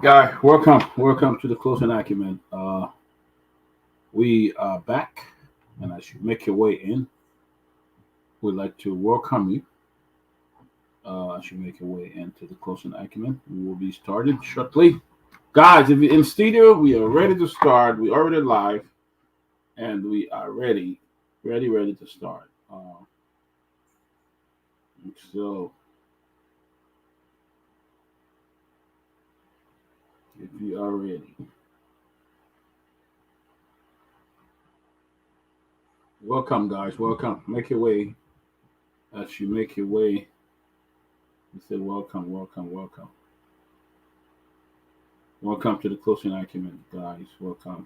Guy, welcome to the closing acumen. We are back, and as you make your way in, we'd like to welcome you. As you make your way into the closing acumen, we will be starting shortly. Guys, if you're in studio, we are ready to start. We already live, and we are ready to start. So, if you are ready, welcome, guys. Welcome. Make your way. As you make your way, you say welcome. Welcome to the closing acumen, guys. Welcome,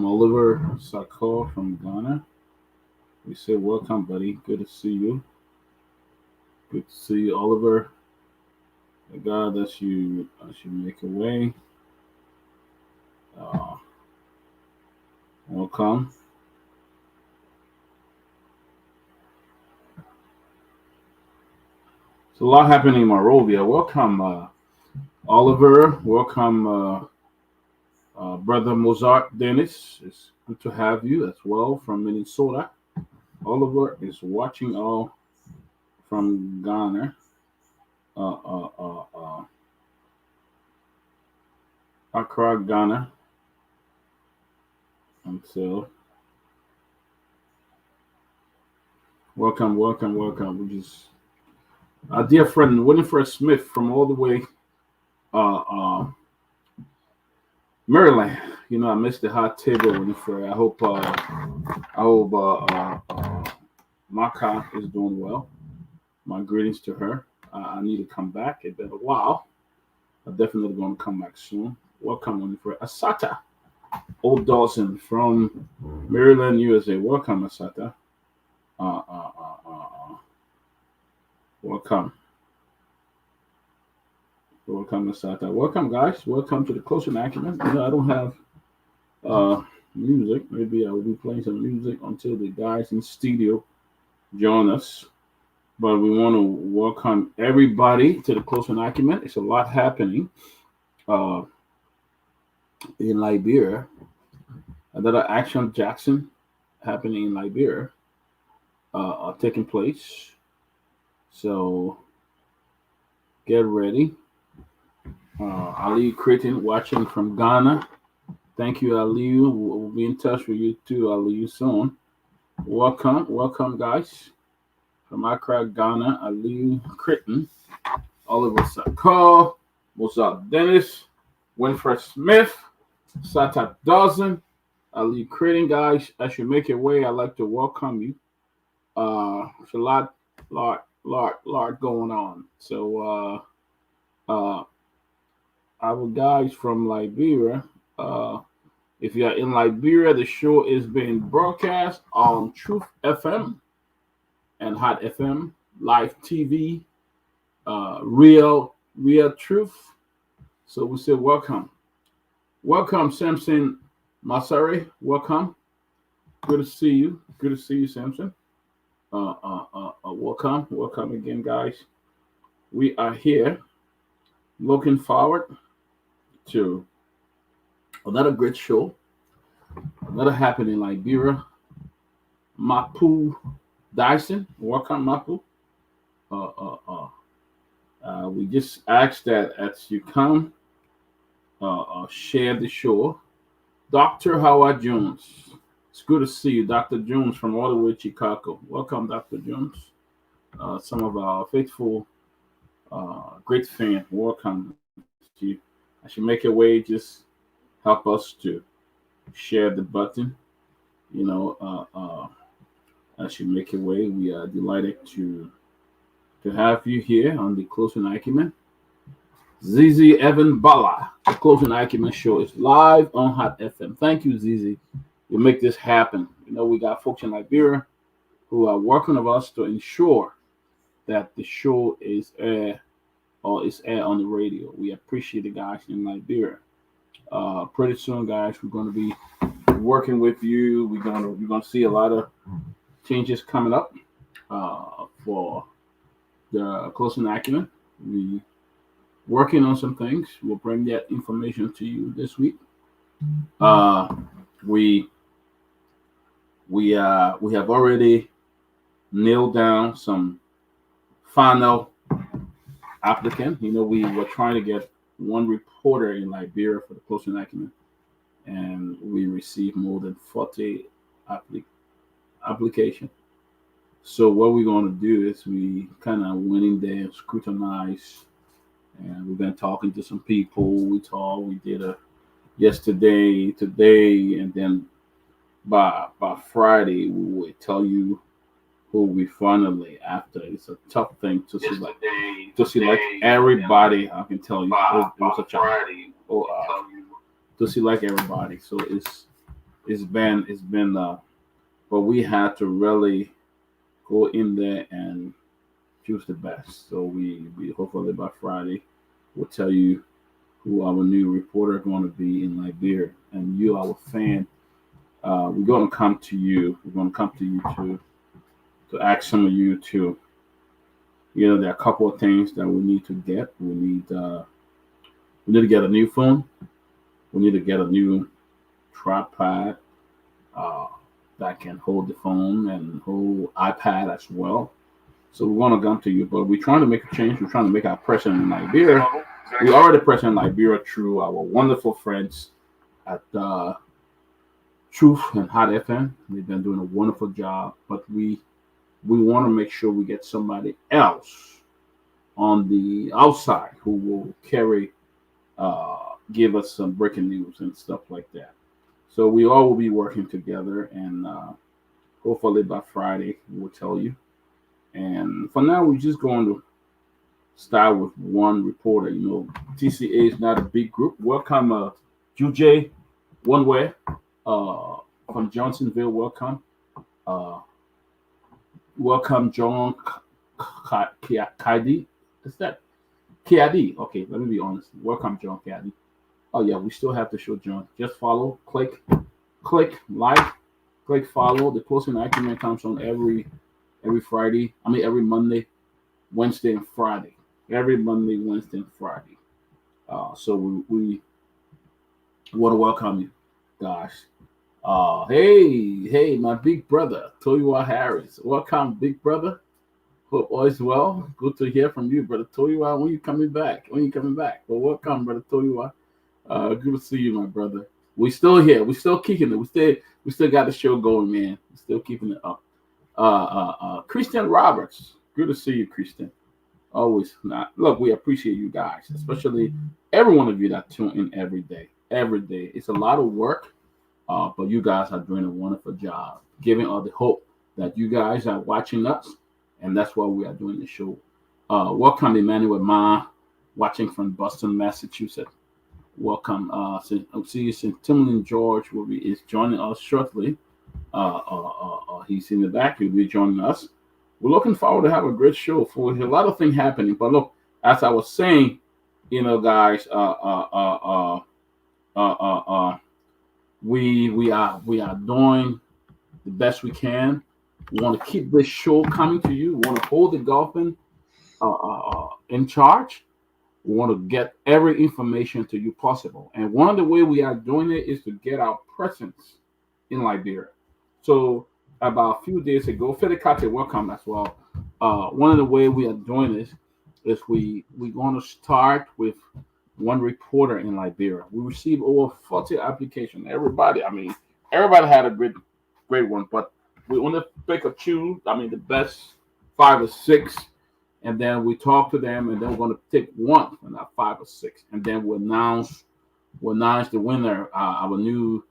Oliver Sako from Ghana. We say welcome, buddy. Good to see you. Good to see you, Oliver. The God as you make your way. Uh, Welcome. It's a lot happening in Monrovia. Welcome, Oliver. Welcome, brother Mozart Dennis. It's good to have you as well from Minnesota. Oliver is watching all from Ghana. Uh, uh, uh, uh, Accra, Ghana. And so, welcome. We just our dear friend Winifred Smith from all the way uh, uh, Maryland. You know, I missed the hot table, Winifred. I hope Maka is doing well. My greetings to her. I need to come back. It's been a while. I'm definitely going to come back soon. Welcome, Winifred. Asata Old Dawson from Maryland, USA. Welcome, Asata. Uh, uh, uh, uh, uh. Welcome. Welcome, Asata. Welcome, guys. Welcome to the Closing Acumen. You know, I don't have uh, music. Maybe I will be playing some music until the guys in studio join us. But we want to welcome everybody to the Closing Acumen. It's a lot happening uh, in Liberia. Another Action Jackson happening in Liberia are taking place. So get ready. Ali Creighton watching from Ghana. Thank you, Ali. We'll be in touch with you too, Ali, soon. Welcome, guys. From Accra, Ghana, Ali Creighton, Oliver Sako, Mozart Dennis, Winfred Smith, Sata Dawson, Ali Creighton, guys. As you make your way, I'd like to welcome you. It's a lot going on. So, our guys from Liberia, uh, if you are in Liberia, the show is being broadcast on Truth FM and Hot FM, Live TV, Real Truth. So we say welcome, Samson Masari. Welcome, good to see you. Good to see you, Samson. Welcome again, guys. We are here, looking forward to another great show, another happening in Liberia. Mapu Dyson, welcome, Mapu. Uh, uh, uh, we just ask that as you come, share the show. Dr. Howard Jones. It's good to see you, Dr. Jones from all the way Chicago. Welcome, Dr. Jones. Some of our faithful, great fan. Welcome to you. As you make your way, just help us to share the button. You know, as you make your way, we are delighted to have you here on the Closing Acumen. Zizi Evan Bala. The Closing Acumen show is live on Hot FM. Thank you, Zizi. You make this happen. You know, we got folks in Liberia who are working with us to ensure that the show is aired on the radio. We appreciate the guys in Liberia. Pretty soon, guys, we're going to be working with you. We're gonna see a lot of changes coming up for the closing acumen. We working on some things. We'll bring that information to you this week. Uh, we we have already nailed down some final applicant. We were trying to get one reporter in Liberia for the closing acumen, and we received more than 40 applic- application. So what we're going to do is we kind of went in there and scrutinized, and we've been talking to some people. We did a yesterday, today, and then by Friday we will tell you who we finally after. It's a tough thing to select everybody. I can tell you it was a challenge. To select everybody. So it's been but we had to really go in there and choose the best. So we hopefully by Friday we'll tell you who our new reporter going to be in Liberia, and you, our fan, we're going to come to you. We're going to come to you to ask some of you to. There are a couple of things that we need to get. We need to get a new phone. We need to get a new tripod uh, that can hold the phone and hold iPad as well. So we're going to come to you, but we're trying to make a change. We're trying to make our presence in Liberia. We already present in Liberia through our wonderful friends at Truth and Hot FM. They've been doing a wonderful job, but we want to make sure we get somebody else on the outside who will give us some breaking news and stuff like that. So we all will be working together, and hopefully by Friday we'll tell you. And for now, we're just going to start with one reporter. TCA is not a big group. Welcome, Juj One Way from Johnsonville. Welcome. Uh, Welcome, John Kaidi. Is that Kiadi? Okay, let me be honest. Welcome, John Kiadi. Oh yeah, we still have to show John. Just follow, click, like, click follow. The closing acumen comes on every Friday. Every Monday, Wednesday, and Friday. Every Monday, Wednesday, and Friday. So we want to welcome you, guys. Hey, my big brother, Toyua Harris. Welcome, big brother. Hope all is well. Good to hear from you, brother Toyua. When you coming back? Well, welcome, brother Toyua. Good to see you, my brother. We still here. We still kicking it. We still got the show going, man. We still keeping it up. Christian Roberts. Good to see you, Christian. Always not. Look, we appreciate you guys, especially every one of you that tune in every day. Every day. It's a lot of work. But you guys are doing a wonderful job, giving all the hope that you guys are watching us, and that's why we are doing the show. Welcome, Emmanuel Ma, watching from Boston, Massachusetts. Welcome. See you, St. Timlin George is joining us shortly. He's in the back. He'll be joining us. We're looking forward to have a great show. For a lot of things happening. But look, as I was saying, guys, we are doing the best we can. We want to keep this show coming to you. We want to hold the government in charge. We want to get every information to you possible. And one of the way we are doing it is to get our presence in Liberia. So about a few days ago, Fedekate, welcome as well. One of the way we are doing this is we're going to start with one reporter in Liberia. We received over 40 applications. Everybody had a great one, but we only pick a few. The best 5 or 6, and then we talk to them, and then we're going to pick one, and not 5 or 6, and then we'll announce the winner, our new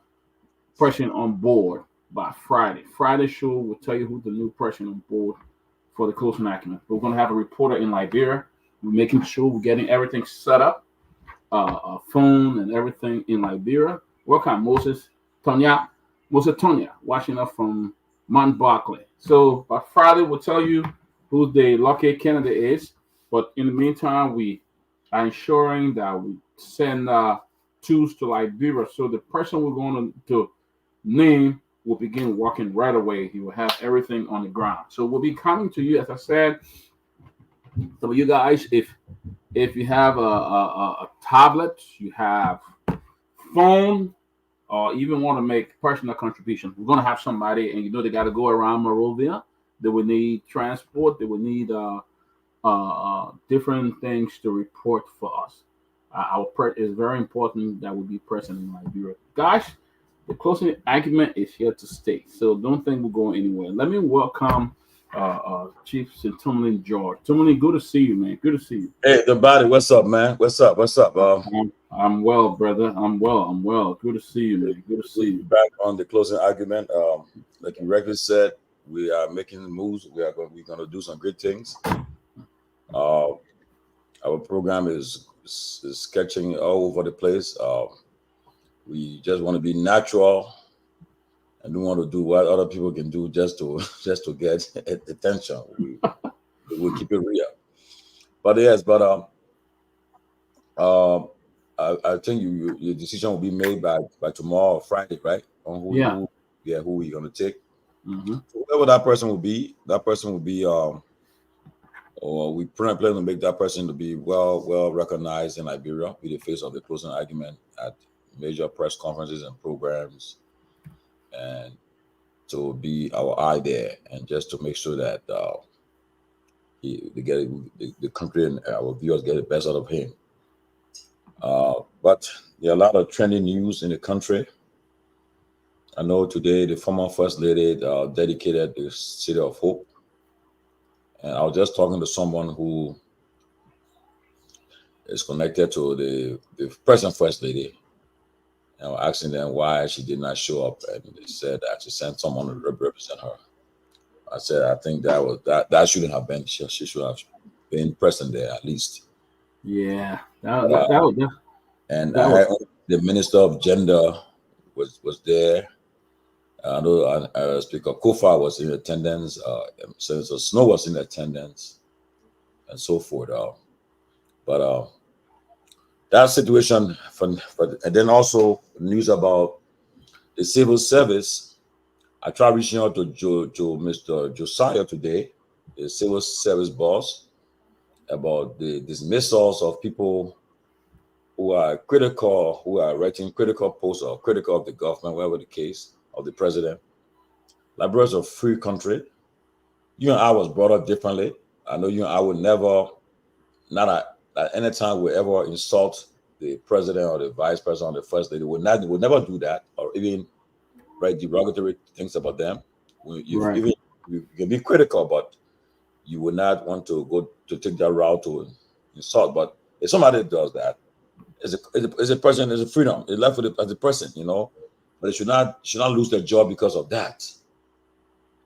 person on board by Friday. Friday show will tell you who the new person on board for the closing acumen. We're going to have a reporter in Liberia. We're making sure we're getting everything set up. Phone and everything in Liberia. Welcome, Moses Tonya, watching us from Mount Barkley. So by Friday, we'll tell you who the lucky candidate is. But in the meantime, we are ensuring that we send tools to Liberia. So the person we're going to name will begin working right away. He will have everything on the ground. So we'll be coming to you, as I said, So you guys, if you have a tablet, you have phone, or even want to make personal contribution, we're gonna have somebody, and they got to go around Morovia. They will need transport. They will need different things to report for us. It's very important that we be present in Liberia, guys. The closing argument is here to stay, so don't think we're going anywhere. Let me welcome Chief Tumlin George. Tumlin, good to see you, man. Good to see you. Hey, the body, what's up, man? What's up? What's up? I'm well, brother. I'm well. I'm well. Good to see you, man. Good to see you. Back on the closing argument. Like you regularly said, we are making moves. We're going to do some good things. Our program is sketching all over the place. We just want to be natural, and we want to do what other people can do just to get attention. We keep it real. But yes, I think your decision will be made by tomorrow or Friday, right? On who we're gonna take. Mm-hmm. Whoever that person will be, or we plan to make that person to be well recognized in Liberia, be the face of the closing argument at major press conferences and programs, and to be our eye there, and just to make sure that the country and our viewers get the best out of him. But there are a lot of trending news in the country. I know today the former First Lady dedicated the City of Hope. And I was just talking to someone who is connected to the present First Lady. And I was asking them why she did not show up. And they said that she sent someone to represent her. I said, I think that shouldn't have been. She should have been present there at least. Yeah. And I had the Minister of Gender was there. I know Speaker Kofa was in attendance. Senator Snow was in attendance, and so forth. But that situation, and then also news about the civil service. I tried reaching out to Mr. Josiah today, the civil service boss, about the dismissals of people who are critical, who are writing critical posts or critical of the government, whatever the case, of the president. Liberia is a free country. You and I was brought up differently. I know you and I would never, not at any time, would ever insult the president or the vice president or the first lady. Would never do that, or even write derogatory things about them. Even you can be critical, but you would not want to go to take that route to insult. But if somebody does that, as a person, as a freedom, it's left with as a person, but they should not lose their job because of that.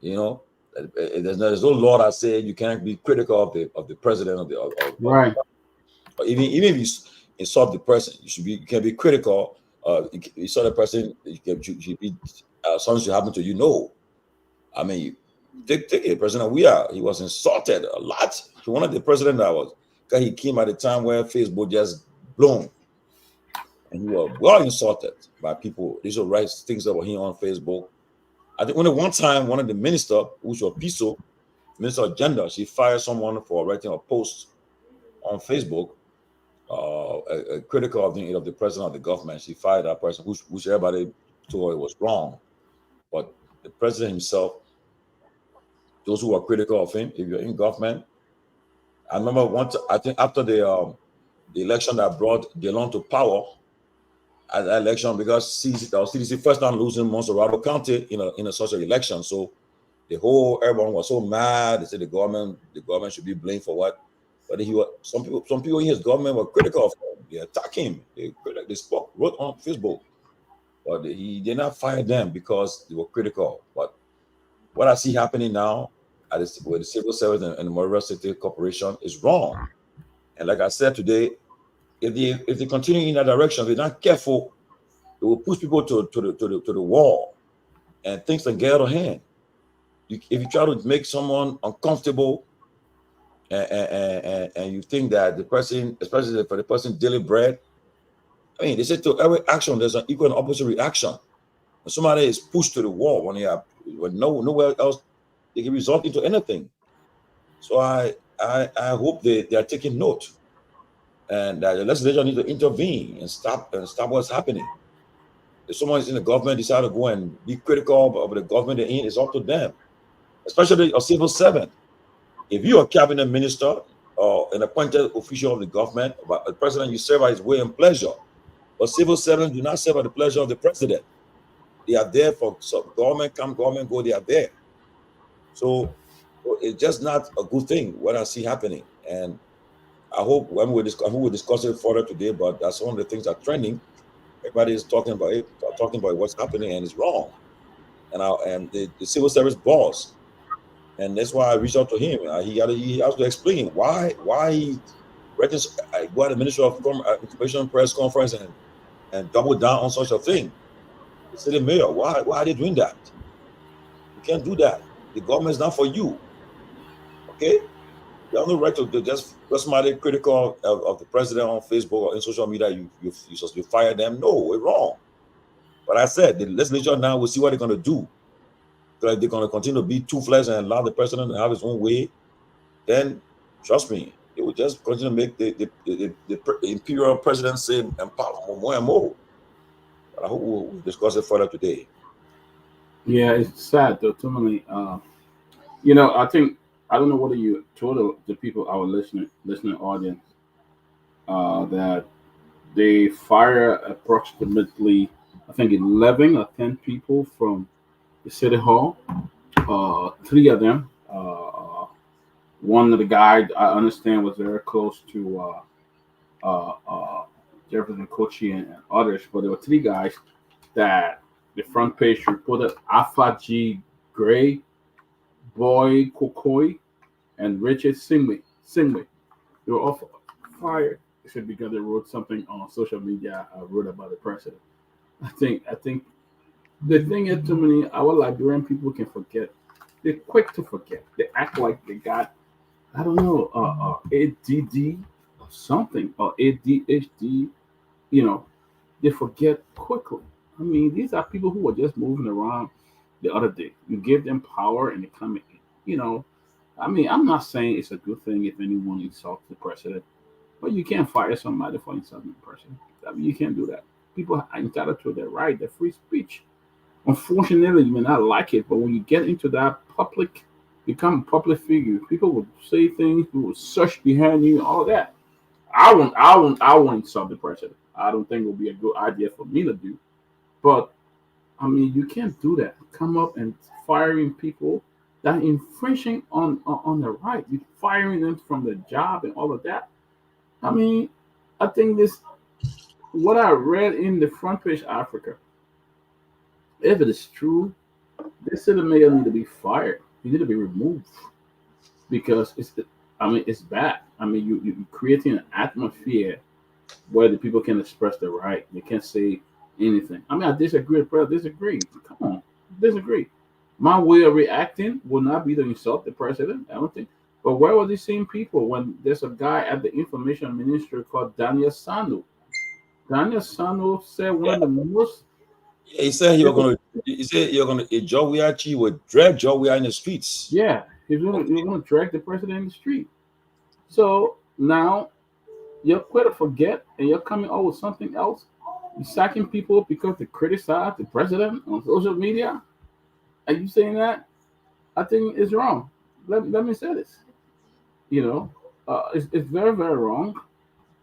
There's no law that says you can't be critical of the president of right. Or even if you insult the person, you can be critical. You insult the person, you should be something should happen to you. No, I mean, take a president. He was insulted a lot. He wanted the president because he came at a time where Facebook just blown. And he was well insulted by people. These will write things about him on Facebook. I think one time, one of the minister, which was Piso, Minister of Gender, she fired someone for writing a post on Facebook, critical of the president of the government. She fired that person, which everybody told her it was wrong. But the president himself, those who are critical of him, if you're in government, I remember I think after the election that brought Delon to power, at that election, because CDC first time losing Montserrado County in a social election, so everyone was so mad. They said the government should be blamed for what, but some people in his government were critical of him. They attacked him. They wrote on Facebook, but he did not fire them because they were critical. But what I see happening now with the civil service and the Montreal City Corporation is wrong. And like I said today, if they continue in that direction, if they're not careful, it will push people to the wall, and things can get out of hand. If you try to make someone uncomfortable, and you think that the person, especially for the person daily bread, I mean, they say to every action there's an equal and opposite reaction. When somebody is pushed to the wall, when nowhere else they can result into anything. So I hope they are taking note, and that the legislature need to intervene and stop what's happening. If someone is in the government decide to go and be critical of the government they're in, it's up to them, especially a civil servant. If you're a cabinet minister or an appointed official of the government, but the president, you serve at his will and pleasure. But civil servants do not serve at the pleasure of the president. They are there for government come, government go, they are there. So it's just not a good thing what I see happening. And I hope when we'll discuss it further today, but that's one of the things that are trending. Everybody is talking about it, talking about what's happening, and it's wrong. And the civil service boss, and that's why I reached out to him. He has to explain why he go at the Ministry of Information press conference and double down on such a thing. The city mayor, why are they doing that? You can't do that. The government is not for you. Okay? You have no right to just somebody critical of the president on Facebook or in social media, you fire them. No, we're wrong. But I said the legislature now will see what they're going to do. Because they're going to continue to be toothless and allow the president to have his own way, then trust me, it will just continue to make the imperial presidency empower more and more. But I hope we'll discuss it further today. Yeah, it's sad though. Too many. I think I don't know whether you told the people, our listening audience, that they fire approximately, I think, 11 or 10 people from the city hall. Three of them. One of the guys I understand was very close to Jefferson Kochi and others, but there were three guys that the front page reported: Alpha G. Gray, Boy Kokoi, and Richard Singway. They were all fired. It should because they wrote something on social media. Wrote about the president. I think the thing is, too many our Liberian people can forget. They're quick to forget. They act like they got, I don't know, ADD or something, or ADHD. They forget quickly. I mean, these are people who were just moving around the other day. You give them power and they come in. I mean, I'm not saying it's a good thing if anyone insults the president, but you can't fire somebody for insulting the president. I mean, you can't do that. People are entitled to their right, their free speech. Unfortunately, you may not like it, but when you get into that become a public figure, people will say things, people will search behind you, all that. I won't insult the president. I don't think it would be a good idea for me to do. But I mean, you can't do that. Come up and firing people that are infringing on their right. You're firing them from their job and all of that. I mean, I think what I read in the front page Africa, if it is true, this city mayor need to be fired. He need to be removed because it's bad. I mean, you're creating an atmosphere where the people can express their right. They can't say anything. I mean, I disagree. Disagree. Come on, disagree. My way of reacting will not be to insult the president. I don't think. But where were these same people when there's a guy at the information ministry called Daniel Sanu? Daniel Sanu said one of the most. Yeah, he said you're gonna Joe Wiachi would drag Joe Wia in the streets. Yeah, you're gonna drag the president in the street. So now you're quick to forget and you're coming out with something else. You're sacking people because they criticize the president on social media. Are you saying that? I think it's wrong. Let me say this. It's very, very wrong.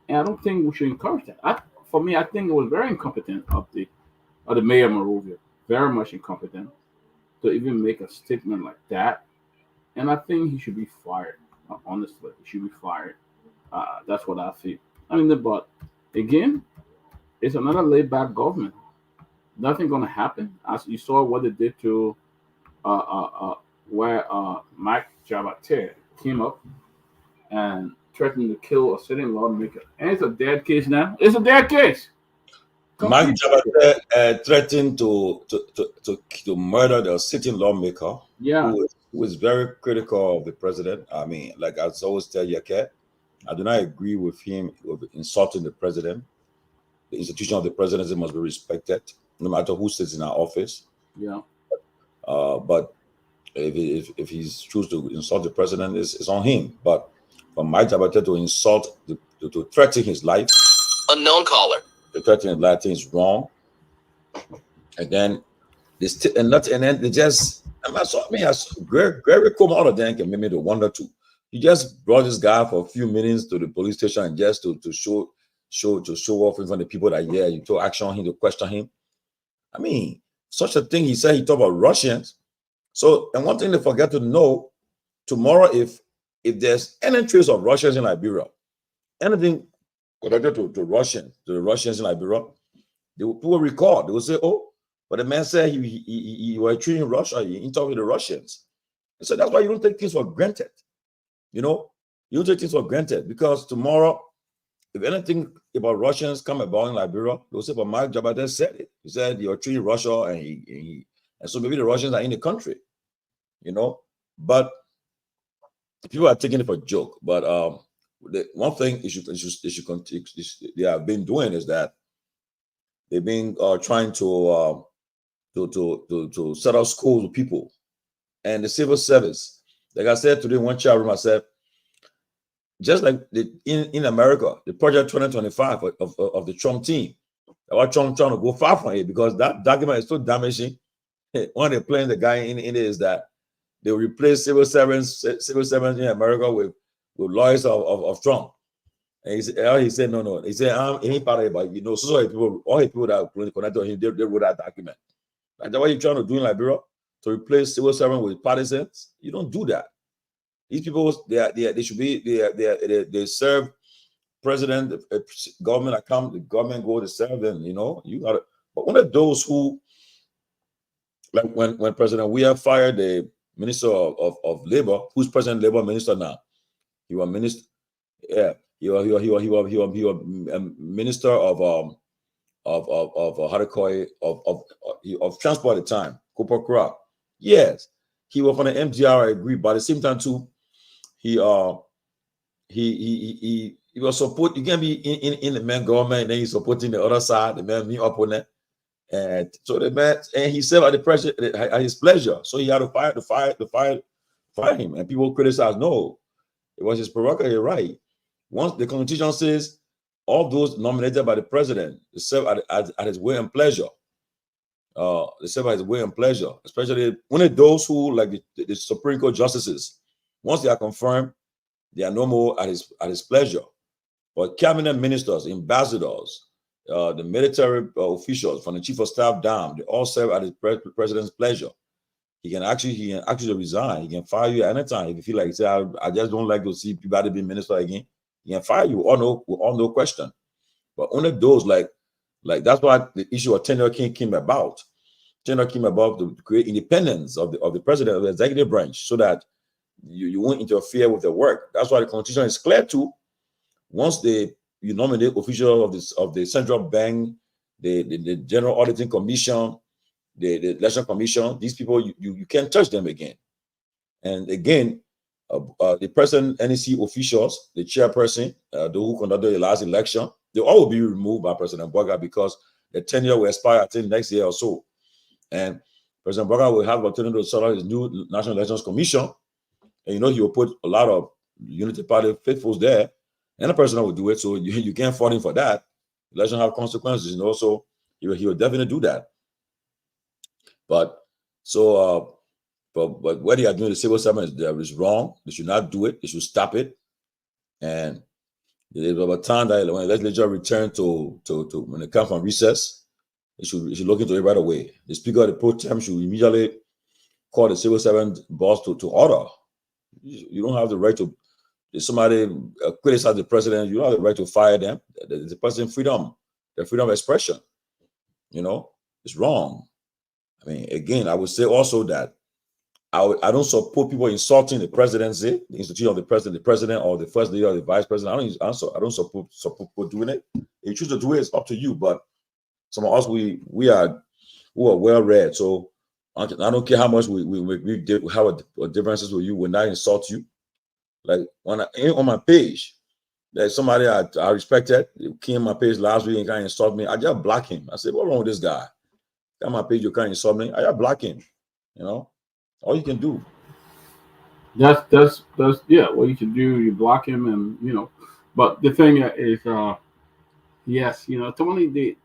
And I don't think we should encourage that. For me, I think it was very incompetent of the mayor of Monrovia. Very much incompetent to even make a statement like that. And I think he should be fired. Honestly, he should be fired. That's what I feel. I mean, but again, it's another laid back government. Nothing gonna happen. As you saw what they did to where Mike Jabate came up and threatened to kill a sitting lawmaker. And it's a dead case now. It's a dead case. Mike Jabate threatened to murder the sitting lawmaker. Yeah. Who is very critical of the president. I mean, like I always tell Yake, I do not agree with him with insulting the president. The institution of the presidency must be respected, no matter who sits in our office. Yeah. But if he's choose to insult the president, it's on him. But for Mike Jabata to insult, to threaten his life. Unknown caller. To threaten his life is wrong. And then they just, I saw Gregory Cole, all of them can make me to wonder too. He just brought this guy for a few minutes to the police station and just to show off in front of the people that, yeah, you took action on him, to question him. I mean, such a thing. He said he talked about Russians. So, and one thing they forget to know, tomorrow, if there's any trace of Russians in Liberia, anything connected to the Russians in Liberia, people will record. They will say, oh, but the man said he was treating Russia, he talked with the Russians. And so that's why you don't take things for granted. You know, you don't take things for granted, because tomorrow, if anything about Russians come about in Liberia, they'll say, but Mike Jabata said it. He said you're treating Russia, and so maybe the Russians are in the country, you know. But people are taking it for a joke. But the one thing they have been doing is that they've been trying to set up schools with people and the civil service. Like I said today in one chat room, I said, just like in America, the Project 2025 of the Trump team, about Trump trying to go far from it, because that document is so damaging. One of the plans the guy in it is that they will replace civil servants in America with lawyers of Trump. And he said no. He said, he ain't part of it, but you know, so people, all the people that are connected to him, they wrote that document. Like, that's what you're trying to do in Liberia, to replace civil servants with partisans. You don't do that. These people, they should be, they serve president, government account, the government go to serve them, you know. You got to, but one of those who, like when President Weah fired the Minister of Labor, who's President Labor Minister now, he was minister, yeah, he was Minister of how to call it, of transport at the time, Cooper Crop. Yes, he was on the MGR, I agree, but at the same time too, he was support. You can be in the man government, and then he's supporting the other side, the man new opponent, and so the man, and he served at the pressure at his pleasure. So he had to fire him, and people criticize. No, it was his prerogative, right? Once the Constitution says all those nominated by the president serve at his will and pleasure. They serve at his will and pleasure, especially one of those who, like the Supreme Court justices, once they are confirmed, they are no more at his pleasure. But cabinet ministers, ambassadors, the military officials from the chief of staff down, they all serve at his president's pleasure. He can actually resign. He can fire you at any time if you feel like, you say, I just don't like to see people be minister again. He can fire you, all no question. But only those like that's why the issue of tenure came about. Tenure came about to create independence of the president, of the executive branch, so that you won't interfere with the work. That's why the Constitution is clear too. Once you nominate officials of the central bank, the General Auditing Commission, the Election Commission, these people, you can't touch them again. And again, the present NEC officials, the chairperson, those who conducted the last election, they all will be removed by President Boga, because the tenure will expire, I think, next year or so. And President Boga will have opportunity to set up his new National Elections Commission. And he will put a lot of Unity Party faithfuls there, and the president will do it. So you can't fault him for that. Election have consequences, so he will definitely do that. But what they are doing, the civil servant is wrong. They should not do it. They should stop it. And there's a time that when the legislature return to when they come from recess, they should look into it right away. The speaker of the pro tem should immediately call the civil servant boss to order. You don't have the right to, if somebody criticize the president, you don't have the right to fire them. The person's freedom, their freedom of expression, it's wrong. I mean, again, I would say also that I don't support people insulting the presidency, the institution of the president or the first lady or the vice president. I don't support people doing it. If you choose to do it, it's up to you. But some of us, we are well read, so I don't care how much we have differences with you. When I insult you, like when on my page, there's somebody I respected, came on my page last week and kind of insult me. I just block him. I said, "What's wrong with this guy? Got my page, you can't insult me." I just block him. All you can do. That's yeah. What you can do, you block him, and But the thing is, yes, Tony.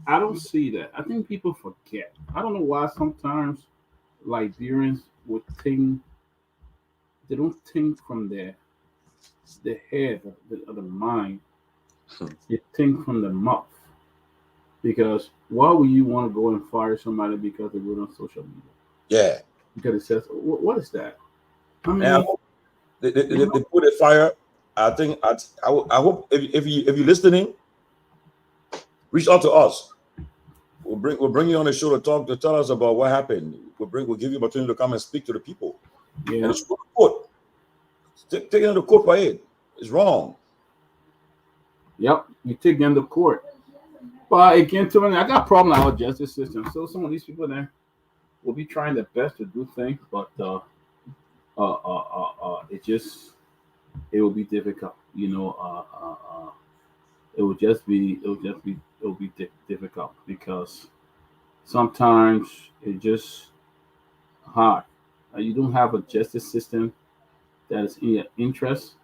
I don't see that. I think people forget. I don't know why sometimes Liberians would think they don't think from the head of the mind. They think from the mouth. Because why would you want to go and fire somebody because they wrote on social media? Yeah. Because it says, what is that? I And I mean, hope they, they, you they know, they put a fire. I think I hope if you're listening, reach out to us. We'll bring you on the show to tell us about what happened. We'll give you opportunity to come and speak to the people. And yeah, it's court. Take it into court for it. It's wrong. yep, you take them to court. But again, to me, I got a problem with our justice system. So some of these people there will be trying their best to do things, but it will be difficult. It will be difficult because sometimes it just hard. You don't have a justice system that is in your interest.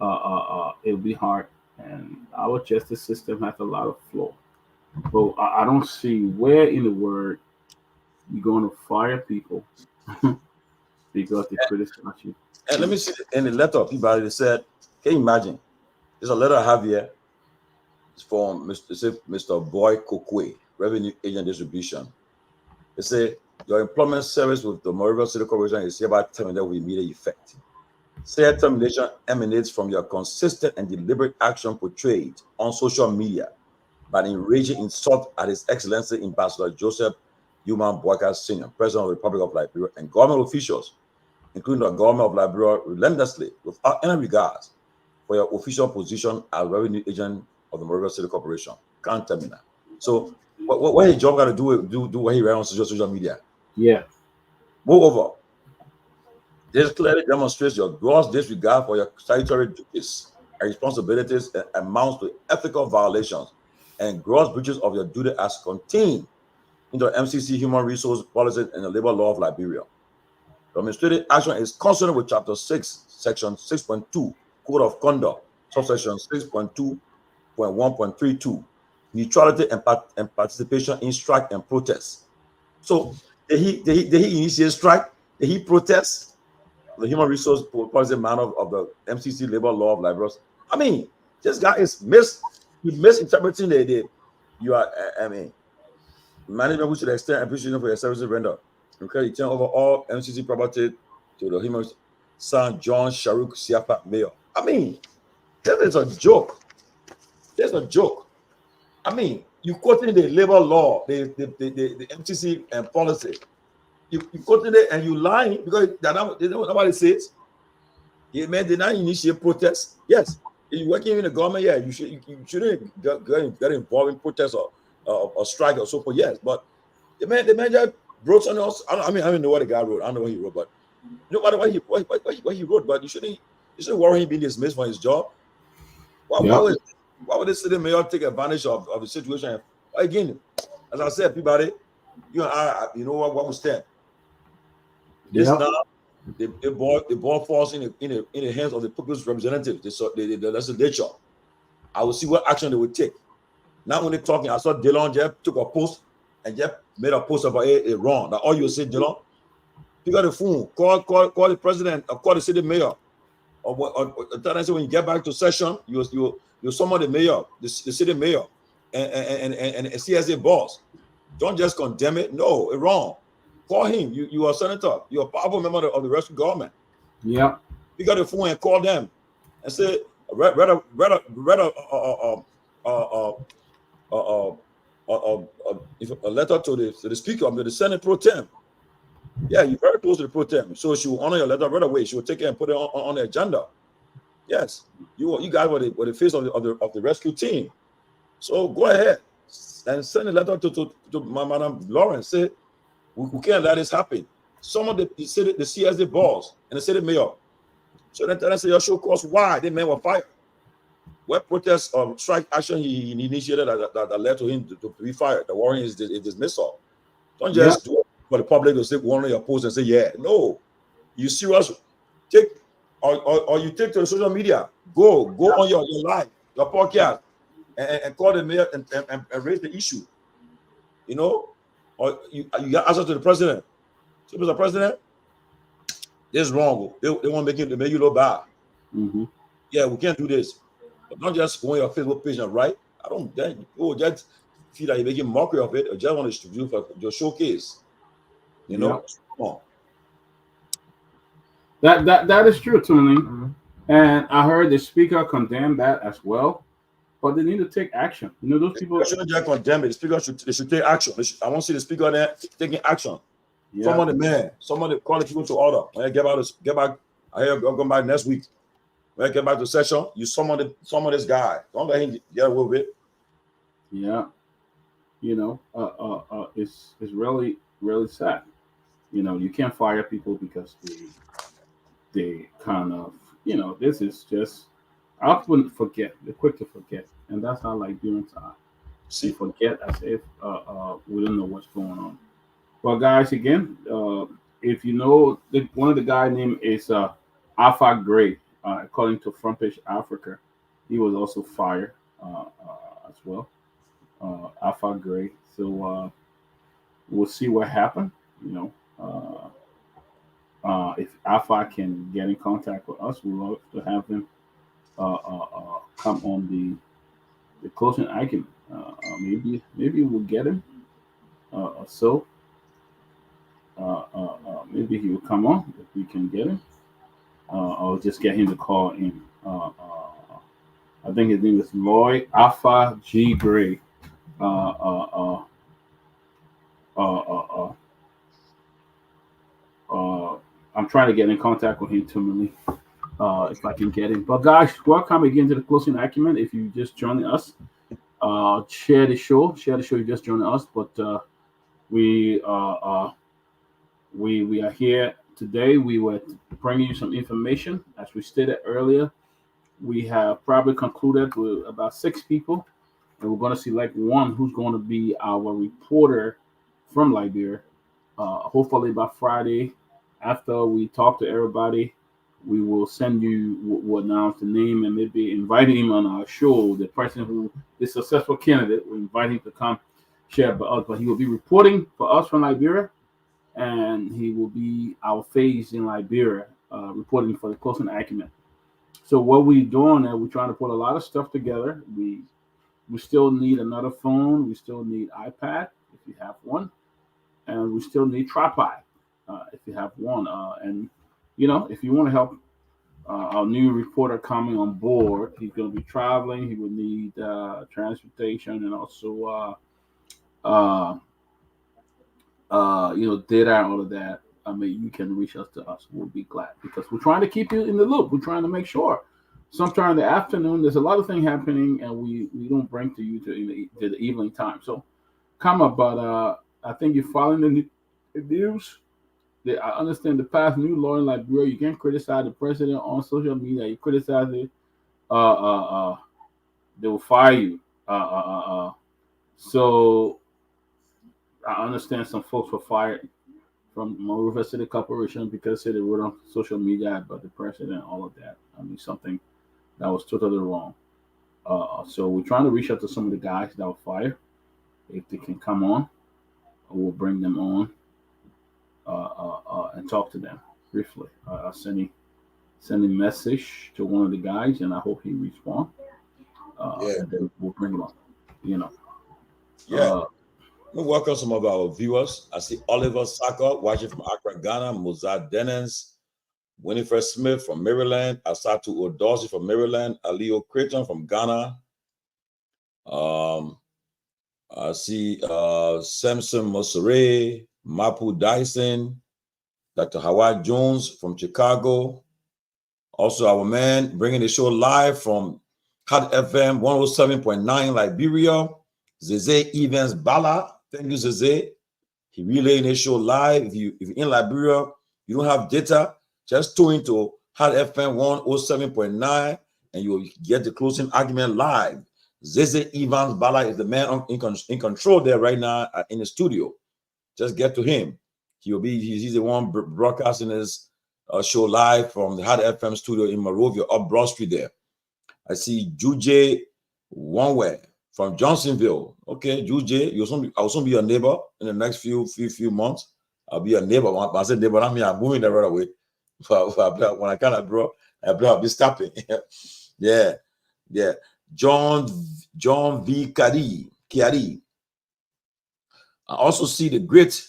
It'll be hard, and our justice system has a lot of flaw. But I don't see where in the world you're going to fire people because they criticize you. And let me see in the letter people they said, can you imagine? There's a letter I have here. It's from Mr. Boy Kokwe, Revenue Agent Distribution. They say your employment service with the Monrovia City Corporation is hereby terminated with immediate effect. Said termination emanates from your consistent and deliberate action portrayed on social media by an enraging insult at His Excellency Ambassador Joseph Human Boyka Sr., President of the Republic of Liberia, and government officials, including the government of Liberia, relentlessly, without any regards for your official position as revenue agent of the Monrovia City Corporation. Can't tell me that. So, what his job got to do what he ran on social media? Yeah. Moreover, this clearly demonstrates your gross disregard for your statutory duties and responsibilities and amounts to ethical violations and gross breaches of your duty as contained in the MCC Human Resource Policy and the Labor Law of Liberia. The administrative action is consonant with Chapter 6, Section 6.2, Code of Conduct, subsection 6.2.1.32, neutrality and participation in strike and protest. So, did he initiate strike? Did he protest? The Human Resource Policy Manual of the MCC Labor Law of Liberia. I mean, this guy is misinterpreting the management which should extend appreciation for your services rendered. Okay, you turn over all MCC property to the human son John Sharuk Siapa Mayor. I mean, this is a joke. There's a joke. I mean, you quoting the labor law, the MCC and policy. You quoting it and you lying because nobody says. Yeah, man, did not initiate protests. Yes, if you're working in the government, yeah, you shouldn't get involved in protests or strike or so forth. Yes, but the man just wrote something else. I don't know what the guy wrote. I don't know what he wrote, but no matter what he wrote, but you shouldn't worry him being dismissed from his job. Why would the city mayor take advantage of the situation? Again, as I said, everybody, you and I, you know what we stand. This now. The ball falls in the hands of the people's representatives, the legislature. I will see what action they will take. Now when they're talking, I saw Dylan Jeff took a post and Jeff made a post about it wrong. That all you say, Dylan, pick up the phone, call the president, or call the city mayor, or when you get back to session, you summon the mayor, the city mayor, and CSA boss. Don't just condemn it. No, it's wrong. Call him. You are a senator. You're a powerful member of the rescue government. Yeah. You got the phone and call them and say, read a letter to the speaker of the Senate pro tem. Yeah, you're very close to the pro tem. So she will honor your letter right away. She will take it and put it on the agenda. Yes, you guys were the face of the rescue team. So go ahead and send a letter to Madam Lawrence. Say, we can't let this happen. Some of the CSD boss and the city mayor. So then I say your show cause why the men were fired. What protest or strike action he initiated that led to him to be fired. The warrant is dismissal. Don't just do it for the public to say one of your posts and say, yeah. No. You serious Take or you take to the social media. Go on your live, your podcast, and call the mayor and raise the issue. You know, or you got answer to the president. So, Mr. President, this is wrong. They want to make you look bad. Mm-hmm. Yeah, we can't do this. But not just go on your Facebook page and write. I don't then just feel like you're making mockery of it or just want to do for your showcase. You know, come on. That is true, Tony. Mm-hmm. And I heard the speaker condemn that as well. But they need to take action. You know, those people shouldn't just condemn it. The speaker should take action. I want to see the speaker there taking action. Yeah. Somebody call the people to order. When I get back, I hear come back next week. When I get back to session, you summon this guy. Don't let him get away with it. Yeah. You know, it's really, really sad. You know, you can't fire people because they kind of, you know, this is just, I often forget. They're quick to forget. And that's how Liberians are. They forget as if we don't know what's going on. Well, guys, again, if you know, one of the guy name is Alpha Gray, according to Front Page Africa. He was also fired as well. Alpha Gray. So we'll see what happened. You know, if Alpha can get in contact with us, we'd love to have him come on the closing argument. Maybe we'll get him. Maybe he will come on if we can get him. I'll just get him to call in. I think his name is Lloyd Alpha G Gray. I'm trying to get in contact with him too, if I can get him. But guys, welcome again to the closing argument. If you just joining us, share the show. You just joined us, but we are here today. We were bringing you some information. As we stated earlier, we have probably concluded with about 6 people, and we're going to select one who's going to be our reporter from Liberia. Hopefully by Friday, after we talk to everybody, we will send you, we'll announce the name and maybe invite him on our show. The person who is successful candidate, we'll invite him to come share about us. But he will be reporting for us from Liberia, and he will be our face in Liberia, reporting for the closing argument. So what we're doing is we're trying to put a lot of stuff together. We still need another phone. We still need iPad if you have one, and we still need tripod if you have one. And you know, if you want to help our new reporter coming on board, he's going to be traveling. He will need transportation and also you know, data and all of that. I mean, you can reach us to us. We'll be glad because we're trying to keep you in the loop. We're trying to make sure. Sometime in the afternoon, there's a lot of things happening, and we don't bring to you to the evening time. So come up, but I think you're following the news. I understand the past new law in Liberia. You can't criticize the president on social media. You criticize it, they will fire you. So I understand some folks were fired from Monrovia City Corporation because they wrote on social media about the president, all of that. I mean, something that was totally wrong. So we're trying to reach out to some of the guys that were fired. If they can come on, we'll bring them on and talk to them briefly. I'll send a message to one of the guys, and I hope he responds. And then we'll bring him on. You know. Yeah. We welcome some of our viewers. I see Oliver Saka watching from Accra, Ghana. Mozart Dennis, Winifred Smith from Maryland. Asatu Odosi from Maryland. Alio Creighton from Ghana. I see Samson Mosere, Mapu Dyson, Dr. Howard Jones from Chicago. Also, our man bringing the show live from Hot FM 107.9 Liberia, Zeze Evans Bala. Thank you, Zeze. He relaying his show live. If you're in Liberia, you don't have data, just tune into Hot FM 107.9 and you'll get the closing argument live. Zeze Evans Bala is the man in control there right now in the studio. Just get to him. He's the one broadcasting his show live from the Hard FM studio in Monrovia, up Broad Street there. I see Juje Onwe from Johnsonville. Okay, Juje, I'll soon be your neighbor in the next few months. I'll be your neighbor. When I say neighbor, I mean I'm moving there right away. When I kind of grow, I'll be stopping. Yeah. John V. Kiari. I also see the great,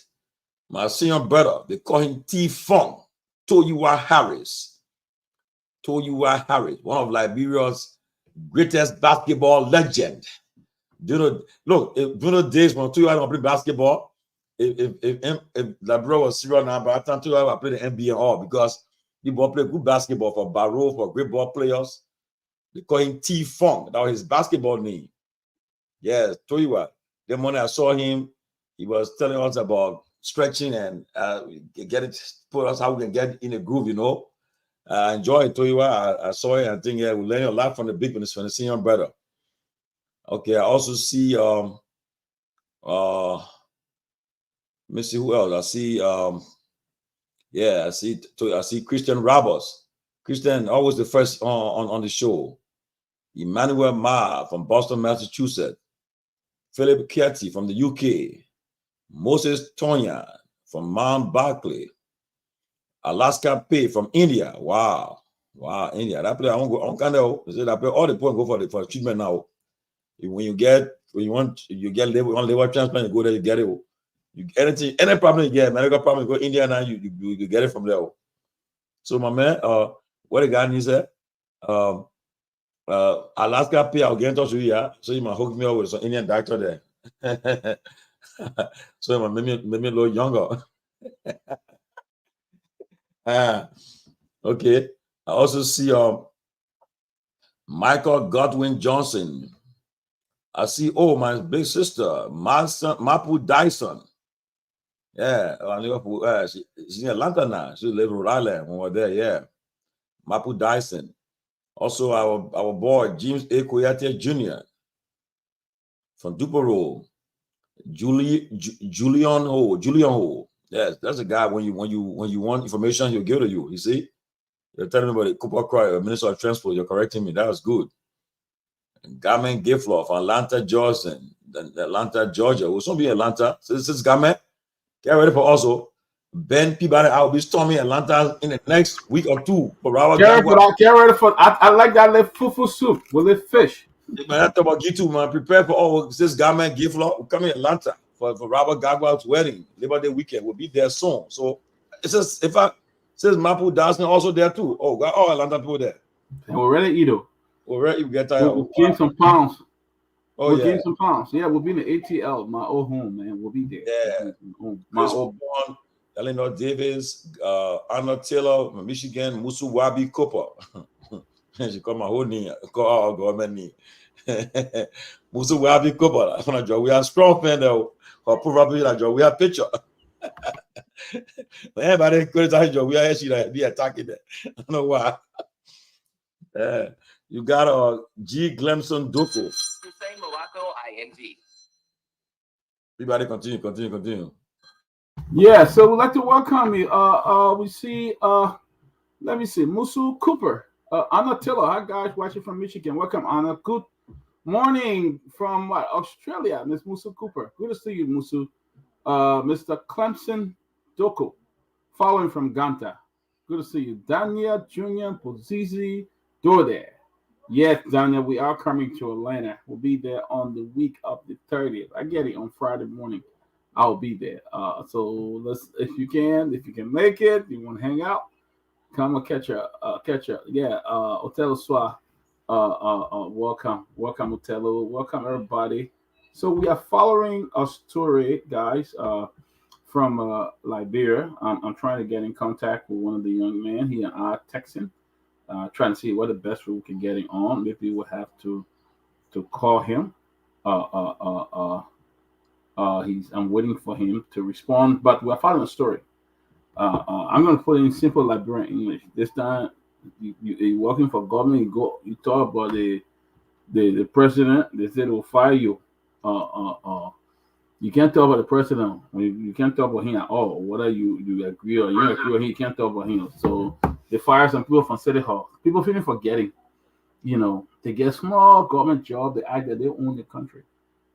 my senior brother, they call him T. Fong, Toyiwa Harris. Toyiwa Harris, one of Liberia's greatest basketball legend. Do you know, look, during the days when Toyiwa played basketball, if Liberia was serious now, by the time Toyiwa played the NBA and all, because people play good basketball for Barrow, for great ball players. They call him T. Fong. That was his basketball name. Yes, Toyiwa. The morning I saw him, he was telling us about stretching and put us how we can get in a groove, you know. I enjoyed Toyiwa. I saw it. I think we're learning a lot from the big one, from the senior brother. Okay, I also see let me see who else. I see I see Christian Roberts. Christian, always the first on the show. Emmanuel Ma from Boston, Massachusetts. Philip Kiati from the UK. Moses Tonya from Mount Barclay. Alaska Pay from India. Wow, India. That play I won't go on Canada. They say that play all the point go for treatment now. When you get liver transplant, you go there, you get it. Any problem you get, medical problem, you go India now, you get it from there. So my man, what the guy needs there? Alaska Pay, I'll get in touch with you, yeah. So you might hook me up with some Indian doctor there. So it might make me a little younger. Okay. I also see Michael Godwin Johnson. I see my big sister, Mapu Dyson. Yeah, she's in Atlanta now. She lives in Rhode Island when we're there. Yeah, Mapu Dyson. Also, our boy James A. Koyate Jr. from Dupero. Julian Ho. Yes, that's a guy. When you want information, he'll give it to you. You see, you're telling me about the Cooper Cry, Minister of Transport. You're correcting me. That was good. Gamen Giflow from Atlanta, Georgia. We'll soon be in Atlanta. So this is Gamen. Get ready for also Ben Peabody. I'll be storming Atlanta in the next week or two for our get ready for I like that little fufu soup with the fish. Man, I talk about Gitu, man. Prepare for all this Gamen Giflow. We're coming to Atlanta for Robert Gagwa's wedding, Labor Day weekend. We'll be there soon. So it says Mapu Dyson also there too. Oh, got all Atlanta people there. And we're ready to eat. We're ready to get we'll gain some pounds. We'll gain some pounds. Yeah, we'll be in the ATL, my old home, man. We'll be there. Yeah. My old one, Eleanor Davis, Anna Taylor from Michigan, Musu Wabi Cooper. She called my whole name. Call our government name. Musu Wabi Cooper. We are strong fan though. Or probably like we have picture. But everybody criticize we are actually be attacking that. I don't know why. You got G. Glemson Doko. Hussein Morocco, ING. Everybody continue. Yeah, so we'd like to welcome you. We see let me see, Musu Cooper. Anna Tiller. Hi guys, watching from Michigan. Welcome, Anna. Good morning from Australia, Miss Musu Cooper. Good to see you, Musu. Mr. Clemson Doko, following from Ganta. Good to see you. Daniel Junior Pozizi Dode. Yes, Daniel, we are coming to Atlanta. We'll be there on the week of the 30th. I get it on Friday morning. I'll be there. So if you can make it, you want to hang out, come and catch up. Yeah, Otello Swa. Welcome, Otello. Welcome, everybody. So we are following a story, guys, from Liberia. I'm trying to get in contact with one of the young men. He and I texting, trying to see what the best route we can get him on. Maybe we'll have to call him. I'm waiting for him to respond, but we're following a story. I'm going to put it in simple Liberian English. This time, you're working for government. You talk about the president. They said they'll fire you. You can't talk about the president. You can't talk about him at all. Whether you agree or you don't agree with him, you can't talk about him. So they fire some people from City Hall. People feeling forgetting. They get small government job. They act that they own the country.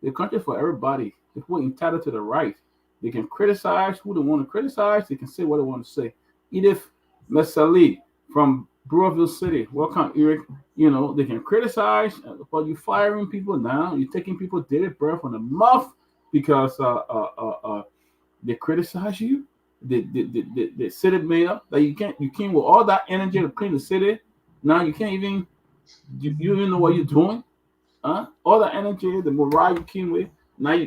The country for everybody. People are entitled to the right. They can criticize who they want to criticize. They can say what they want to say. Edith Mesali from Breville City. Welcome, Eric. They can criticize, but you firing people now. You're taking people daily breath on the mouth because they criticize you. The city mayor that you came with all that energy to clean the city. Now you can't even you even know what you're doing. All that energy, the morale you came with. Now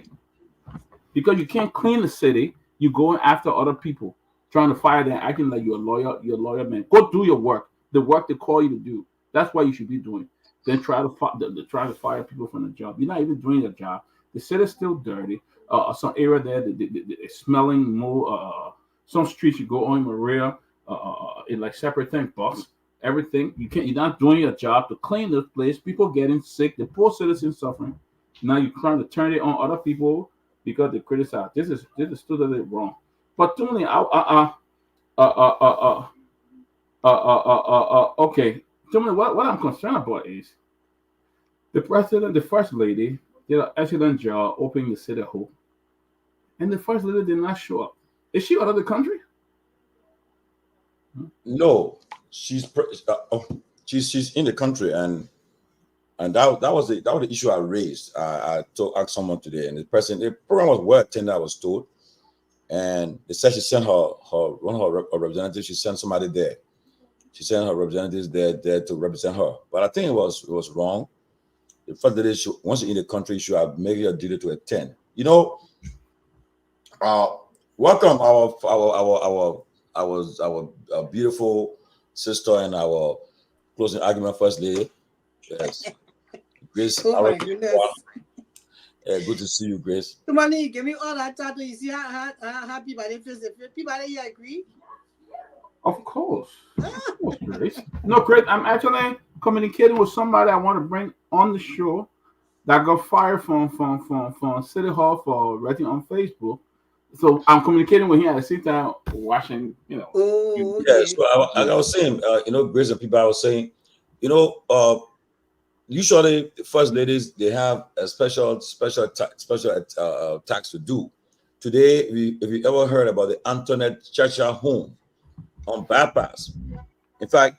because you can't clean the city, you're going after other people, trying to fire them, acting like you're a lawyer man. Go do your work, the work they call you to do. That's what you should be doing. Then try to fire people from the job. You're not even doing your job. The city's still dirty. Some area there, the smelling more. Some streets you go on Maria, in like separate thing, boss. Everything you can't. You're not doing your job to clean this place. People getting sick. The poor citizens suffering. Now you're trying to turn it on other people because they criticize. This is totally wrong. But to me, okay. To me, what I'm concerned about is the president, the first lady, did an excellent job opening the city hall, and the first lady did not show up. Is she out of the country? No, she's she's in the country, and that was the issue I raised. I asked someone today, and the program was well attended, I was told, and they said she sent one of her representatives. She sent somebody there. She sent her representatives there to represent her. But I think it was wrong. The fact that once you're in the country, you should have made it a duty to attend. Welcome our beautiful sister and our closing argument first lady. Yes. Grace. Oh my goodness. Good to see you, Grace. Tumani, give me all that title. You see how people here agree? Of course. Grace. No, Grace, I'm actually communicating with somebody I want to bring on the show that got fired from City Hall for writing on Facebook. So I'm communicating with him at the same time watching, Oh, okay. Yeah, so I was saying, Grace and people, I was saying, usually the first ladies, they have a special tax to do. Today, if you ever heard about the Antoinette Churchill home on Bypass, in fact,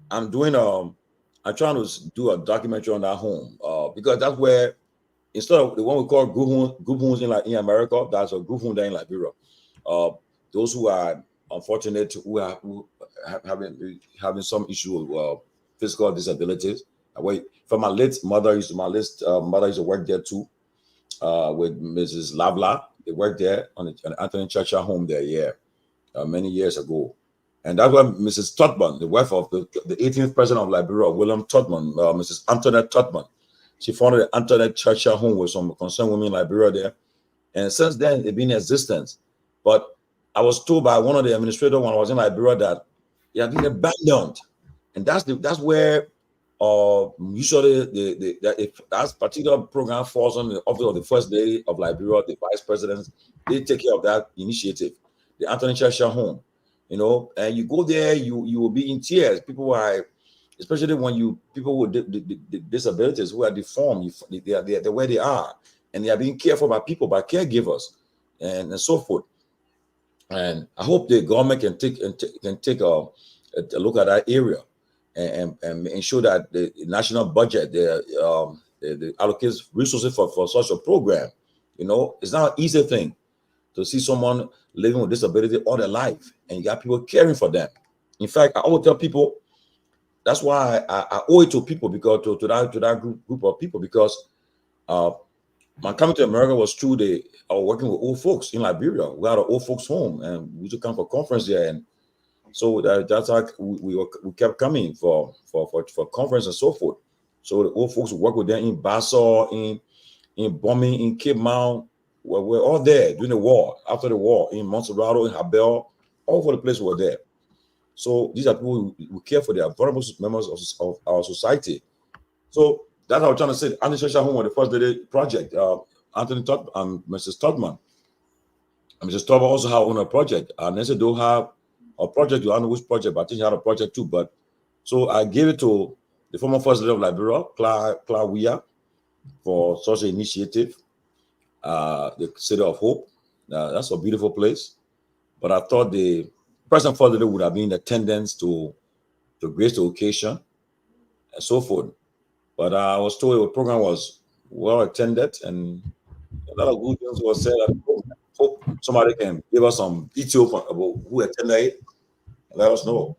I'm trying to do a documentary on that home because that's where, instead of the one we call group homes in America, that's a group home there in Liberia. Those who are unfortunate, who have having some issue with physical disabilities. From my late mother used to work there too, with Mrs. Lavla. They worked there on the Anthony Churchill home there, many years ago. And that's where Mrs. Todman, the wife of the 18th president of Liberia, William Todman, Mrs. Antoinette Todman, she founded the Antoinette Churchill home with some concerned women in Liberia there. And since then, it's been in existence. But I was told by one of the administrators when I was in Liberia that it had been abandoned. And that's where usually if that particular program falls on the office of the first lady of Liberia, the vice president, they take care of that initiative, the Anthony Churchill home. And you go there, you will be in tears. People are, especially when people with disabilities who are deformed, they're where they are, and they are being cared for by people, by caregivers, and so forth. And I hope the government can take a look at that area and ensure that the national budget the allocates resources for such a program. It's not an easy thing to see someone living with disability all their life, and you got people caring for them. In fact, I always tell people that's why I owe it to people, because to that group of people, because my coming to America was through I was working with old folks in Liberia. We had an old folks home, and we used to come for conference there, and so that's how we kept coming for conference and so forth. So the old folks would work with them in Bassau, in Bombing, in Cape Mount. We're all there during the war, after the war, in Montserrat, in Habel, all over the place we were there. So these are people who care for their vulnerable members of our society. So that's what I'm trying to say. Anthony Churchill home was the first lady project. Anthony Mrs. Todman. And Mrs. Todman also have on a project. And they said they have a project. I don't know which project, but I think she had a project too. But so I gave it to the former First Lady of Liberia, Claire Weah, for such an initiative. The City of Hope. That's a beautiful place. But I thought the President First Lady would have been in attendance to grace the occasion and so forth. But I was told the program was well attended and a lot of good things were said. I hope somebody can give us some detail about who attended it and let us know.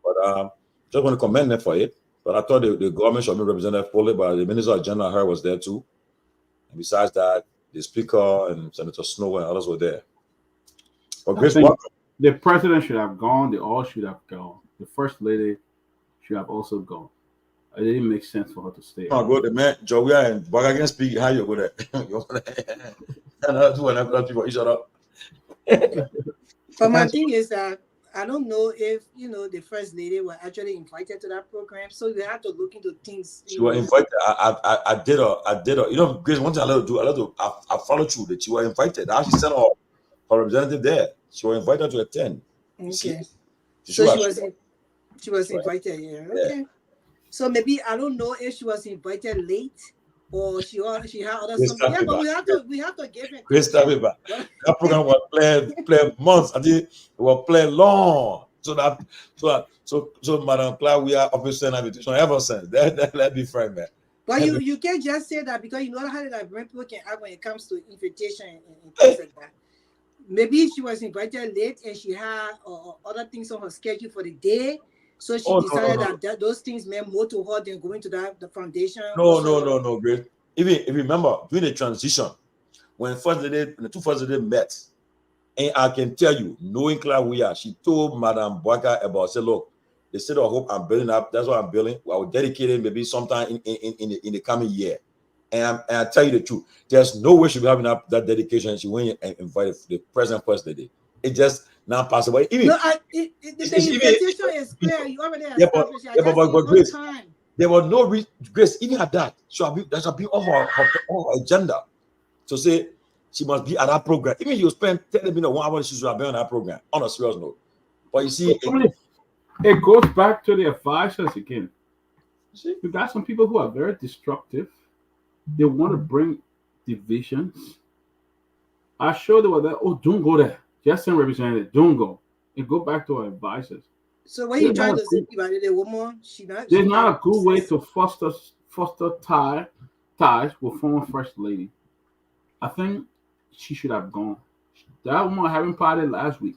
But just want to commend them for it. But I thought the government should be represented fully, but the Minister of General Affairs was there too. And besides that, the Speaker and Senator Snow and others were there. But Grace, the President should have gone. They all should have gone. The First Lady should have also gone. It didn't make sense for her to stay. Oh, go the man, Joey and Baga can speak. How you go there? Another people each other. But my thing is that I don't know if the First Lady were actually invited to that program, so you have to look into things. She was invited. I did her. Grace, one thing I followed through that she was invited. I actually sent her representative there. She was invited to attend. Okay. So she was invited. Yeah. Okay. So maybe I don't know if she was invited late or she had other something. Yeah, but we have to give it. Grace Tabiba. That program was played months. I think it was played long. So Madam Claire, we are obviously an invitation ever since. Let's be frank, man. But you can't just say that because you know how people can act when it comes to invitation and things like that. Maybe she was invited late and she had other things on her schedule for the day. So she decided that those things meant more to her than going to the foundation. No, Grace. Even if you remember during the transition, when the two First Ladies met, and I can tell you, knowing Claire Weah, she told Madam Bwaka about, say, look, the City of Hope I'm building up, that's what I'm building. I will dedicate it maybe sometime in the coming year. And I tell you the truth, there's no way she'll be having that dedication. She went and invited the present First Lady. It just now passed away. The invitation is clear. You already established. But Grace, there was no Grace, even at that, that should be on her agenda to say she must be at that program. Even you spend 30 minutes, 1 hour, she should have been on that program, on a serious note. But you see, it goes back to the advisors again. You got some people who are very destructive. They want to bring divisions. I showed them that, don't go there. Just send representative, don't go. And go back to our advisors. So what are you trying to say about it? There's not a good way to foster ties with former First Lady. I think she should have gone. That woman having party last week.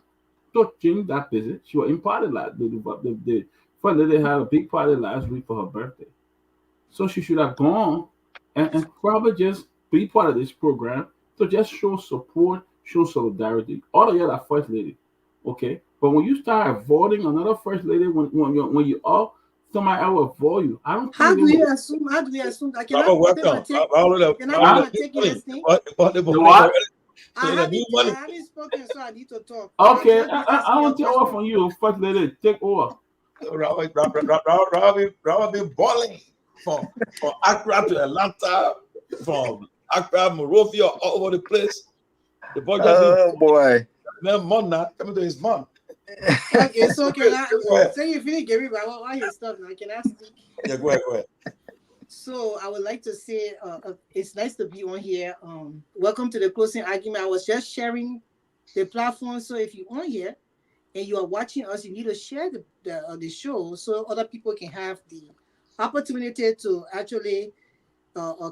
Don't change that visit. She was in party last week. The First Lady had a big party last week for her birthday. So she should have gone and probably just be part of this program to just show support, show solidarity. All the other First Lady. Okay? But when you start avoiding another First Lady, when you all somebody else avoid you, I don't. How do we assume? I cannot take this thing. What? I haven't spoken, so I need to talk. Okay, I don't take over from you, First Lady. Take over. Robert been balling from Accra to Atlanta, from Accra, Monrovia, all over the place. The boy boy. Man, mom now coming to his mom. Okay, so can I say you finish giving me why you stop now? Can I speak? Yeah, go ahead. So I would like to say it's nice to be on here. Welcome to the closing argument. I was just sharing the platform. So if you're on here and you are watching us, you need to share the show so other people can have the opportunity to actually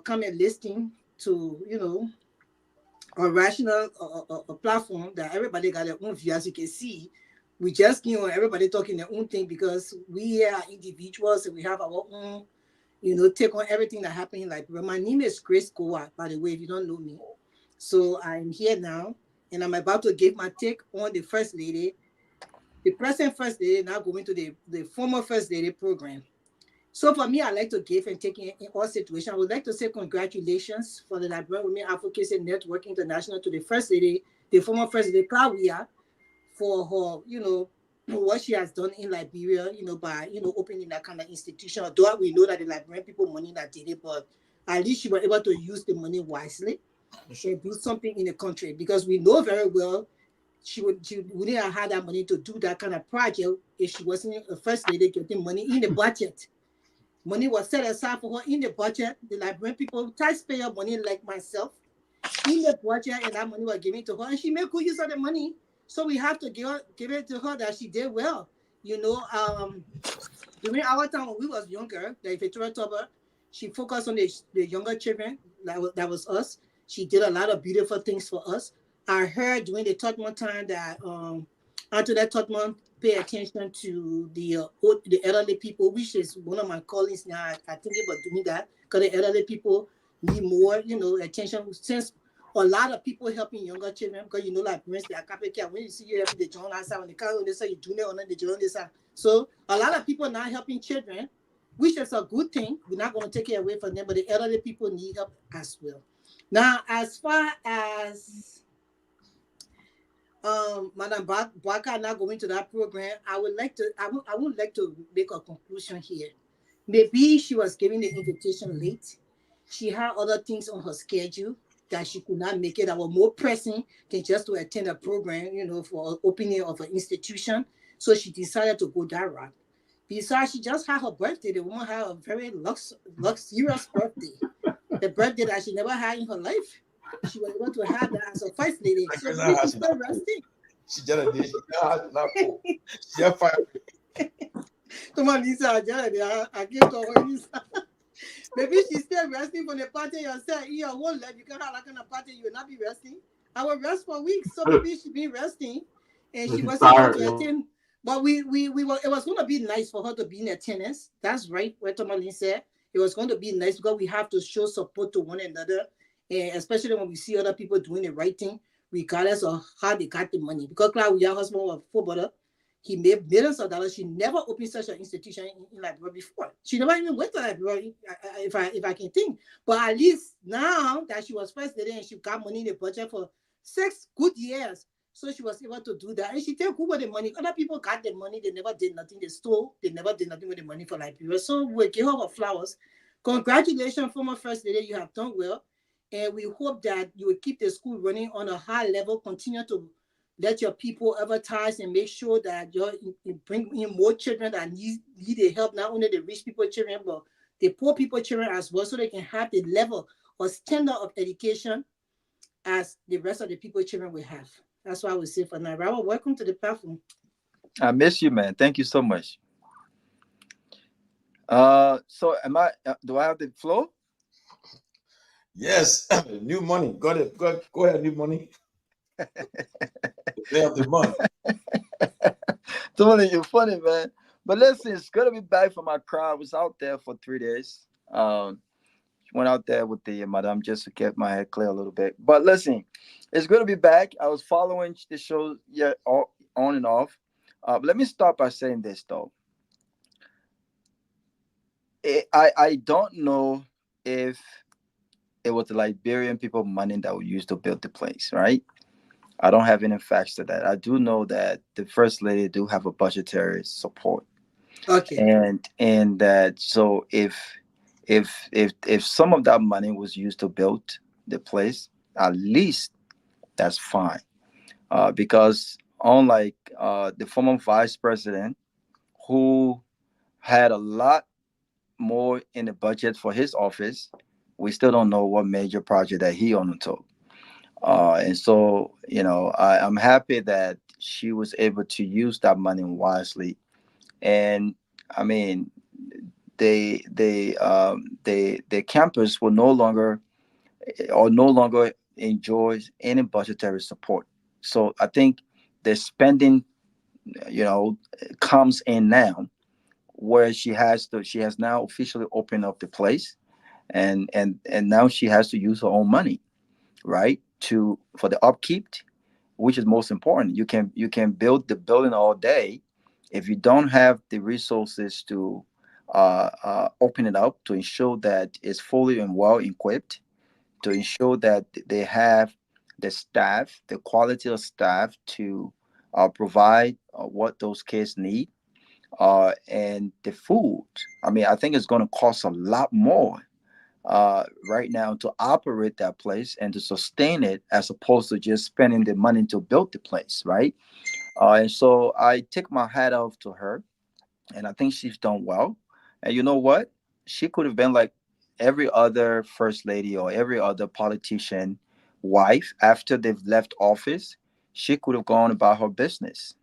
come and listen to a rational a platform that everybody got their own view. As you can see, we just everybody talking their own thing because we are individuals and we have our own take on everything that happened in Liberia. My name is Grace Goa, by the way, if you don't know me. So I'm here now and I'm about to give my take on the First Lady, the present First Lady, now going to the former First Lady program. So for me, I like to give and take in all situations. I would like to say congratulations for the Liberian Women Advocacy Network International to the First Lady, the former First Lady Claire Weah, for her, what she has done in Liberia, by opening that kind of institution. Although we know that the Liberian people money that did it, but at least she was able to use the money wisely. and do something in the country, because we know very well she wouldn't have had that money to do that kind of project if she wasn't a first lady getting money in the budget. Money was set aside for her in the budget. The Liberian people, taxpayer money like myself, in the budget, and that money was given to her, and she made good use of the money. So we have to give it to her that she did well. You know, during our time when we was younger, like Victoria Tober, she focused on the younger children. That was us. She did a lot of beautiful things for us. I heard during the Tottenham time that Antoinette Tottenham pay attention to the elderly people, which is one of my colleagues now. I think about doing that because the elderly people need more, you know, attention, since a lot of people helping younger children, because you know, like parents, they are copycat. When you see you every day, John outside, when they come, they say you do it on the John this side. So a lot of people now helping children, which is a good thing. We're not going to take it away from them, but the elderly people need help as well. Now, as far as Madam Baka not going to that program, I would like to make a conclusion here. Maybe she was giving the invitation late. She had other things on her schedule that she could not make it, that were more pressing than just to attend a program, you know, for opening of an institution. So she decided to go that route. Besides, she just had her birthday. The woman had a very luxurious birthday. The birthday that she never had in her life. She was able to have that as a first lady. So she's still resting. She just did. She just fired. Come on, Lisa. I give to her, Lisa. Maybe she's still resting from the party yourself. In your whole life, you can't have that kind of party. You will not be resting. I will rest for weeks. So maybe she's been resting, and she wasn't able to attend. But we were. It was going to be nice for her to be in attendance. That's right. What Tomalin said. It was going to be nice because we have to show support to one another, and especially when we see other people doing the right thing, regardless of how they got the money. Because Cloud, your husband was a footballer. He made millions of dollars. She never opened such an institution in Liberia before. She never even went to Liberia, if I can think. But at least now that she was first lady and she got money in the budget for 6 good years, so she was able to do that. And she did good with the money. Other people got the money. They never did nothing. They stole. They never did nothing with the money for Liberia. So we'll give her her flowers. Congratulations, former first lady. You have done well. And we hope that you will keep the school running on a high level, continue to let your people advertise and make sure that you bring in more children that need the help, not only the rich people children, but the poor people children as well, so they can have the level or standard of education as the rest of the people children will have. That's what I would say for now. Robert, welcome to the platform. I miss you, man. Thank you so much. So do I have the floor? Yes, new money. Got it. Go ahead, new money. They have the money. Tony, you're funny, man. But listen, it's gonna be back for my crowd. I was out there for 3 days. Went out there with the madam just to get my head clear a little bit. But listen, it's gonna be back. I was following the show on and off. But let me start by saying this though. I don't know if it was the Liberian people money that we used to build the place, right? I don't have any facts to that. I do know that the first lady do have a budgetary support. Okay. And that, so if some of that money was used to build the place, at least that's fine. Because unlike the former vice president, who had a lot more in the budget for his office, we still don't know what major project that he undertook. And so, you know, I'm happy that she was able to use that money wisely. And I mean, the campus will no longer enjoys any budgetary support. So I think the spending, you know, comes in now, where she has now officially opened up the place, and now she has to use her own money, right, for the upkeep, which is most important. You can build the building all day, if you don't have the resources to open it up, to ensure that it's fully and well equipped, to ensure that they have the staff, the quality of staff to provide what those kids need, and the food. I mean, I think it's going to cost a lot more right now to operate that place and to sustain it, as opposed to just spending the money to build the place, right? And so I take my hat off to her, and I think she's done well. And you know what? She could have been like every other first lady or every other politician wife after they've left office. She could have gone about her business.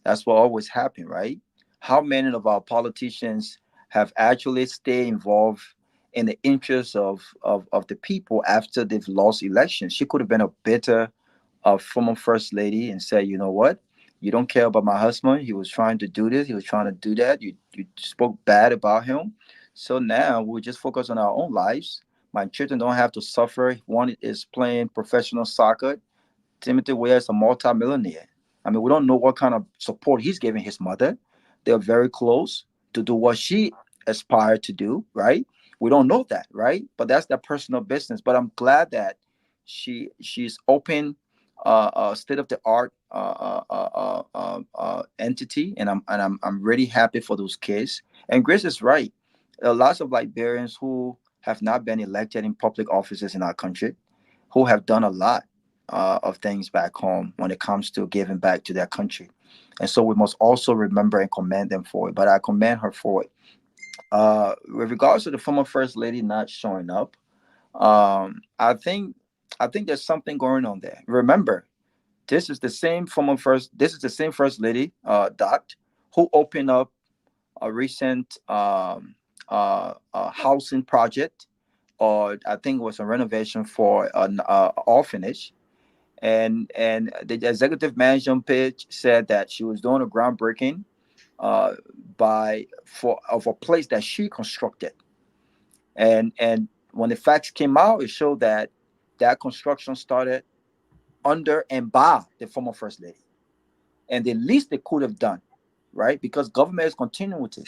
That's what always happen, right? How many of our politicians have actually stayed involved in the interests of the people after they've lost elections? She could have been a better former first lady and said, you know what? You don't care about my husband. He was trying to do this. He was trying to do that. You spoke bad about him. So now we just focus on our own lives. My children don't have to suffer. One is playing professional soccer. Timothy Weah is a multimillionaire. I mean, we don't know what kind of support he's giving his mother. They're very close to do what she aspired to do, right? We don't know that, right? But that's their personal business. But I'm glad that she's open, state of the art entity, and I'm really happy for those kids. And Grace is right. There are lots of Liberians who have not been elected in public offices in our country, who have done a lot of things back home when it comes to giving back to their country. And so we must also remember and commend them for it. But I commend her for it. With regards to the former first lady not showing up, I think there's something going on there. Remember, this is the same first lady, Dot, who opened up a recent housing project, or I think it was a renovation for an orphanage. And the executive management page said that she was doing a groundbreaking uh, of a place that she constructed. And when the facts came out, it showed that that construction started under and by the former first lady. And the least they could have done, right? Because government is continuing with it.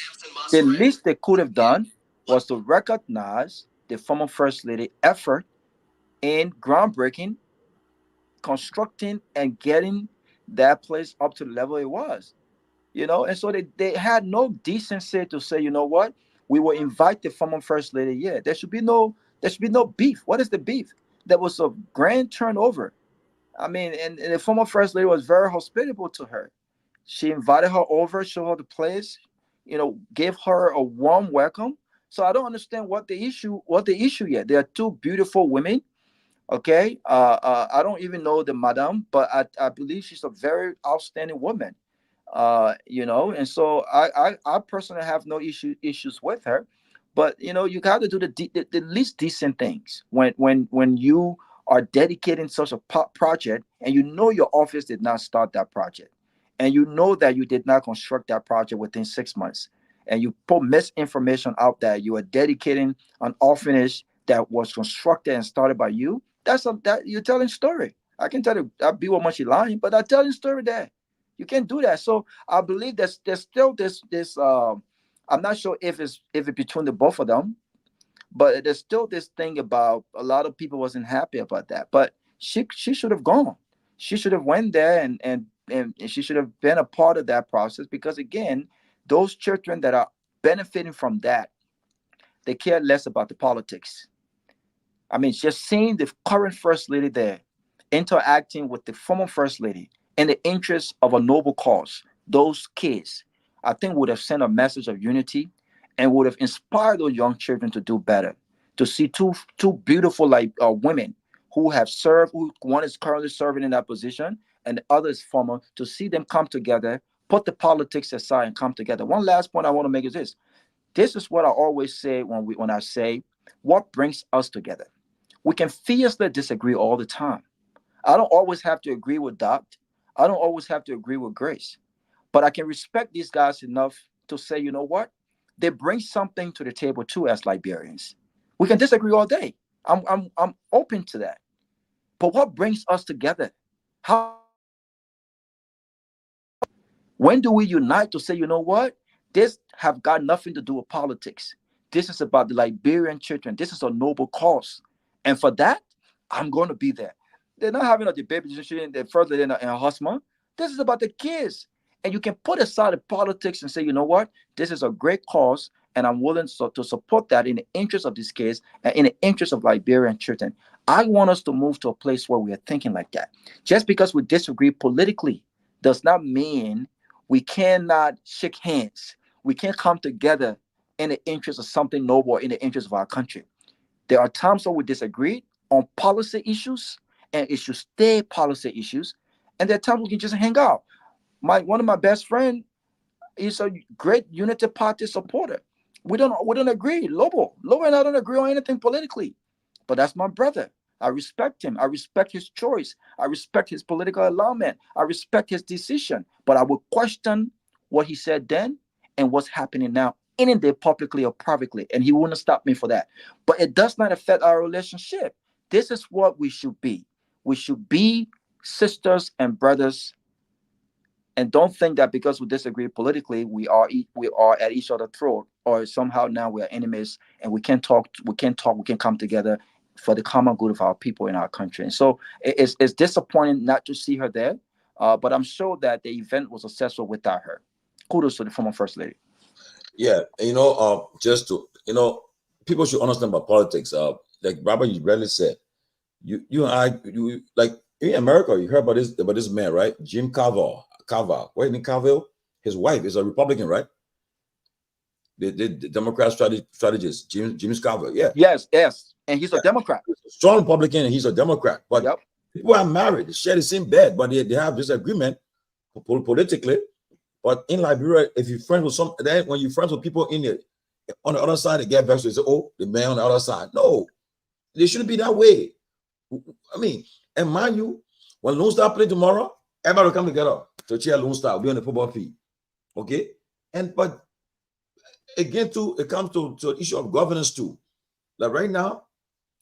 The least they could have done was to recognize the former first lady effort in groundbreaking, constructing, and getting that place up to the level it was. And so they had no decency to say, you know what, we will invite the former first lady. Yeah, there should be no beef. What is the beef? There was a grand turnover. I mean, and the former first lady was very hospitable to her. She invited her over, showed her the place, gave her a warm welcome. So I don't understand what the issue yet. There are two beautiful women. Okay, I don't even know the madam, but I believe she's a very outstanding woman. And so I personally have no issues with her. But you got to do the least decent things when you are dedicating such a project, and your office did not start that project, and that you did not construct that project within 6 months, and you put misinformation out there. You are dedicating an orphanage that was constructed and started by you. That you're telling story. I can tell you I'll be what much you lying, but I'm telling story there. You can't do that. So I believe there's still this I'm not sure if it's between the both of them, but there's still this thing about a lot of people wasn't happy about that. But she should have gone. She should have went there, and she should have been a part of that process, because again, those children that are benefiting from that, they care less about the politics. I mean, just seeing the current first lady there interacting with the former first lady in the interest of a noble cause, those kids, I think would have sent a message of unity and would have inspired those young children to do better. To see two beautiful women who have served, who one is currently serving in that position and the other is former, to see them come together, put the politics aside and come together. One last point I want to make is this. This is what I always say when I say what brings us together. We can fiercely disagree all the time. I don't always have to agree with Doc. I don't always have to agree with Grace. But I can respect these guys enough to say, you know what? They bring something to the table too as Liberians. We can disagree all day. I'm open to that. But what brings us together? When do we unite to say, you know what? This have got nothing to do with politics. This is about the Liberian children. This is a noble cause. And for that, I'm going to be there. They're not having a debate between the first lady and her husband. This is about the kids. And you can put aside the politics and say, you know what? This is a great cause. and I'm willing to support that in the interest of this case and in the interest of Liberian children. I want us to move to a place where we are thinking like that. Just because we disagree politically does not mean we cannot shake hands. We can't come together in the interest of something noble, in the interest of our country. There are times where we disagree on policy issues, and it should stay policy issues. And there are times we can just hang out. One of my best friends is a great Unity Party supporter. We don't agree. Lobo and I don't agree on anything politically, but that's my brother. I respect him. I respect his choice. I respect his political alignment. I respect his decision. But I will question what he said then and what's happening now, any day, publicly or privately, and he wouldn't stop me for that. But it does not affect our relationship. This is what we should be. We should be sisters and brothers. And don't think that because we disagree politically, we are at each other's throat, or somehow now we are enemies and we can't come together for the common good of our people in our country. And so it's disappointing not to see her there, but I'm sure that the event was successful without her. Kudos to the former First Lady. Yeah, just to people should understand about politics. Like Robert, you rightly said, you and I, like in America, you heard about this man, right? Jim Carver. Where in Carville? His wife is a Republican, right? The Democrat strategist, Jim Carver. Yeah. Yes, and he's a Democrat. He's a strong Republican, and he's a Democrat. But yep. People are married, they share the same bed, but they have disagreement politically. But in Liberia, if you're friends with when you're friends with people on the other side, they get vexed. They say, "Oh, the man on the other side." No, they shouldn't be that way. I mean, and mind you, when Lone Star play tomorrow, everybody will come together to cheer Lone Star. We'll be on the football field, okay? But again, too, it comes to the issue of governance too. Like right now,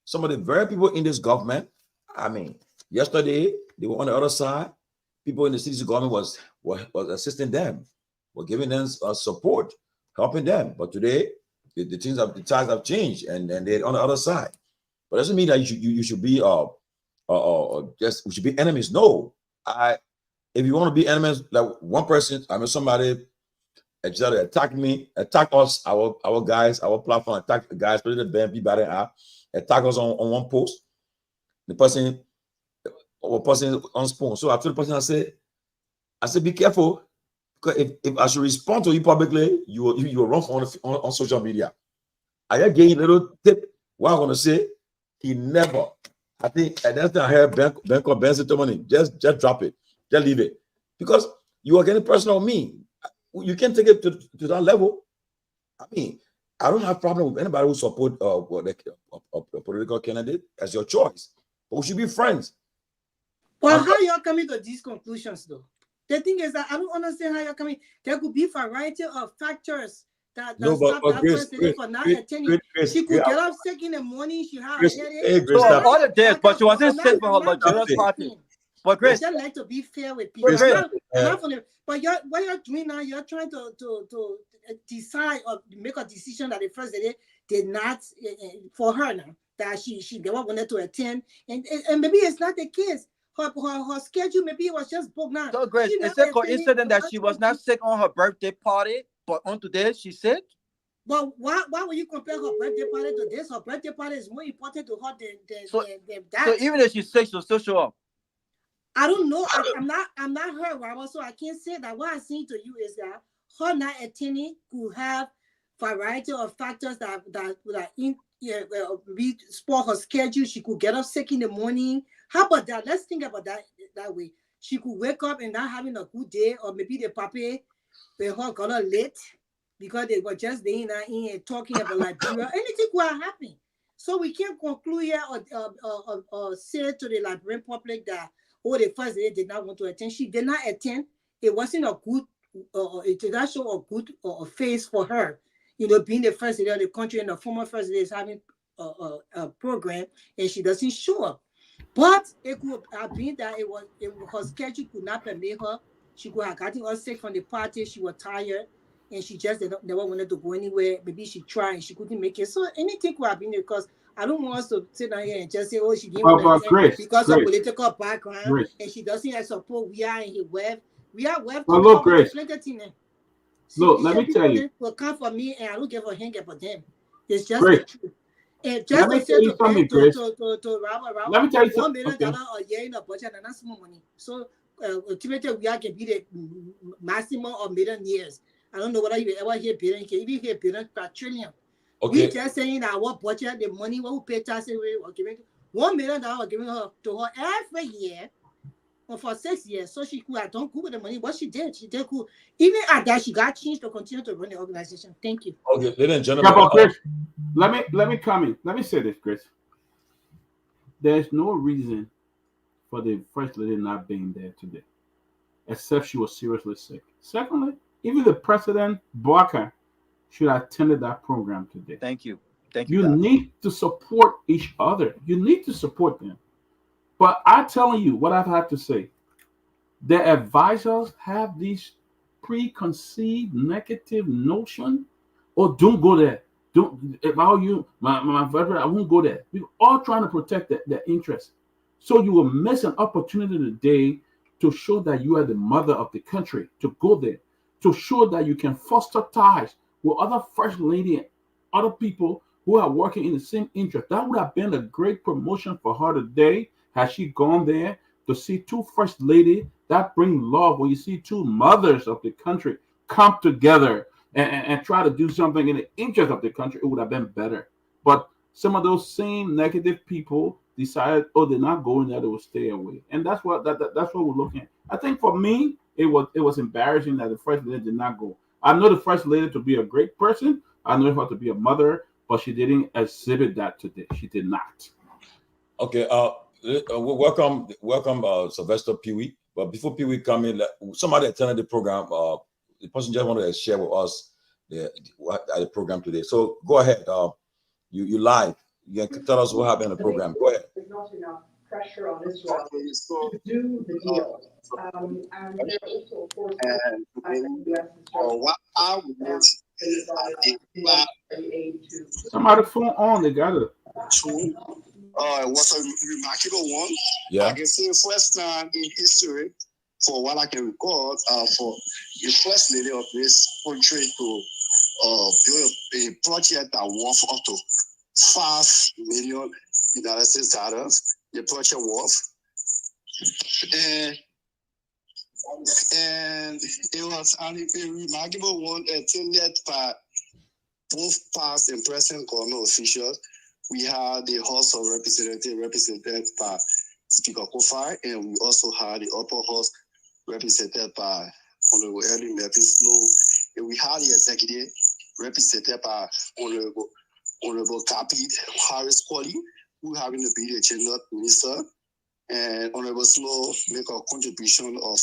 some of the very people in this government, I mean, yesterday they were on the other side. People in the city's government was assisting them, were giving them support, helping them. But today, the tides have changed, and they're on the other side. But it doesn't mean that you should be we should be enemies. No, if you want to be enemies, like one person, I mean somebody actually attack us, our guys, our platform, attack the guys, especially the BNP batting app, attack us on one post. The person on spawn. So I told the person, I said, be careful, because if I should respond to you publicly, you will run on social media. I just gave you a little tip. What I'm gonna say, he never. I think at that time I heard Bank Benson to money. Just drop it. Just leave it. Because you are getting personal with me. You can't take it to that level. I mean, I don't have problem with anybody who support a political candidate as your choice. But we should be friends. Well, how y'all coming to these conclusions though? The thing is that I don't understand how you're coming. There could be a variety of factors that stop that person for not attending. She could get up sick in the morning. She had a headache. So all the days, but she wasn't sick for her luxurious party. But Grace, I just like to be fair with people. But what you're doing now, you're trying to decide or make a decision that the first lady did not for her now, that she never wanted to attend, and maybe it's not the case. Her schedule maybe it was just booked now. So Grace, is it coincident that she was not sick on her birthday party, but on today she's sick? But why would you compare her birthday party to this? Her birthday party is more important to her than that. So even if she's sick, she'll still show up. I don't know. I'm not her, Robert, so I can't say that. What I'm saying to you is that her not attending could have variety of factors that spoil her schedule. She could get up sick in the morning. How about that? Let's think about that way. She could wake up and not having a good day, or maybe the papi with her got her late because they were just laying in and talking about Liberia. Anything could happen. So we can't conclude here or say to the Liberian public that the first lady did not want to attend. She did not attend. It wasn't a good, it did not show a good face for her. Being the first lady of the country and the former first lady is having a program and she doesn't show up. But it could have been that her schedule could not permit her. She could have gotten us sick from the party. She was tired and she just never wanted to go anywhere. Maybe she tried and she couldn't make it. So anything could have been because I don't want us to sit down here and just say, she didn't want to because of political background and she doesn't have support. We are in the web. We are web. Look, Grace. Look, let me tell you. Will come for me, and I don't give a hang for them. It's just Grace, the truth. And let just me to tell say you to something, Ben, Grace. to Robert, Let me tell you $1 something. million Okay. a year in a budget, and that's small money. So ultimately, we are can be the maximum of million years. I don't know whether you ever hear billion, can even hear billion per trillion. Okay. We just saying that our budget, the money what we pay taxes, we are giving $1 million giving her to her every year. For 6 years, so she could have done good with the money. What she did cool. Even at that, she got changed to continue to run the organization. Thank you. Okay, ladies and gentlemen. Yeah, but Chris, let me come in. Let me say this, Chris. There's no reason for the first lady not being there today, except she was seriously sick. Secondly, even the president Barker should have attended that program today. Thank you. You Doc. need to support each other. You need to support them. But I'm telling you what I've had to say. The advisors have these preconceived negative notion. Oh, don't go there. Don't. If I were you, my veteran, I won't go there. We're all trying to protect their interests. So you will miss an opportunity today to show that you are the mother of the country. To go there, to show that you can foster ties with other first lady and other people who are working in the same interest. That would have been a great promotion for her today. Has she gone there to see two first lady that bring love? When you see two mothers of the country come together and try to do something in the interest of the country, it would have been better. But some of those same negative people decided, oh, they're not going there; they will stay away, and that's what that's what we're looking at. I think for me, it was embarrassing that the first lady did not go. I know the first lady to be a great person. I know her to be a mother, but she didn't exhibit that today. She did not. Okay. Welcome, Sylvester Pee-wee. But before Pee-wee come in, somebody attended the program. The person just wanted to share with us the program today. So go ahead. You live. You can tell us what happened in the program. Go ahead. There's not enough pressure on Israel to do the deal. And there are also, of course, what I would Somebody phone on. They got it. It was a remarkable one. Yeah. I can say first time in history, for what I can recall, for the first lady of this country to build a project that worth up to $5 million United States dollars. The project worth, and it was a remarkable one attended by both past and present government officials. We had the House of Representatives represented by Speaker Kofar, and we also had the upper house represented by Honorable Early Melvin Snow, and we had the executive represented by Honorable Capit Harris Qualley, who happened to be the General Minister, and Honorable Snow make a contribution of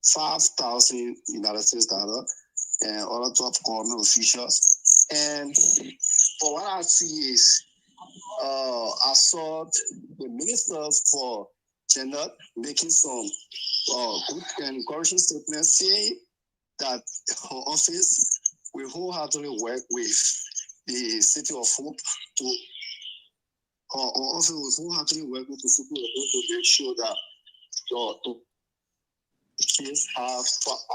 5,000 United States dollars, and other top government officials. And for what I see is, I saw the ministers for gender making some good and encouraging statements, saying that her office will wholeheartedly work with the City of Hope to wholeheartedly work with the City of Hope to make sure that the kids have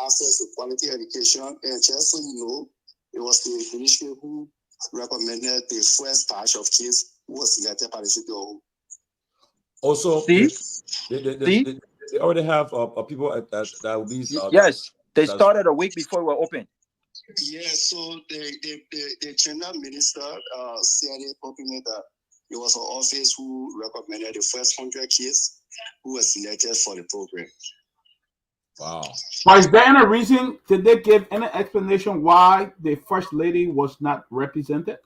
access to quality education. And just so you know, it was the ministry who recommended the first batch of kids who was selected by the City of Hope. Also, Steve? they already have people that will be. Yes, they started a week before we were open. Yeah, so the gender minister said it openly that it was her office who recommended the first 100 kids who were selected for the program. Wow. But is there any reason? Did they give any explanation why the first lady was not represented?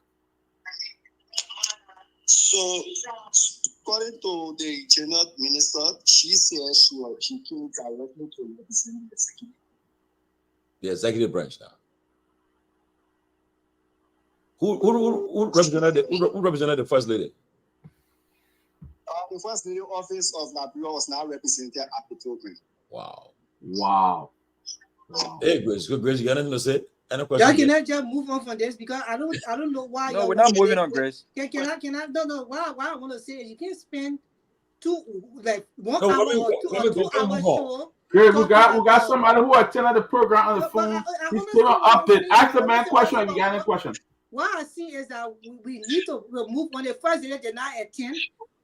So, according to the gender minister, she said she came directly to represent the executive. The executive branch now. Who represented the first lady? The first lady office of Liberia was now represented at the program. Wow. Hey, Grace, you got anything to say? Any Yeah, question? can I just move on from this, because I don't know why. No, we're not moving on, Grace. Can I? No. Why I want to say is you can't spend 1 hour or 2 hour show Good. We got somebody who attended the program on the phone. He's still up there. Ask the man question if you got any question. What I see is that we need to remove when the first lady did not attend.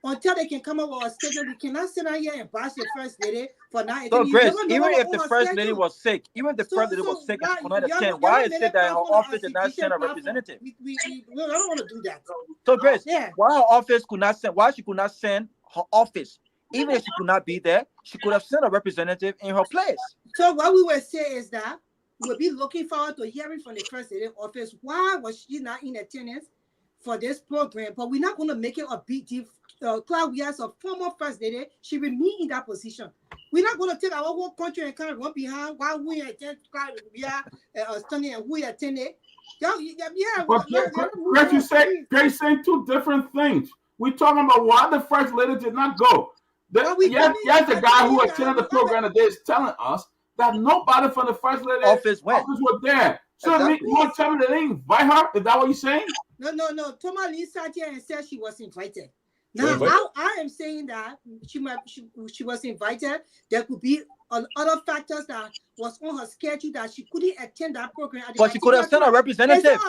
Until they can come up with a statement, we cannot sit out here and bash the first lady for not attending. So, Grace, even if the first lady was sick, even if the first lady was sick and could not attend, why is it that her office did not send a representative? We don't want to do that. So, Grace, why her office could not send? Why she could not send her office? Even if she could not be there, she could have sent a representative in her place. So what we will say is that we'll be looking forward to hearing from the first lady office. Why was she not in attendance for this program? But we're not going to make it a big deal. Claudia, as a former first lady, she remain in that position. We're not going to take our whole country and kind of run behind while we attend Claudia Stanley and we attended. Grace saying two different things. We're talking about why the first lady did not go. The guy who attended the program today is telling us that nobody from the first lady office was there. So exactly. You want to tell me they didn't invite her? Is that what you're saying? No. Thomas Lee sat here and said she was invited. Now, I am saying that she was invited. There could be other factors that was on her schedule that she couldn't attend that program. But she could have sent a representative.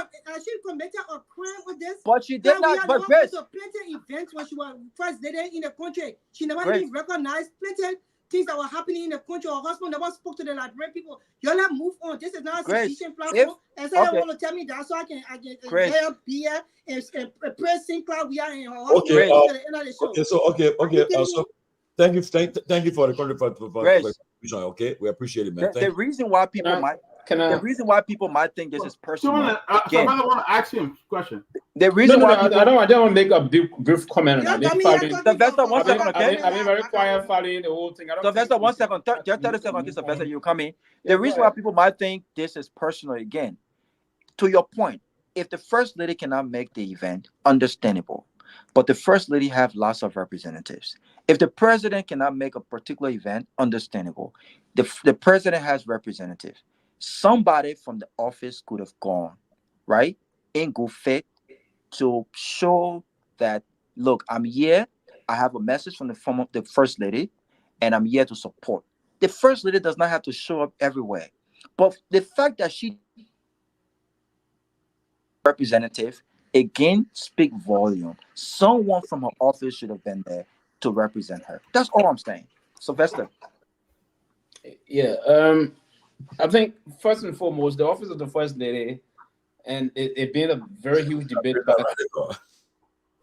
She committed a crime with this. But she did not. But Grace, plenty events when she was first lady in the country. She never even recognized plenty things that were happening in the country. Her husband never spoke to the Liberian people. Y'all let move on. This is not a sufficient platform. And so you want to tell me that so I can be here and praise St. Claudia and her husband at the end of the show. So thank you for the contribution. Okay, we appreciate it, man. The reason why people might think this is personal. I want to ask him a question. The reason why I don't want to make a brief comment on that. Sylvester, 1 second, okay? I've been very quiet following the whole thing. Sylvester, 1 second. Just 30 seconds, Sylvester, you come in. The reason why people might think this is personal, again, to your point, if the first lady cannot make the event, understandable. But the first lady have lots of representatives. If the president cannot make a particular event, understandable. The president has representatives. Somebody from the office could have gone, right, in good faith to show that, look, I'm here. I have a message from the first lady, and I'm here to support. The first lady does not have to show up everywhere. But the fact that she representative, again, speak volume. Someone from her office should have been there to represent her. That's all I'm saying. Sylvester. Yeah, I think first and foremost, the office of the first lady, and it being a very huge debate back,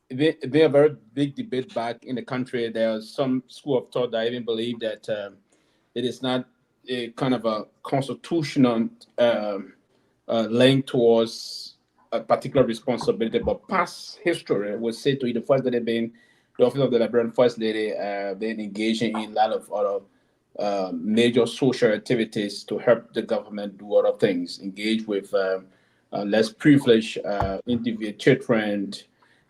it being a very big debate back in the country. There's some school of thought that even believe that it is not a kind of a constitutional link towards a particular responsibility, but past history would say to you the first lady being the office of the Liberian first lady, being engaging in a lot of other major social activities to help the government do other things, engage with less privileged individual children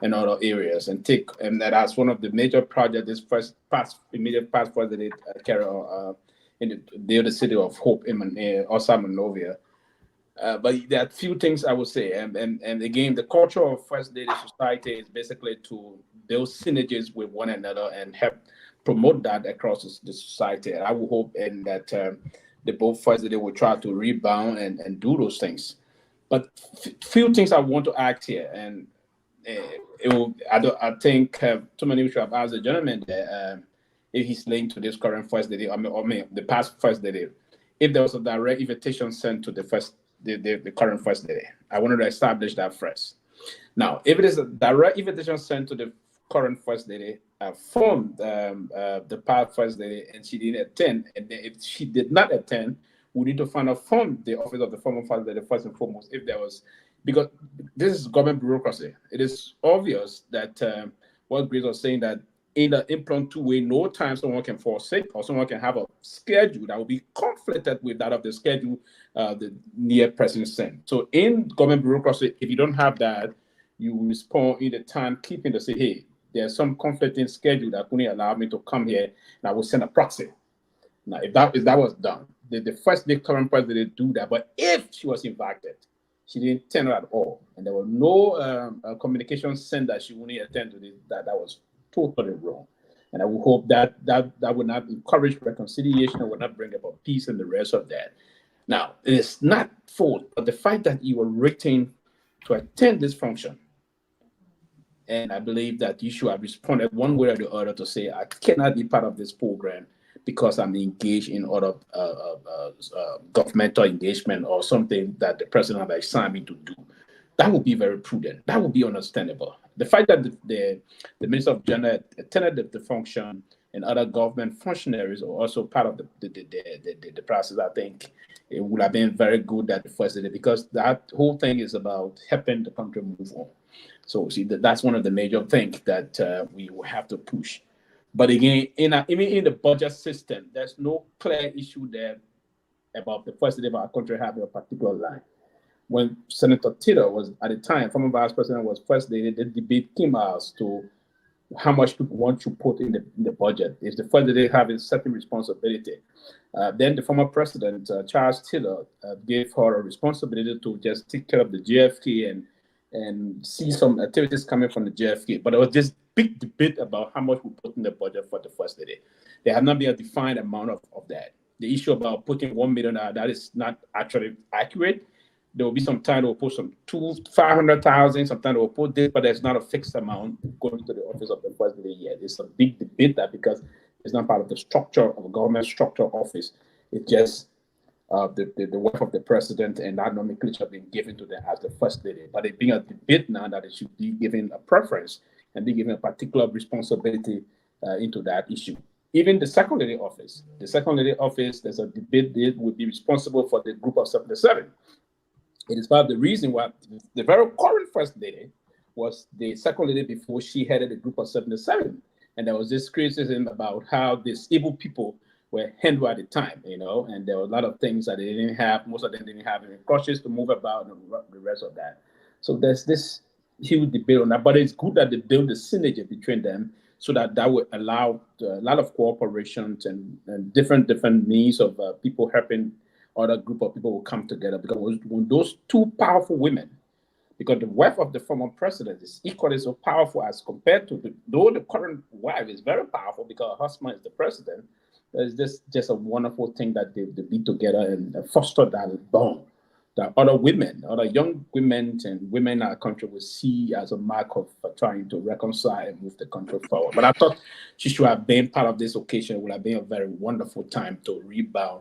and other areas, and that as one of the major projects this immediate past president carry on in the city of Hope in Osa Monrovia. But there are few things I would say, and again, the culture of First Lady Society is basically to build synergies with one another and help promote that across the society. And I would hope that the both First Lady will try to rebound and do those things. But few things I want to ask here, and I think too many should have asked the gentleman there if he's linked to this current First Lady, or the past First Lady, if there was a direct invitation sent to the current First Lady. I wanted to establish that first. Now, if it is a direct invitation sent to the current First Lady from the past First Lady and she didn't attend, and if she did not attend, we need to find out from the office of the former First Lady first and foremost if there was, because this is government bureaucracy. It is obvious that what Grace was saying, that in the impromptu way, no time someone can fall sick or someone can have a schedule that will be conflicted with that of the schedule the near president sent. So in government bureaucracy, if you don't have that, you respond in the time keeping to say, hey, there's some conflicting schedule that couldn't allow me to come here, and I will send a proxy. Now, if that was done, the first big current president do that. But if she was invited, she didn't attend at all, and there was no communication sent that she wouldn't attend to this, that was totally wrong. And I will hope that would not encourage reconciliation and would not bring about peace and the rest of that. Now, it is not fault, but the fact that you were retained to attend this function. And I believe that you should have responded one way or the other to say, I cannot be part of this program because I'm engaged in other governmental engagement or something that the president has assigned me to do. That would be very prudent. That would be understandable. The fact that the Minister of Gender attended the function and other government functionaries are also part of the process, I think it would have been very good that the first lady, because that whole thing is about helping the country move on. So see, that's one of the major things that we will have to push. But again, even in the budget system, there's no clear issue there about the first lady of our country having a particular line. When Senator Tito was, at the time, former vice president was first lady, the debate came out as to how much people want to put in the budget. If the first lady having certain responsibility, then the former president, Charles Tito, gave her a responsibility to just take care of the JFK and see some activities coming from the JFK. But there was this big debate about how much we put in the budget for the first lady. There have not been a defined amount of that. The issue about putting $1 million, that is not actually accurate. There will be some time they will put some 500,000, sometimes they will put this, but there's not a fixed amount going to the office of the first lady yet. There's a big debate that because it's not part of the structure of a government structure office. It's just the work of the president and that nomenclature being given to them as the first lady. But it being a debate now that it should be given a preference and be given a particular responsibility into that issue. Even the second lady office, there's a debate that would be responsible for the group of 77. It is part of the reason why the very current first lady was the second lady before she headed the group of 77. And there was this criticism about how disabled people were handled at the time, and there were a lot of things that they didn't have. Most of them didn't have any crutches to move about and the rest of that. So there's this huge debate on that, but it's good that they build the synergy between them so that would allow a lot of cooperation and different means of people helping other group of people will come together, because when those two powerful women, because the wife of the former president is equally so powerful as compared to though the current wife is very powerful because her husband is the president, there's just a wonderful thing that they be together and foster that bond that other women, other young women and women in our country will see as a mark of trying to reconcile and move the country forward. But I thought she should have been part of this occasion. It would have been a very wonderful time to rebound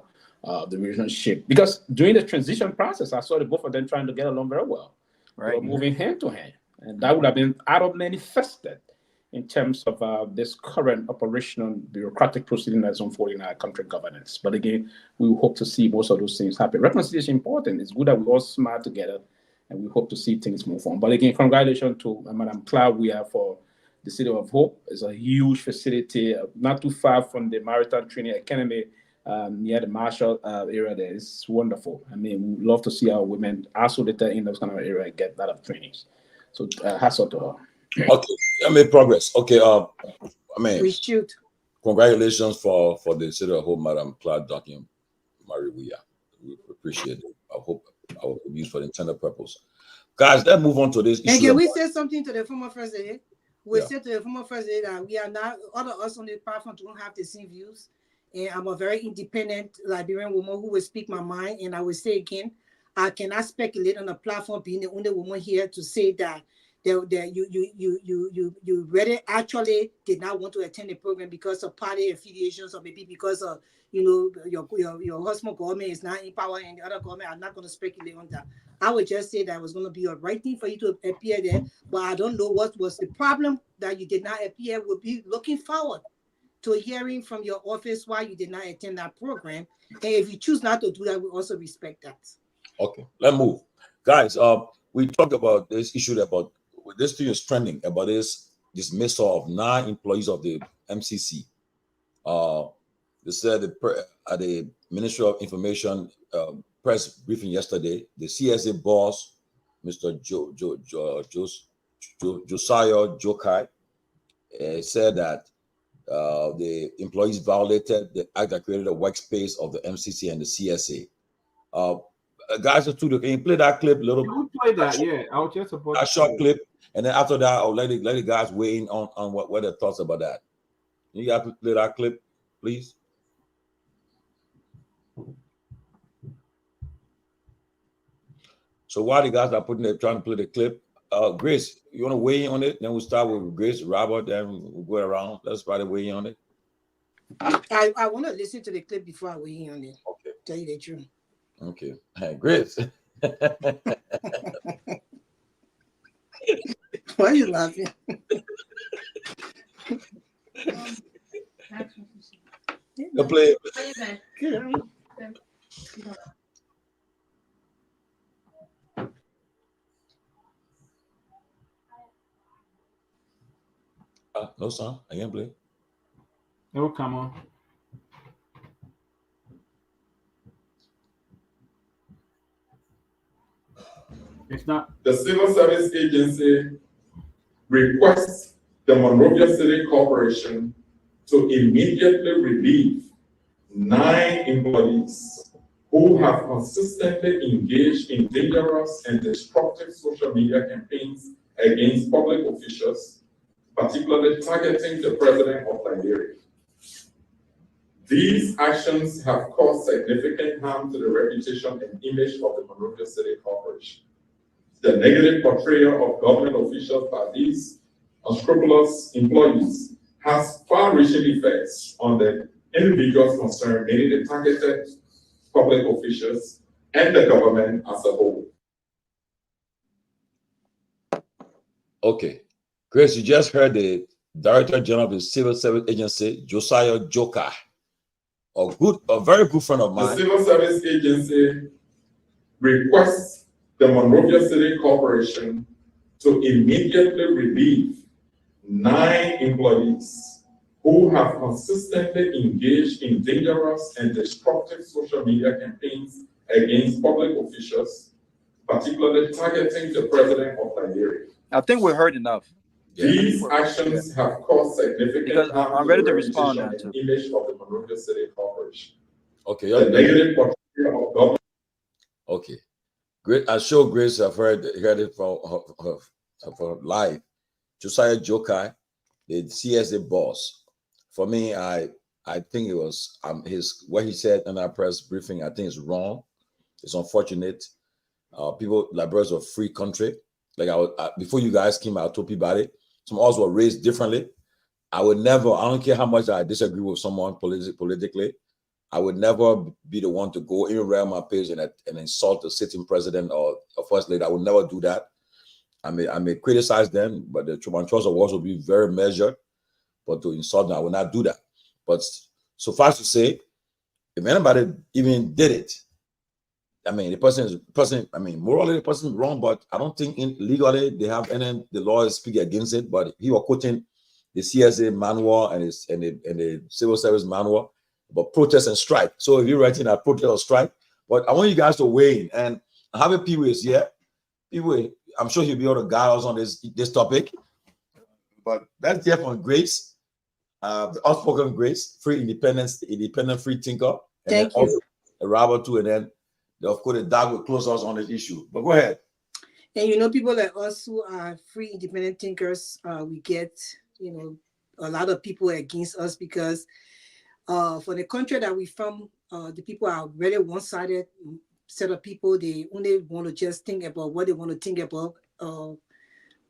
the relationship, because during the transition process, I saw the both of them trying to get along very well. Right, they were moving hand to hand, and that would have been out of manifested in terms of this current operational bureaucratic proceeding that's unfolding in our country governance. But again, we hope to see most of those things happen. Reconciliation is important. It's good that we all smile together, and we hope to see things move on. But again, congratulations to Madam Cloud. We are for the City of Hope. It's a huge facility, not too far from the Maritime Training Academy. Near the Marshall area there. It's wonderful. I mean, we love to see our women also later in those kind of area get that of trainings. So hats off to her. Okay, I made progress. Okay, we shoot. Congratulations for the City of Hope, Madam Claude Duncan Marie. We appreciate it. I hope I will be used for the intended purpose. Guys, let's move on to this issue. And can we say something to the former first lady? We said to the former first lady that we are not, all of us on the platform don't have the same views. And I'm a very independent Liberian woman who will speak my mind. And I will say again, I cannot speculate on the platform being the only woman here to say that you really actually did not want to attend the program because of party affiliations, or maybe because of your husband government is not in power and the other government. I'm not going to speculate on that. I would just say that it was going to be a right thing for you to appear there, but I don't know what was the problem that you did not appear. We'll be looking forward to hearing from your office why you did not attend that program. And if you choose not to do that, we also respect that. Okay, let's move. Guys, we talked about this issue about this thing is trending about this dismissal of 9 employees of the MCC. They said at the Ministry of Information press briefing yesterday, the CSA boss, Mr. Josiah Jokai, said that the employees violated the act that created a workspace of the MCC and the CSA. Guys, can you play that clip a little bit? You play that, yeah. I was just about a short clip, and then after that, I'll let the guys weigh in on what their thoughts about that. You got to play that clip, please. So while the guys are trying to play the clip, Grace, you want to weigh in on it? Then we'll start with Grace, Robert, then we'll go around. Let's try to weigh in on it. I want to listen to the clip before I weigh in on it. Okay. Tell you the truth. Okay. Hey, Grace. Why are you laughing? Go play. No song. I can't play. It will come on. It's not. The Civil Service Agency requests the Monrovia City Corporation to immediately relieve 9 employees who have consistently engaged in dangerous and destructive social media campaigns against public officials, particularly targeting the President of Liberia. These actions have caused significant harm to the reputation and image of the Monrovia City Corporation. The negative portrayal of government officials by these unscrupulous employees has far-reaching effects on the individuals concerned, meaning the targeted public officials and the government as a whole. Okay. Grace, you just heard the Director General of the Civil Service Agency, Josiah Joker, a very good friend of mine. The Civil Service Agency requests the Monrovia City Corporation to immediately relieve 9 employees who have consistently engaged in dangerous and destructive social media campaigns against public officials, particularly targeting the President of Liberia. I think we heard enough. These actions have caused significant harm I'm ready to the respond reputation now and image of the Monrovia City Corporation. Okay. The negative portrayal of government. Okay. Great. I show Grace. I've heard it from her live. Josiah Jokai, the CSA boss. For me, I think it was what he said in our press briefing. I think is wrong. It's unfortunate. People, Liberia is a free country. Like before you guys came, I told people about it. Some of us were raised differently. I don't care how much I disagree with someone politically. I would never be the one to go anywhere on my page and insult the sitting president or first lady. I would never do that. I may criticize them, but the choice of words will be very measured. But to insult them, I will not do that. But suffice to say, if anybody even did it, I mean, morally the person is wrong, but I don't think legally the lawyers speak against it. But he was quoting the CSA manual and the civil service manual about protest and strike. So if you're writing a protest or strike, but I want you guys to weigh in, and having P-Way is here. P-Way, I'm sure he'll be able to guide us on this topic. But that's there from Grace, the outspoken Grace, independent free thinker. And Thank you. Also Robert too, and then of course the dog will close us on this issue. But go ahead. And people like us who are free independent thinkers, we get a lot of people against us because for the country that we from, the people are very one-sided set of people. They only want to just think about what they want to think about, and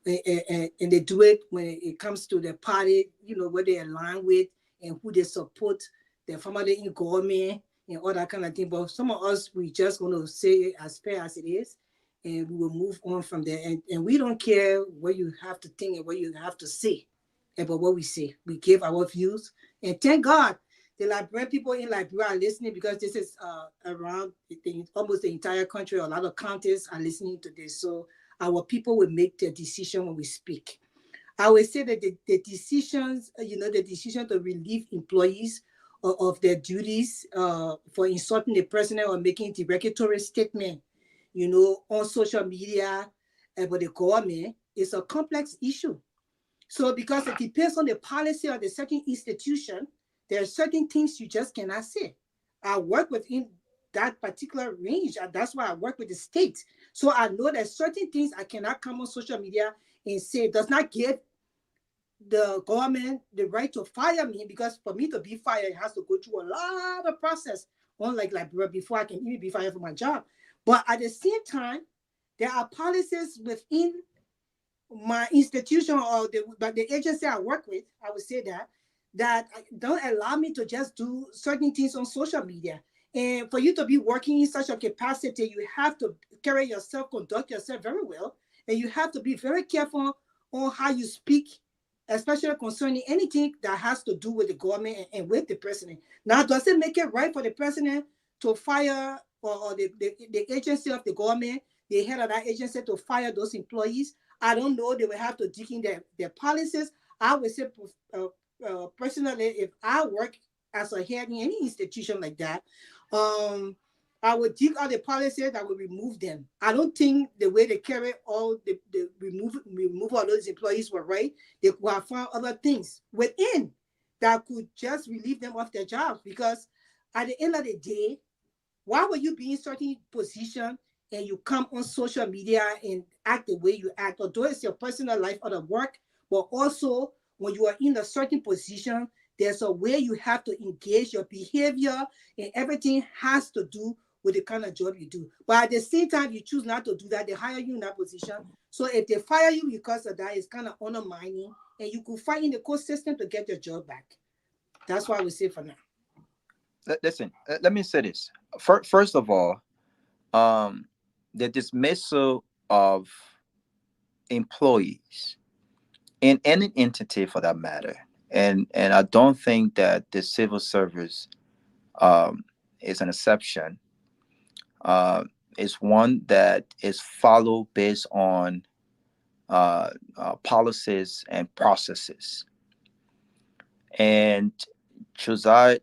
they do it when it comes to the party, what they align with and who they support, their family in government and all that kind of thing. But some of us, we just going to say it as fair as it is, and we will move on from there. And we don't care what you have to think and what you have to say about what we say. We give our views, and thank God the Liberian people in Liberia are listening, because this is around almost the entire country. A lot of counties are listening to this. So our people will make their decision when we speak. I would say that the decisions, the decision to relieve employees of their duties for insulting the president or making derogatory statement, on social media about the government is a complex issue. So because it depends on the policy of the certain institution, there are certain things you just cannot say. I work within that particular range, and that's why I work with the state. So I know that certain things I cannot come on social media and say. It does not give the government the right to fire me, because for me to be fired, it has to go through a lot of process, unlike Liberia, before I can even be fired from my job. But at the same time, there are policies within my institution or the agency I work with, I would say that don't allow me to just do certain things on social media. And for you to be working in such a capacity, you have to carry yourself, conduct yourself very well, and you have to be very careful on how you speak, especially concerning anything that has to do with the government and with the president. Now, does it make it right for the president to fire, or the agency of the government, the head of that agency, to fire those employees? I don't know. They will have to dig in their policies. I would say, personally, if I work as a head in any institution like that, I would dig out the policies that will remove them. I don't think the way they carry all the remove all those employees were right. They could have found other things within that could just relieve them of their jobs. Because at the end of the day, why would you be in certain position and you come on social media and act the way you act, although it's your personal life or the work, but also when you are in a certain position, there's a way you have to engage your behavior, and everything has to do with the kind of job you do. But at the same time, you choose not to do that, they hire you in that position. So if they fire you because of that, it's kind of undermining, and you could fight in the court system to get your job back. That's what I would say for now. Listen, let me say this. First of all, the dismissal of employees in any entity for that matter, and I don't think that the civil service is an exception, is one that is followed based on policies and processes. And Josiah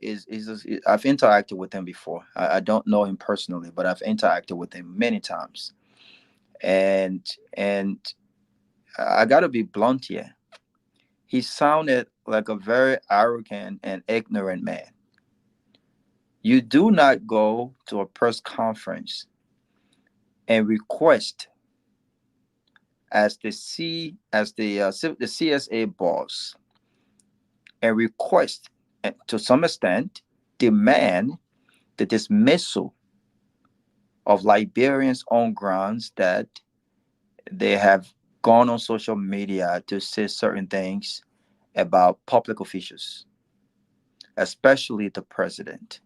is I've interacted with him before. I don't know him personally, but I've interacted with him many times. And I got to be blunt here. He sounded like a very arrogant and ignorant man. You do not go to a press conference and request as the CSA boss, and request, and to some extent demand, the dismissal of Liberians on grounds that they have gone on social media to say certain things about public officials, especially the president.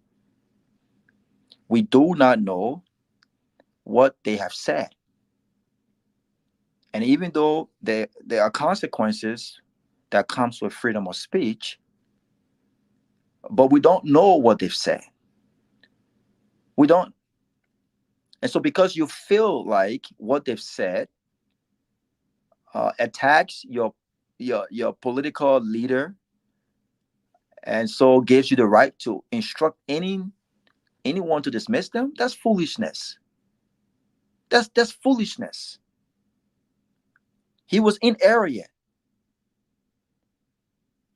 We do not know what they have said. And even though there are consequences that comes with freedom of speech, but we don't know what they've said. We don't. And so because you feel like what they've said attacks your political leader, and so gives you the right to instruct anyone to dismiss them, that's foolishness. That's foolishness. He was in area.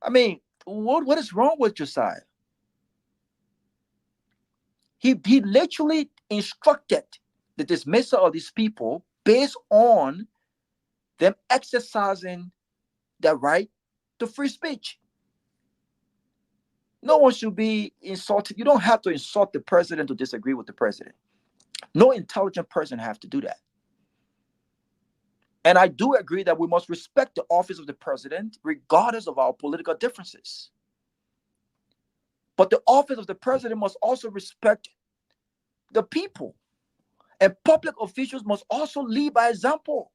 I mean, what is wrong with Josiah? He literally instructed the dismissal of these people based on them exercising their right to free speech. No one should be insulted. You don't have to insult the president to disagree with the president. No intelligent person have to do that. And I do agree that we must respect the office of the president regardless of our political differences. But the office of the president must also respect the people. And public officials must also lead by example.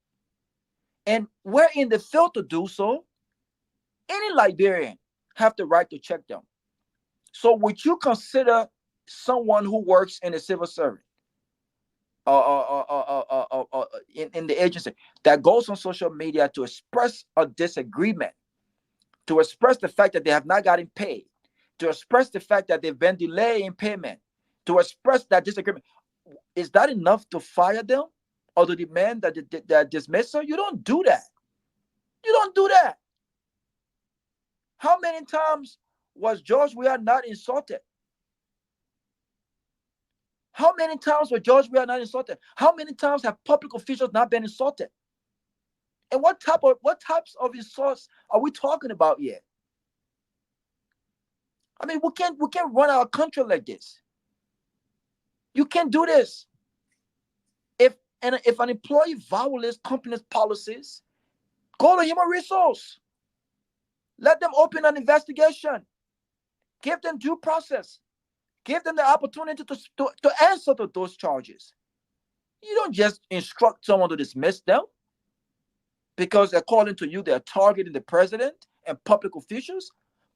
And wherein they fail to do so, any Liberian have the right to check them. So would you consider someone who works in the civil service in the agency that goes on social media to express a disagreement, to express the fact that they have not gotten paid, to express the fact that they've been delayed in payment, to express that disagreement, is that enough to fire them or to demand that dismissal? You don't do that. You don't do that. How many times was George Weah not insulted? How many times was George Weah not insulted? How many times have public officials not been insulted? And what types of insults are we talking about here? I mean, we can't run our country like this. You can't do this. If an employee violates company's policies, go to human resource. Let them open an investigation. Give them due process. Give them the opportunity to answer to those charges. You don't just instruct someone to dismiss them because according to you, they're targeting the president and public officials.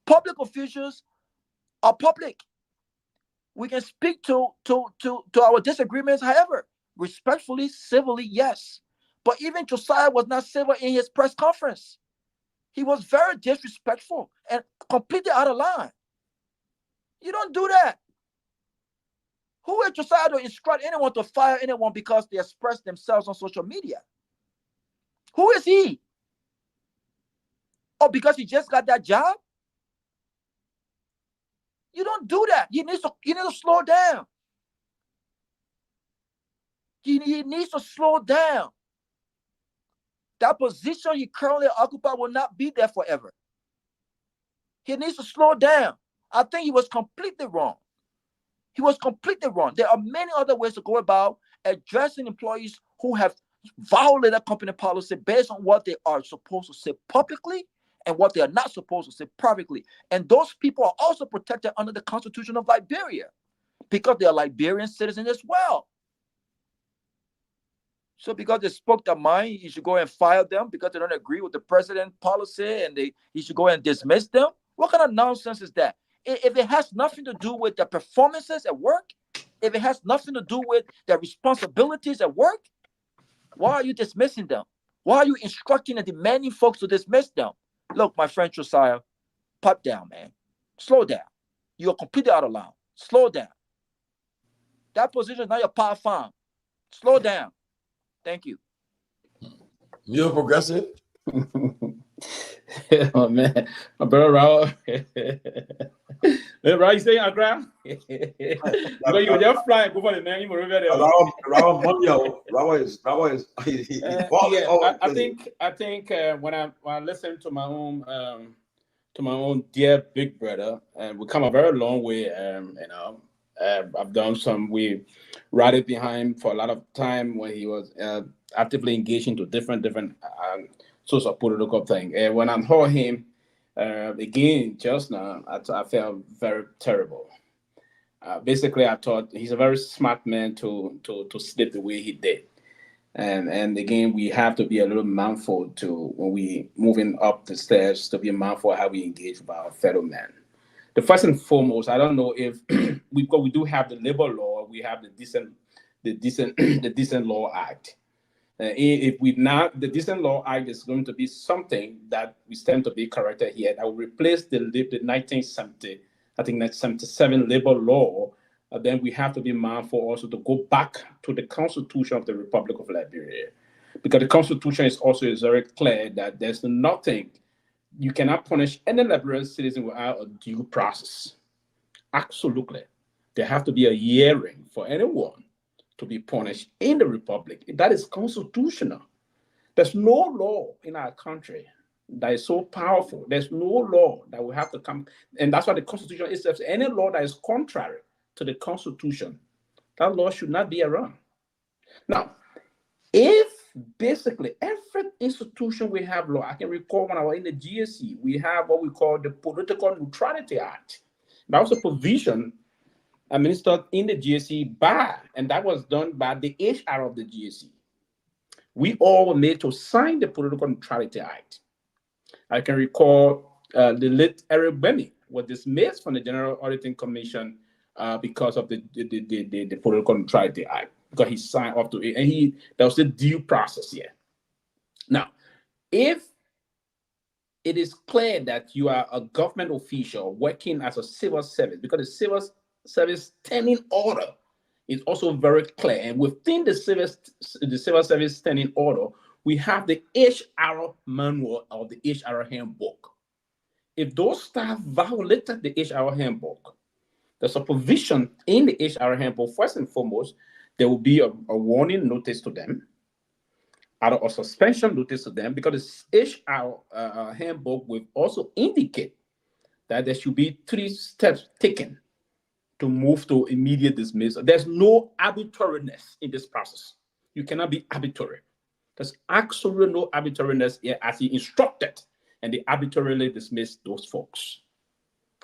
Public officials are public. We can speak to our disagreements, however, respectfully, civilly, yes. But even Josiah was not civil in his press conference. He was very disrespectful and completely out of line. You don't do that. Who is Josiah to instruct anyone to fire anyone because they express themselves on social media? Who is he? Oh, because he just got that job? You don't do that. You need to slow down. He needs to slow down. That position he currently occupies will not be there forever. He needs to slow down. I think he was completely wrong. He was completely wrong. There are many other ways to go about addressing employees who have violated company policy based on what they are supposed to say publicly and what they are not supposed to say privately. And those people are also protected under the Constitution of Liberia because they are Liberian citizens as well. So because they spoke their mind, you should go and fire them because they don't agree with the president's policy and you should go and dismiss them? What kind of nonsense is that? If it has nothing to do with their performances at work, if it has nothing to do with their responsibilities at work, why are you dismissing them? Why are you instructing and demanding folks to dismiss them? Look, my friend Josiah, pipe down, man. Slow down. You're completely out of line. Slow down. That position is not your power farm. Slow down. Thank you. You're progressive. Oh man, my brother Raul. Raul, you staying on ground? Because you were just flying go for the man. You were over there. Raul is. I think when I listen to my own dear big brother, and we come a very long way. I've done some. We rallied behind for a lot of time when he was actively engaged into different sorts of political thing. And when I heard him again just now, I felt very terrible. Basically, I thought he's a very smart man to slip the way he did. And again, we have to be a little mindful to when we moving up the stairs to be mindful of how we engage with our fellow men. The first and foremost, I don't know if we do have the labor law, we have the Decent Law Act. If we not, the Decent Law Act is going to be something that we stand to be corrected here. That will replace the 1970, I think that's 77 labor law. Then we have to be mindful also to go back to the Constitution of the Republic of Liberia, because the Constitution is also very clear that there's nothing, you cannot punish any Liberian citizen without a due process. Absolutely, there have to be a hearing for anyone to be punished in the Republic. That is constitutional. There's no law in our country that is so powerful. There's no law that will have to come, and that's why the Constitution is any law that is contrary to the Constitution, that law should not be around. Now, if basically every institution we have law, I can recall when I was in the GSC, we have what we call the Political Neutrality Act. That was a provision administered in the GSC and that was done by the HR of the GSC. We all were made to sign the Political Neutrality Act. I can recall the late Eric Bemi was dismissed from the General Auditing Commission because of the Political Neutrality Act, because he signed up to it, and there was a due process here. Now, if it is clear that you are a government official working as a civil service, because the civil service standing order is also very clear, and within the civil service standing order, we have the HR manual or the HR handbook. If those staff violated the HR handbook, there's a provision in the HR handbook. First and foremost, there will be a warning notice to them. out of suspension notice to them, because the HR handbook will also indicate that there should be 3 steps taken to move to immediate dismissal. There's no arbitrariness in this process. You cannot be arbitrary. There's absolutely no arbitrariness here, as he instructed, and they arbitrarily dismissed those folks.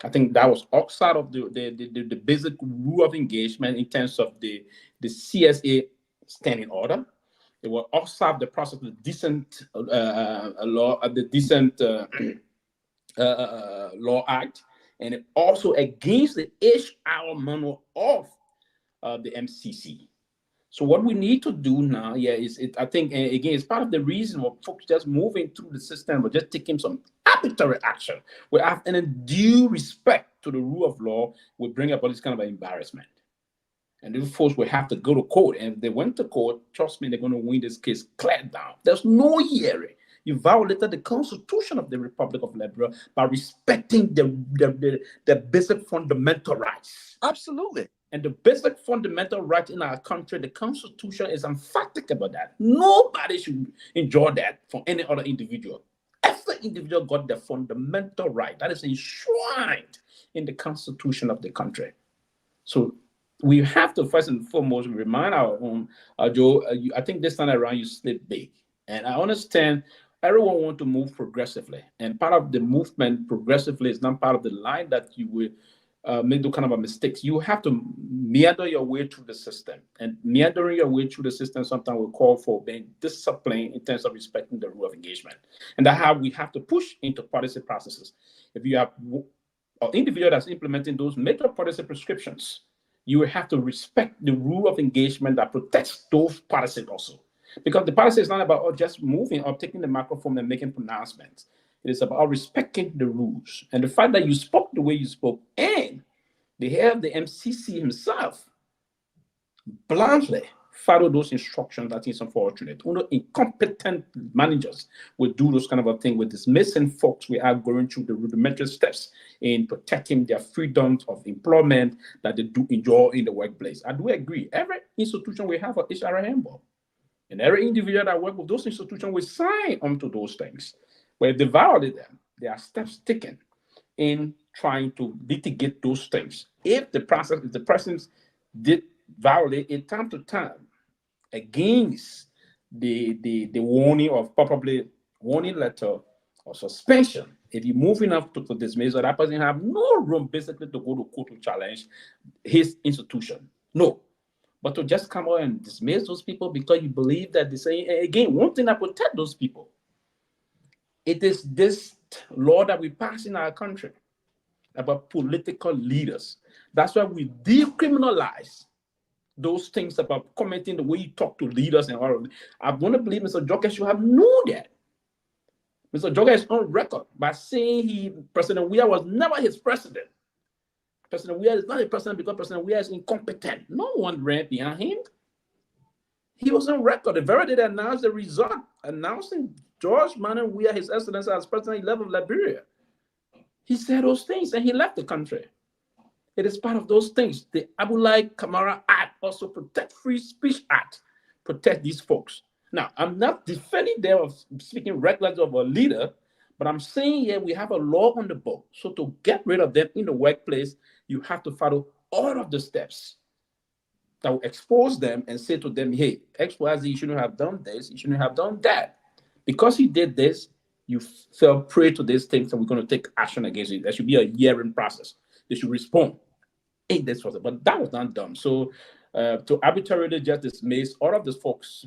I think that was outside of the basic rule of engagement in terms of the CSA standing order. It was outside the process of the decent law, the decent law act, and it also against the HR manual of the MCC. So what we need to do now, I think, again, it's part of the reason why folks just moving through the system, but just taking some arbitrary action without any due respect to the rule of law will bring about this kind of embarrassment. And these folks will have to go to court. And if they went to court, trust me, they're going to win this case clear down. There's no hearing. You violated the Constitution of the Republic of Liberia by respecting the basic fundamental rights. Absolutely. And the basic fundamental right in our country, the Constitution is emphatic about that. Nobody should enjoy that from any other individual. Every individual got the fundamental right that is enshrined in the Constitution of the country. So we have to first and foremost remind our own, Joe, I think this time around you sleep big. And I understand everyone wants to move progressively. And part of the movement progressively is not part of the line that you will make those kind of mistakes. You have to meander your way through the system. And meandering your way through the system sometimes will call for being disciplined in terms of respecting the rule of engagement. And that's how we have to push into policy processes. If you have an individual that's implementing those major policy prescriptions, you will have to respect the rule of engagement that protects those policies also. Because the policy is not about just moving or taking the microphone and making pronouncements. It is about respecting the rules. And the fact that you spoke the way you spoke, and the head of the MCC himself bluntly follow those instructions, I think it's unfortunate. Only incompetent managers will do those kind of things with dismissing folks without going through the rudimentary steps in protecting their freedoms of employment that they do enjoy in the workplace. I do agree. Every institution will have an HR handbook. And every individual that works with those institutions will sign onto those things. But if they violate them, there are steps taken in trying to litigate those things. If the person did violate it time to time against the warning of probably warning letter or suspension, if you're moving up to dismissal, that person have no room basically to go to court to challenge his institution. No. But to just come out and dismiss those people because you believe that they say, again, one thing that protect those people, it is this law that we pass in our country about political leaders. That's why we decriminalize those things about commenting the way you talk to leaders and all of that. I want to believe Mr. Joker should have known that. Mr. Joker is on record by saying President Weah was never his president. President Weah is not a president because President Weah is incompetent. No one ran behind him. He was on record. The very day they announced the result, announcing George Manuel Weah, His Excellency, as President-elect of Liberia. He said those things and he left the country. It is part of those things. The Abulai Kamara Act also protect Free Speech Act, protect these folks. Now, I'm not defending them of speaking recklessly of a leader, but I'm saying here we have a law on the book. So to get rid of them in the workplace, you have to follow all of the steps that will expose them and say to them, hey, XYZ, you shouldn't have done this, you shouldn't have done that. Because you did this, you fell prey to these things, and we're going to take action against you. There should be a hearing process. They should respond. But that was not done. So to arbitrarily just dismiss all of these folks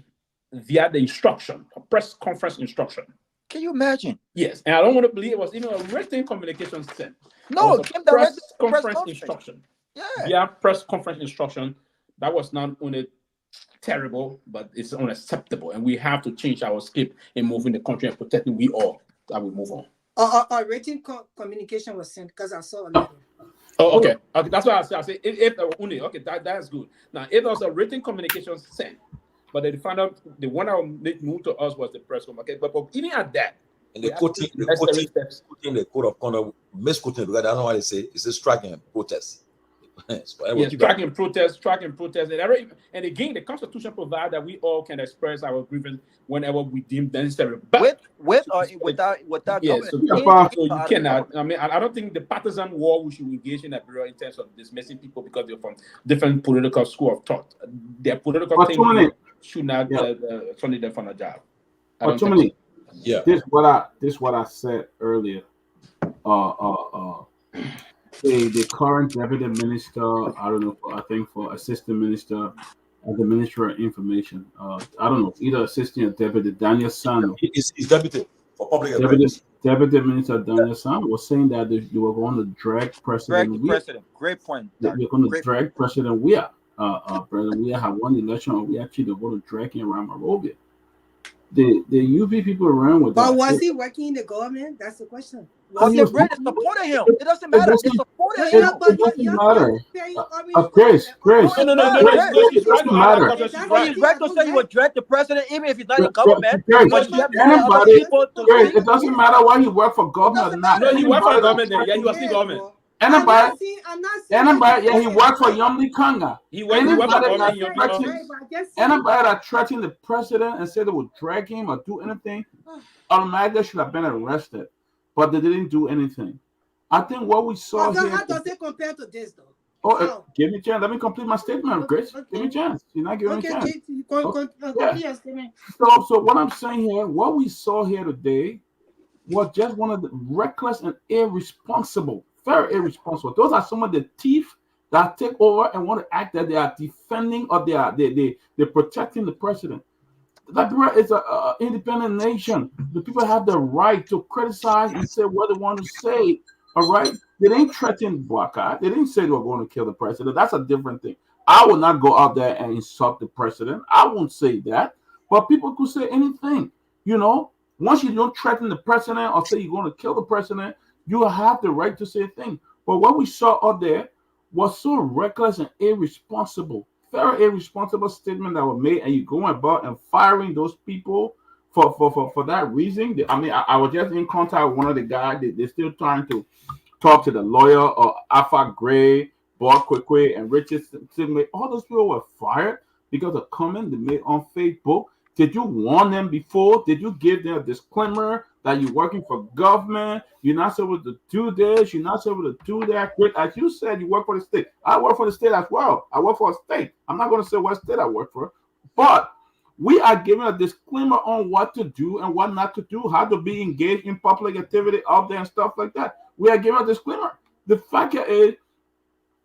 via the instruction, a press conference instruction. Can you imagine? Yes, and I don't want to believe it was even a written communication sent. No, it came directly to press press conference instruction. Yeah. Via press conference instruction. That was not only terrible, but it's unacceptable. And we have to change our script in moving the country and protecting we all. That we move on. A written communication was sent because I saw a letter. Oh, okay. Okay, that's what I say. If only, okay, that's good. Now, if there was a written communication sent, but they found out the one that moved to us was the press communication. But even at that, and the quoting the code of conduct, misquoting, because I don't know why they say it's a striking protest. Tracking protests, and again, the Constitution provides that we all can express our grievance whenever we deem necessary. But with or without yeah, government. so you cannot. I mean, I don't think the partisan war we should engage in at Bureau in terms of dismissing people because they're from different political school of thought. Their political thing should not turn them from a job. But too many. Yeah. This what I said earlier. The current deputy minister, I don't know, I think for assistant minister at the Ministry of Information, I don't know, either assistant or deputy, Daniel Sano. He's deputy for public affairs. Deputy Minister Daniel Sano was saying that they were going to drag President Weah. Great point. They're going to drag President Weah. President Weah had won the election, and we actually they're going to drag him around Monrovia. The UP people ran with that. But was he working in the government? That's the question. But the British supported him. It doesn't matter. They supported him. It doesn't matter. Grace. No. It doesn't matter. He's right to say he would drag the president, even if he's not in government. It doesn't matter why he worked for government or not. No, he worked for government. Yeah, he was in government. Anybody, he worked for Yumli Kanga. Anybody that threatened the president and said they would drag him or do anything, automatically should have been arrested. But they didn't do anything. I think what we saw here. How does it compare to this, though? Give me a chance. Let me complete my statement, Grace. Okay. Give me a chance. You're not giving me a chance. So what I'm saying here, what we saw here today was just one of the reckless and irresponsible. Very irresponsible. Those are some of the thieves that take over and want to act that they are defending or they're protecting the president. Liberia is an independent nation. The people have the right to criticize and say what they want to say. All right? They didn't threaten Bouakai. They didn't say they were going to kill the president. That's a different thing. I will not go out there and insult the president. I won't say that. But people could say anything. You know, once you don't threaten the president or say you're going to kill the president, you have the right to say a thing. But what we saw out there was so reckless and irresponsible. Very irresponsible statement that were made, and you going about and firing those people for that reason. I mean, I was just in contact with one of the guys. They're still trying to talk to the lawyer or Alpha Gray, Bob Kwekwe, and Richard Sidney. All those people were fired because of comment they made on Facebook. Did you warn them before? Did you give them a disclaimer that you're working for government? You're not supposed to do this. You're not supposed to do that. As you said, you work for the state. I work for the state as well. I work for a state. I'm not going to say what state I work for. But we are giving a disclaimer on what to do and what not to do, how to be engaged in public activity out there and stuff like that. We are giving a disclaimer. The fact is,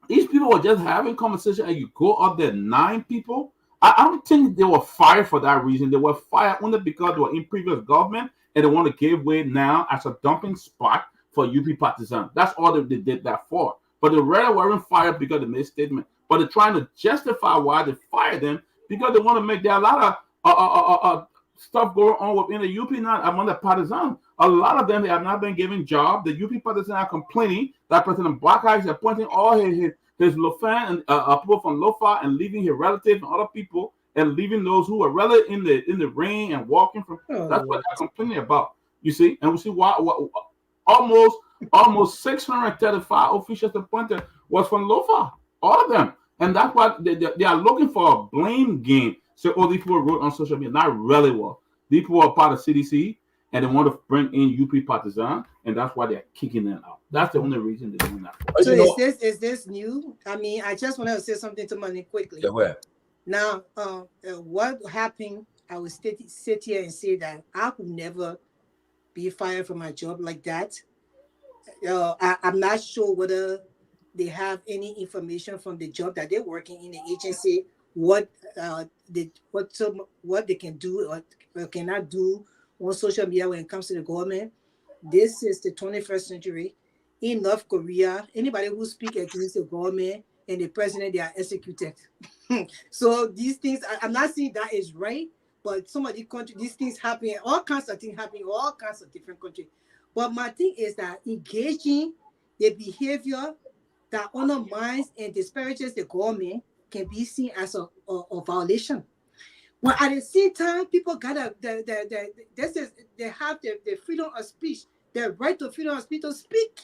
these people were just having conversation and you go out there, 9 people. I don't think they were fired for that reason. They were fired only because they were in previous government and they want to give way now as a dumping spot for UP partisans. That's all they did that for. But they really weren't fired because they made a statement. But they're trying to justify why they fired them because they want to make there a lot of stuff going on within the UP now among the partisans. A lot of them, they have not been given jobs. The UP partisans are complaining that President Bouakai is appointing all his Lofan and people from Lofa and leaving his relatives and other people and leaving those who are really in the rain and walking from. That's what they're complaining about. You see, and we see why almost 635 officials appointed was from Lofa, all of them, and that's why they are looking for a blame game. So all these people wrote on social media, not really well. These people are part of CDC and they want to bring in UP partisans, and that's why they're kicking them out. That's the only reason they're doing that. So is this new? I mean, I just want to say something to Money quickly. Yeah, where? Now, what happened? I will sit here and say that I would never be fired from my job like that. I'm not sure whether they have any information from the job that they're working in the agency, what they can do or cannot do on social media when it comes to the government. This is the 21st century. In North Korea, anybody who speaks against the government and the president, they are executed. So these things, I'm not saying that is right, but some of the countries, these things happen, all kinds of things happen in all kinds of different countries. But my thing is that engaging the behavior that undermines and disparages the government can be seen as a violation. Well, at the same time, people gotta they have the freedom of speech, the right to freedom of speech to speak.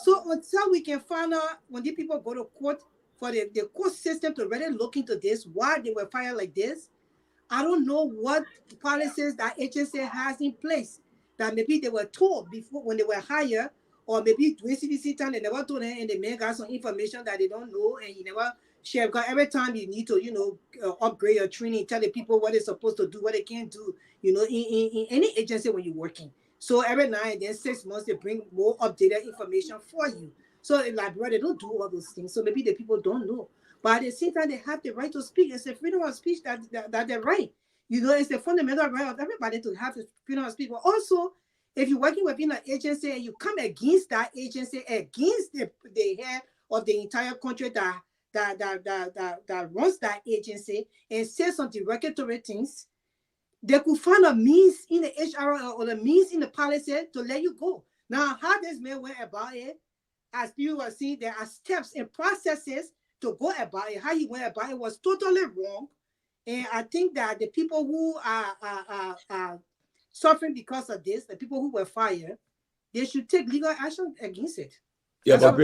So until we can find out when these people go to court, for the court system to really look into this, why they were fired like this. I don't know what policies that HSA has in place that maybe they were told before when they were hired, or maybe during CDC time they never told them, and the man got some information that they don't know, and he never share. Because every time you need to, upgrade your training, tell the people what they're supposed to do, what they can't do, in any agency when you're working. So every now and then, 6 months, they bring more updated information for you. So like, brother, they don't do all those things. So maybe the people don't know. But at the same time, they have the right to speak. It's a freedom of speech that they're right. It's a fundamental right of everybody to have the freedom of speech. But also, if you're working within an agency and you come against that agency, against the head of the entire country that runs that agency, and say some derogatory things, they could find a means in the HR or the means in the policy to let you go. Now, how this man went about it, as people were seeing, there are steps and processes to go about it. How he went about it was totally wrong. And I think that the people who are suffering because of this, the people who were fired, they should take legal action against it. Yeah, but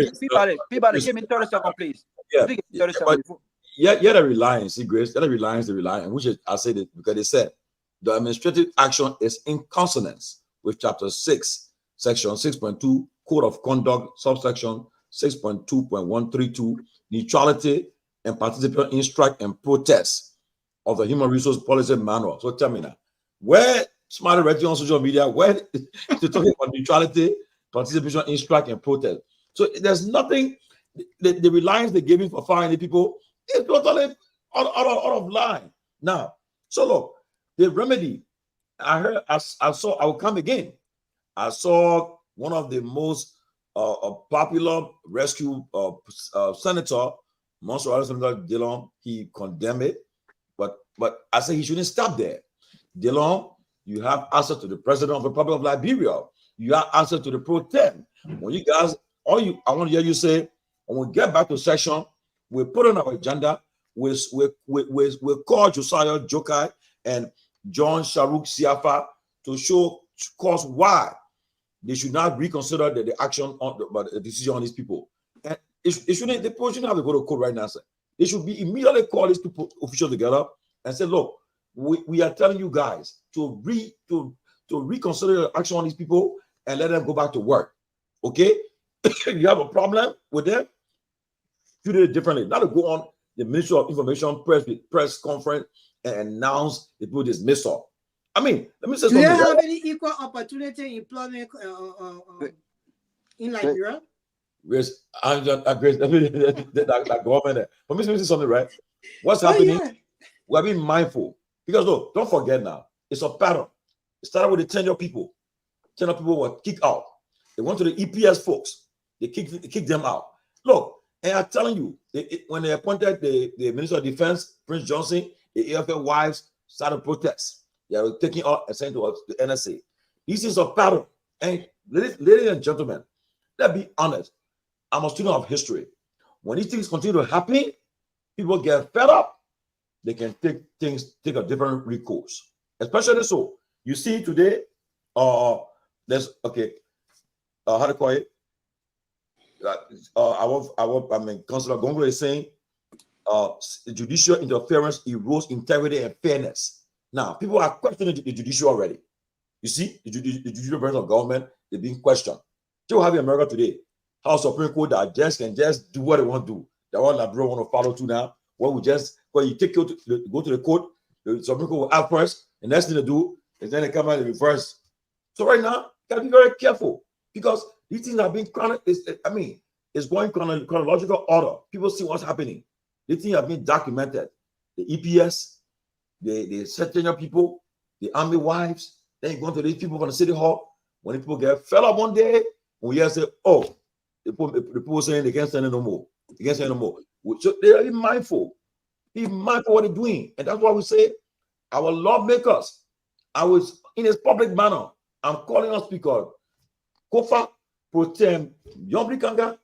Peabody, give me 30 seconds, please. Yeah, 30 seconds. The reliance, see, Grace, the reliance, which is, I said it because they said the administrative action is in consonance with Chapter 6, Section 6.2, Code of Conduct, subsection 6.2.132, neutrality and participation in strike and protest of the Human Resource Policy Manual. So tell me now, where Smiley read on social media, where they're talking about neutrality, participation in strike and protest. So there's nothing, the reliance they're giving for firing the people is totally out of line. Now, so look, the remedy, I will come again. I saw one of the most popular rescue senator, Monsieur Senator Dillon, he condemned it, but I say he shouldn't stop there. Dillon, you have access to the president of the Republic of Liberia. You have access to the pro-tem. When you guys, I want to hear you say, when we get back to session, we put on our agenda, we call Josiah Jokai and John Sharuk Siafa to show cause why they should not reconsider the action on the decision on these people. And the people shouldn't have to go to court right now. Sir. They should be immediately call these people officials together and say, look, we are telling you guys to reconsider the action on these people and let them go back to work. Okay? You have a problem with them, treat it differently. Not to go on the Ministry of Information press conference and announce the people dismissal. I mean, let me say something. Do they have any equal opportunity employment in Liberia? Yes, I agree. That government there. But let me say something, right? What's happening? Yeah. We're being mindful. Because look, don't forget now, it's a pattern. It started with the tenure people. Tenure people were kicked out. They went to the EPS folks. They kicked them out. Look, and I'm telling you, when they appointed the Minister of Defense, Prince Johnson, the AFL wives started protests. They were taking out and sent to the NSA. This is a pattern. And ladies and gentlemen, let's be honest. I'm a student of history. When these things continue to happen, people get fed up. They can take a different recourse. Especially so. You see today, there's how to call it? Councillor Gongo is saying judicial interference erodes integrity and fairness. Now, people are questioning the judicial already. You see, the judicial branch of government, they're being questioned. So we have in America today, how Supreme Court that can just do what they want to do. That one Labrador want to follow to now. When you take you to go to the court, the Supreme Court will act first, and next thing they do is then they come out in reverse. So right now, you gotta be very careful because these things are being it's going chronological order. People see what's happening. These things have been documented. The EPS, the senior people, the army wives, then you go to these people from the city hall. When the people get fed up one day, when you say, oh, the people saying they can't stand it no more. They can't stand it no more. So they are mindful. Be mindful what they're doing. And that's why we say our lawmakers, in a public manner, I'm calling on Speaker Kofa Pro-Tem Yomri Kanga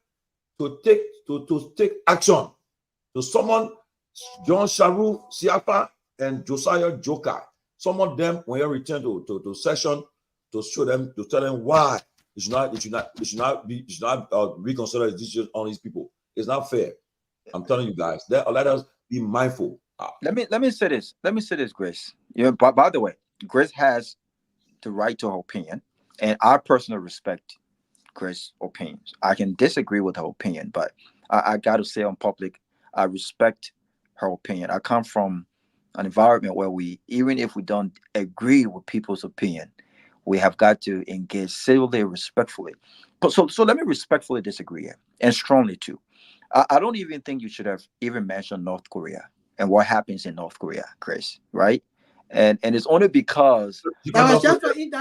to take action to summon John Sharu Siafa and Josiah Jokai. Summon them when you return to session to show them, to tell them why they should not reconsider the decision on these people. It's not fair. I'm telling you guys, let us be mindful. Let me say this. Let me say this, Grace. By the way, Grace has the right to her opinion, and I personally respect Grace's opinions. I can disagree with her opinion, but I got to say on public, I respect her opinion. I come from an environment where even if we don't agree with people's opinion, we have got to engage civilly and respectfully. But so let me respectfully disagree here, and strongly too. I don't even think you should have even mentioned North Korea and what happens in North Korea, Grace, right? And it's only because that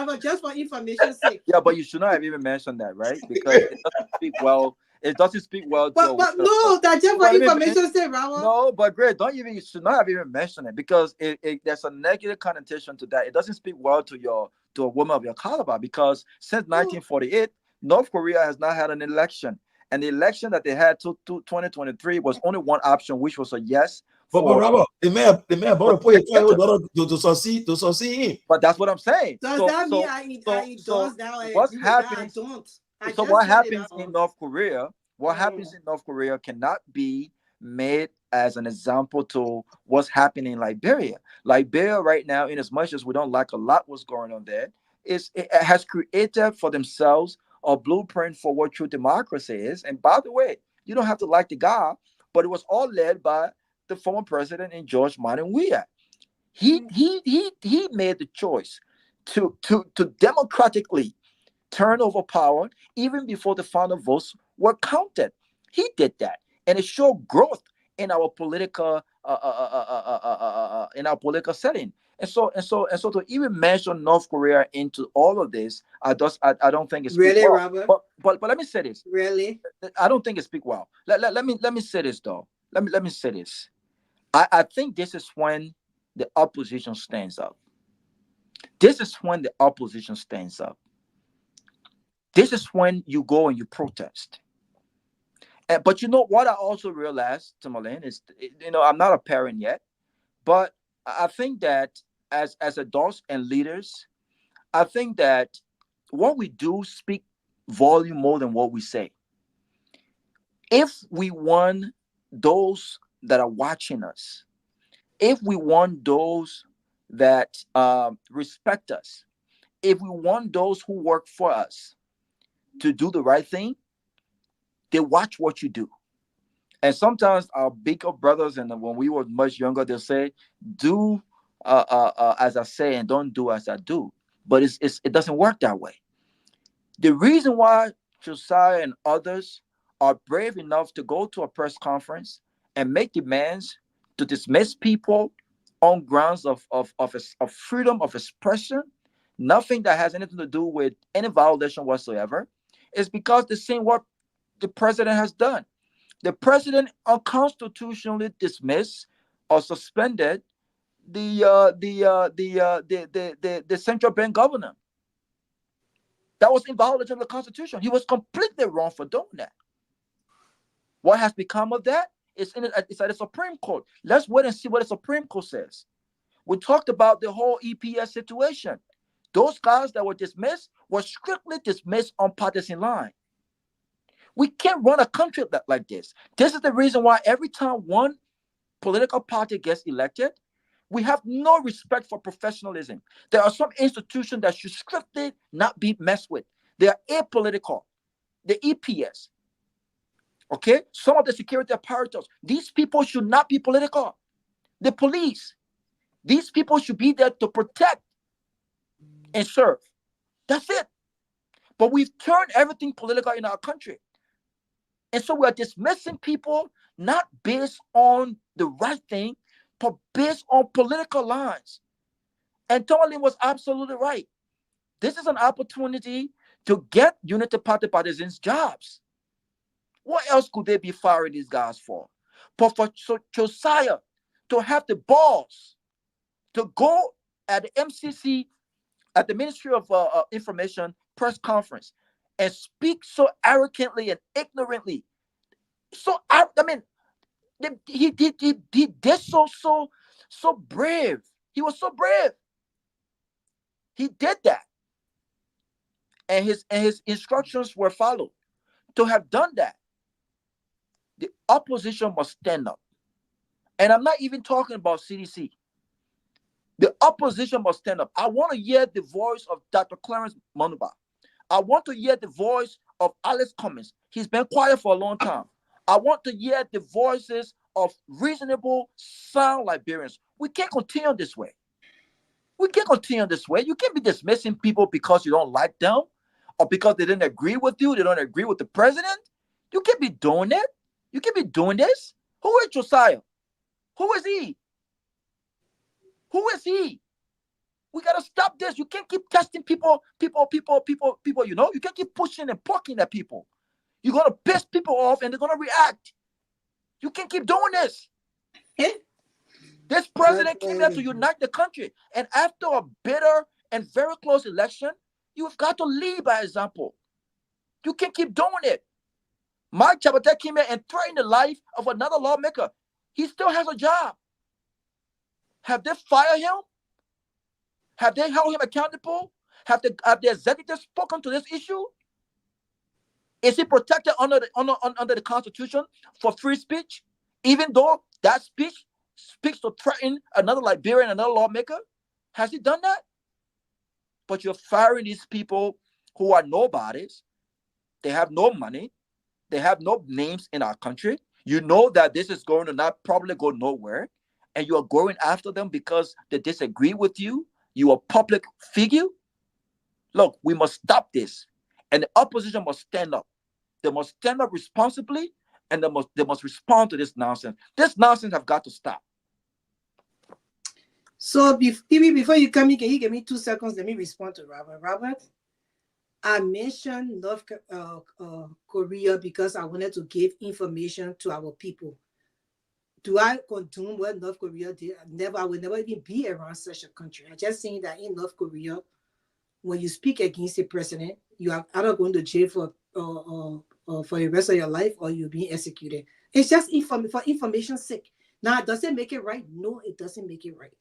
was just for information's sake. Yeah, but you should not have even mentioned that, right? Because it doesn't speak well. It doesn't speak well. But no, that's just for information's sake, Raul. No, but Greg, you should not have even mentioned it because there's a negative connotation to that. It doesn't speak well to a woman of your caliber because since 1948, North Korea has not had an election. And the election that they had to 2023 was only one option, which was a yes. But Robert, they may have to succeed him. But that's what I'm saying. Does that mean I endorse that? What's happening? I don't. So what happens in North Korea? What happens in North Korea cannot be made as an example to what's happening in Liberia. Liberia right now, in as much as we don't like a lot what's going on there, it has created for themselves a blueprint for what true democracy is. And by the way, you don't have to like the guy, but it was all led by the former president in George Martin Weah. He made the choice to democratically turn over power even before the final votes were counted. He did that, and it showed growth in our political setting. And so to even mention North Korea into all of this, I don't think it's really well. Robert. But let me say this. Really, I don't think it speak well. Let me say this though. Let me say this. I think this is when the opposition stands up. This is when the opposition stands up. This is when you go and you protest. But you know what I also realized, Timberland, is I'm not a parent yet, but I think that as adults and leaders, I think that what we do speak volume more than what we say. If we want those that are watching us, if we want those that respect us, if we want those who work for us to do the right thing, they watch what you do. And sometimes our bigger brothers, and when we were much younger, they'll say, do as I say and don't do as I do. But it doesn't work that way. The reason why Josiah and others are brave enough to go to a press conference and make demands to dismiss people on grounds of freedom of expression, nothing that has anything to do with any violation whatsoever, is because they're seeing what the president has done. The president unconstitutionally dismissed or suspended the central bank governor. That was in violation of the Constitution. He was completely wrong for doing that. What has become of that? It's at the Supreme Court. Let's wait and see what the Supreme Court says. We talked about the whole EPS situation. Those guys that were dismissed were strictly dismissed on partisan line. We can't run a country like this. This is the reason why every time one political party gets elected, we have no respect for professionalism. There are some institutions that should strictly not be messed with. They are apolitical. The EPS. Okay? Some of the security apparatus. These people should not be political. The police. These people should be there to protect and serve. That's it. But we've turned everything political in our country. And so we are dismissing people not based on the right thing, but based on political lines. And Tomlin was absolutely right. This is an opportunity to get Unity Party partisans jobs. What else could they be firing these guys for? But for Josiah to have the balls to go at the MCC, at the Ministry of Information press conference, and speak so arrogantly and ignorantly. So he did so brave. He was so brave. He did that, and his instructions were followed. To have done that, The opposition must stand up. And I'm not even talking about CDC. The opposition must stand up. I want to hear the voice of Dr. Clarence Manuba. I want to hear the voice of Alex Cummings. He's been quiet for a long time. I want to hear the voices of reasonable, sound Liberians. We can't continue this way. We can't continue this way. You can't be dismissing people because you don't like them or because they didn't agree with you. They don't agree with the president. You can't be doing it. You can't be doing this. Who is Josiah? Who is he? Who is he? We got to stop this. You can't keep testing people, you know. You can't keep pushing and poking at people. You're going to piss people off and they're going to react. You can't keep doing this. This president came here to unite the country. And after a bitter and very close election, you've got to lead by example. You can't keep doing it. Mike Chabate came here and threatened the life of another lawmaker. He still has a job. Have they fired him? Have they held him accountable? Have the executives spoken to this issue? Is he protected under the Constitution for free speech? Even though that speech speaks to threaten another Liberian, another lawmaker? Has he done that? But you're firing these people who are nobodies. They have no money. They have no names in our country. You know that this is going to not probably go nowhere. And you are going after them because they disagree with you. You are a public figure. Look, we must stop this. And the opposition must stand up. They must stand up responsibly, and they must respond to this nonsense. This nonsense have got to stop. So, before you come in, can you give me 2 seconds? Let me respond to Robert. Robert, I mentioned North Korea because I wanted to give information to our people. Do I condone what North Korea did? I would never even be around such a country. I'm just saying that in North Korea, when you speak against the president, you are either going to jail for the rest of your life or you're being executed. It's just for information's sake. Now, does it make it right? No, it doesn't make it right.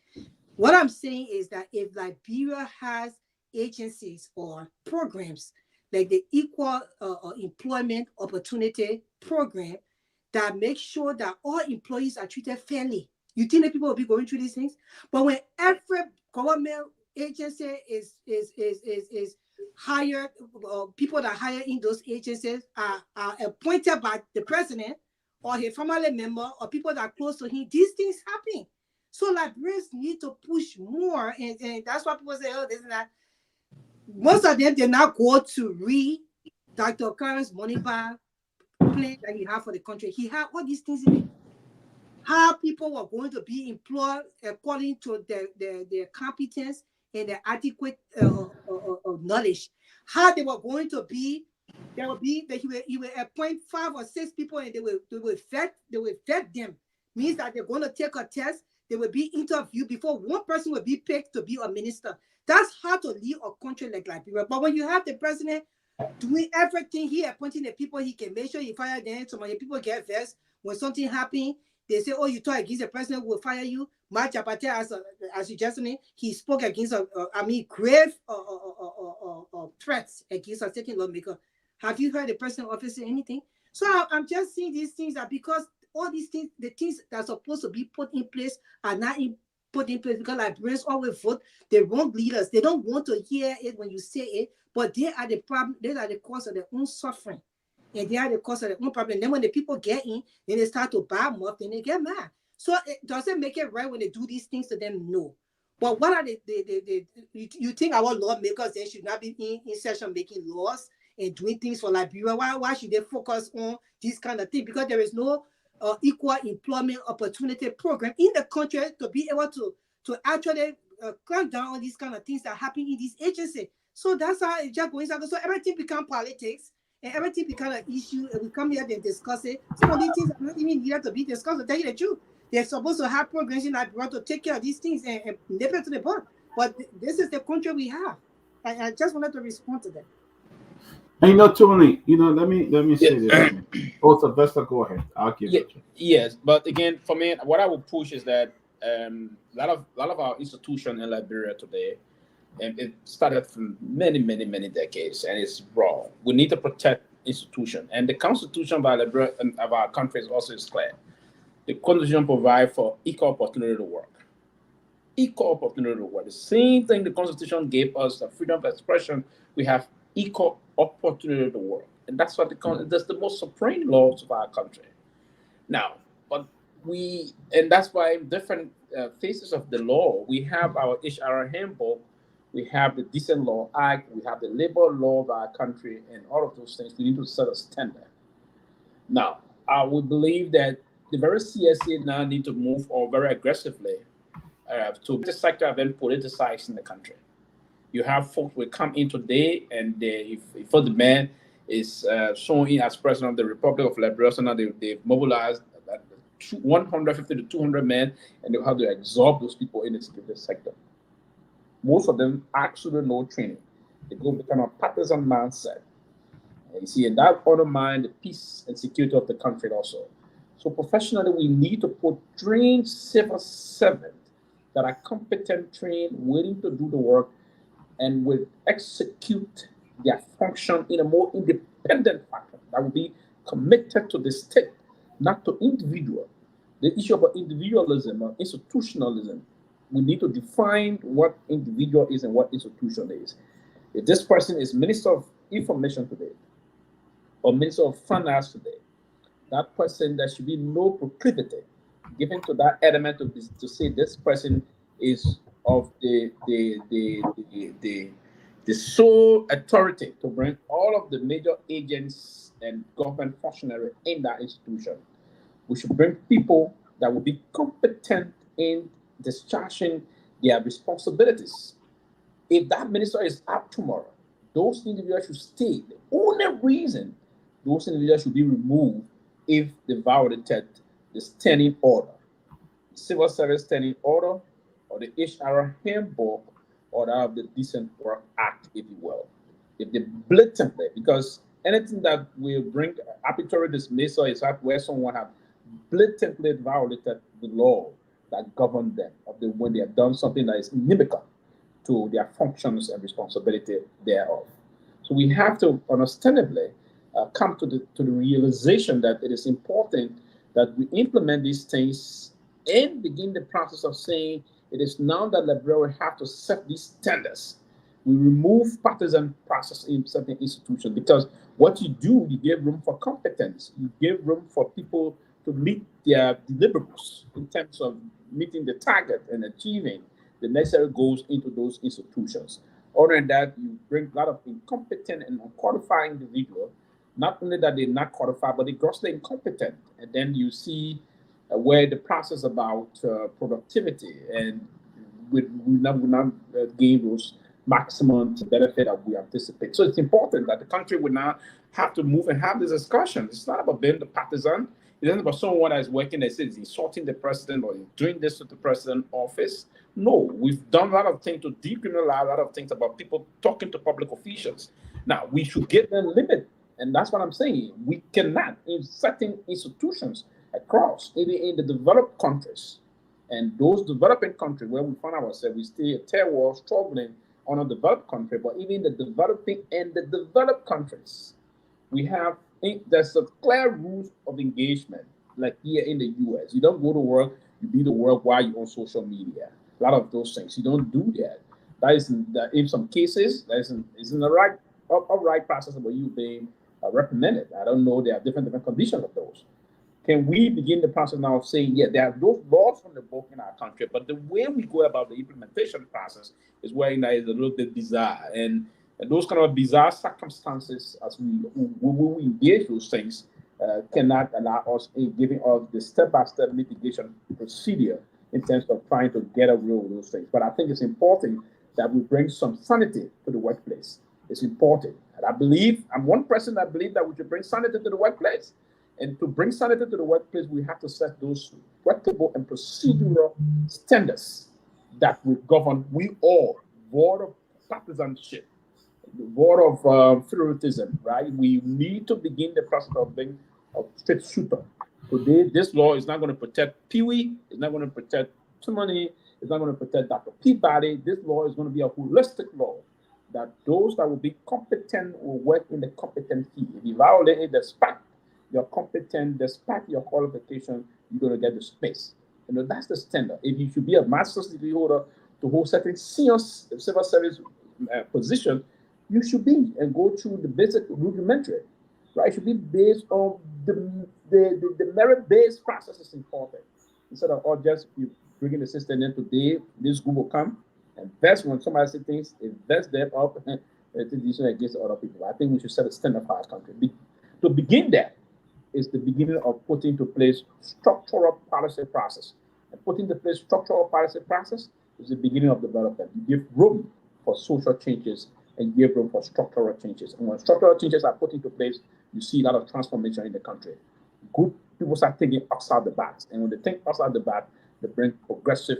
What I'm saying is that if Liberia has agencies or programs like the Equal Employment Opportunity Program that make sure that all employees are treated fairly, you think that people will be going through these things? But when every government agency is hired, people that hire in those agencies are appointed by the president or his family member or people that are close to him, these things happen. So Liberians need to push more, and that's why people say, oh, this and that. Most of them did not go to read Dr. Clarence Manuba plan that he had for the country. He had all these things in it. How people were going to be employed according to their competence and their adequate knowledge. How they were going to be, he will appoint 5 or 6 people and they will vet them. Means that they're going to take a test. They will be interviewed before one person will be picked to be a minister. That's how to lead a country like Liberia. But when you have the president doing everything, he appointing the people, he can make sure he fire them. So when people get vexed, when something happens, they say, oh, you talk against the president who will fire you. Mike Chabate, as you just said, he spoke against, grave threats against a certain lawmaker. Have you heard the president office say anything? So I'm just saying these things are because all these things, the things that are supposed to be put in place are not put in place because Liberians always vote the wrong leaders. They don't want to hear it when you say it, but they are the problem. They are the cause of their own suffering. And they are the cause of their own problem. Then when the people get in, then they start to buy them up, then they get mad. So it doesn't make it right when they do these things to them? No. But what are you think our lawmakers, they should not be in session making laws and doing things for Liberia? Why should they focus on this kind of thing? Because there is no equal employment opportunity program in the country to be able to actually clamp down on these kind of things that happen in these agencies. So that's how it's just going. So everything becomes politics and everything becomes an issue, and we come here and discuss it. Some of these things are not even needed to be discussed. To tell you the truth, they're supposed to have programs in Liberia to take care of these things and nip it to the bud. But this is the country we have. I just wanted to respond to that. And Tony, let me say this. Also, Vesta, go ahead. I'll give it to you. Yes, but again, for me, what I would push is that a lot of our institutions in Liberia today, and it started from many decades, and it's wrong. We need to protect institution. And the constitution of our country is also clear. The constitution provides for equal opportunity to work. Equal opportunity to work. The same thing the constitution gave us, the freedom of expression, we have equal opportunity to work. And that's what that's the most supreme laws of our country. Now, and that's why different phases of the law, we have our HR handbook, we have the Decent Law Act, we have the labor law of our country, and all of those things, we need to set a standard. Now, I would believe that the very CSA now need to move on very aggressively to the sector have been politicized in the country. You have folks will come in today, and if the man is sworn in as president of the Republic of Liberia, so now they've mobilized 150 to 200 men, and they'll have to absorb those people in the security sector. Most of them absolutely no training. They go become a partisan mindset. And you see, and that undermines the peace and security of the country also. So professionally, we need to put trained civil servants that are competent, trained, willing to do the work, and will execute their function in a more independent fashion that will be committed to the state, not to individual. The issue about individualism or institutionalism, we need to define what individual is and what institution is. If this person is Minister of Information today or Minister of Finance today, that person, there should be no proclivity given to that element to say this person is of the sole authority to bring all of the major agents and government functionaries in that institution. We should bring people that will be competent in discharging their responsibilities. If that minister is out tomorrow, those individuals should stay. The only reason those individuals should be removed if they violated the standing order, the Civil Service Standing Order, or the HR handbook, or that of the Decent Work Act, if you will. If they blatantly, because anything that will bring arbitrary dismissal is where someone has blatantly violated the law that governs them when they have done something that is inimical to their functions and responsibility thereof. So we have to understandably come to the realization that it is important that we implement these things and begin the process of saying it is now that Liberia have to set these standards. We remove partisan process in certain institutions, because what you do, you give room for competence. You give room for people to meet their deliverables in terms of meeting the target and achieving the necessary goals into those institutions. Other than that, you bring a lot of incompetent and unqualified individuals. Not only that they're not qualified, but they're grossly incompetent. And then you see where the process about productivity and we not gain those maximum benefit that we anticipate. So it's important that the country will now have to move and have this discussion. It's not about being the partisan. It isn't about someone that is working that says insulting the president or doing this to the president's office. No, we've done a lot of things to decriminalize a lot of things about people talking to public officials. Now, we should get them limit. And that's what I'm saying. We cannot, in certain institutions across, even in the developed countries, and those developing countries where we find ourselves, we stay a terror struggling on a developed country, but even the developing and the developed countries, there's a clear rules of engagement, like here in the US. You don't go to work, you be to work while you're on social media. A lot of those things, you don't do that. That is, in some cases, that isn't the right process about you being recommended. I don't know, there are different conditions of those. Can we begin the process now of saying, yeah, there are those laws from the book in our country, but the way we go about the implementation process is where it is a little bit bizarre. And those kind of bizarre circumstances, as we engage those things, cannot allow us in giving us the step-by-step mitigation procedure in terms of trying to get away with those things. But I think it's important that we bring some sanity to the workplace. It's important. And I'm one person that believes that we should bring sanity to the workplace. And to bring sanity to the workplace, we have to set those workable and procedural standards that will govern we all, void of partisanship, void of favoritism, right? We need to begin the process of being a straight shooter. Today, this law is not going to protect Pee-wee, it's not going to protect Timony, it's not going to protect Dr. Peabody. This law is going to be a holistic law that those that will be competent will work in the competent field. If you violate it despite you're competent, despite your qualification, you're going to get the space. That's the standard. If you should be a master's degree holder to hold certain senior civil service position, you should be and go through the basic rudimentary. Right? It should be based on the merit-based process is important. Instead of just you bringing the system in today, this group will come and invest when somebody says things, invest them up against other people. I think we should set a standard for our country. To begin that is the beginning of putting into place structural policy process. And putting into place structural policy process is the beginning of development. You give room for social changes and give room for structural changes. And when structural changes are put into place, you see a lot of transformation in the country. Good people start thinking outside the box. And when they think outside the box, they bring progressive,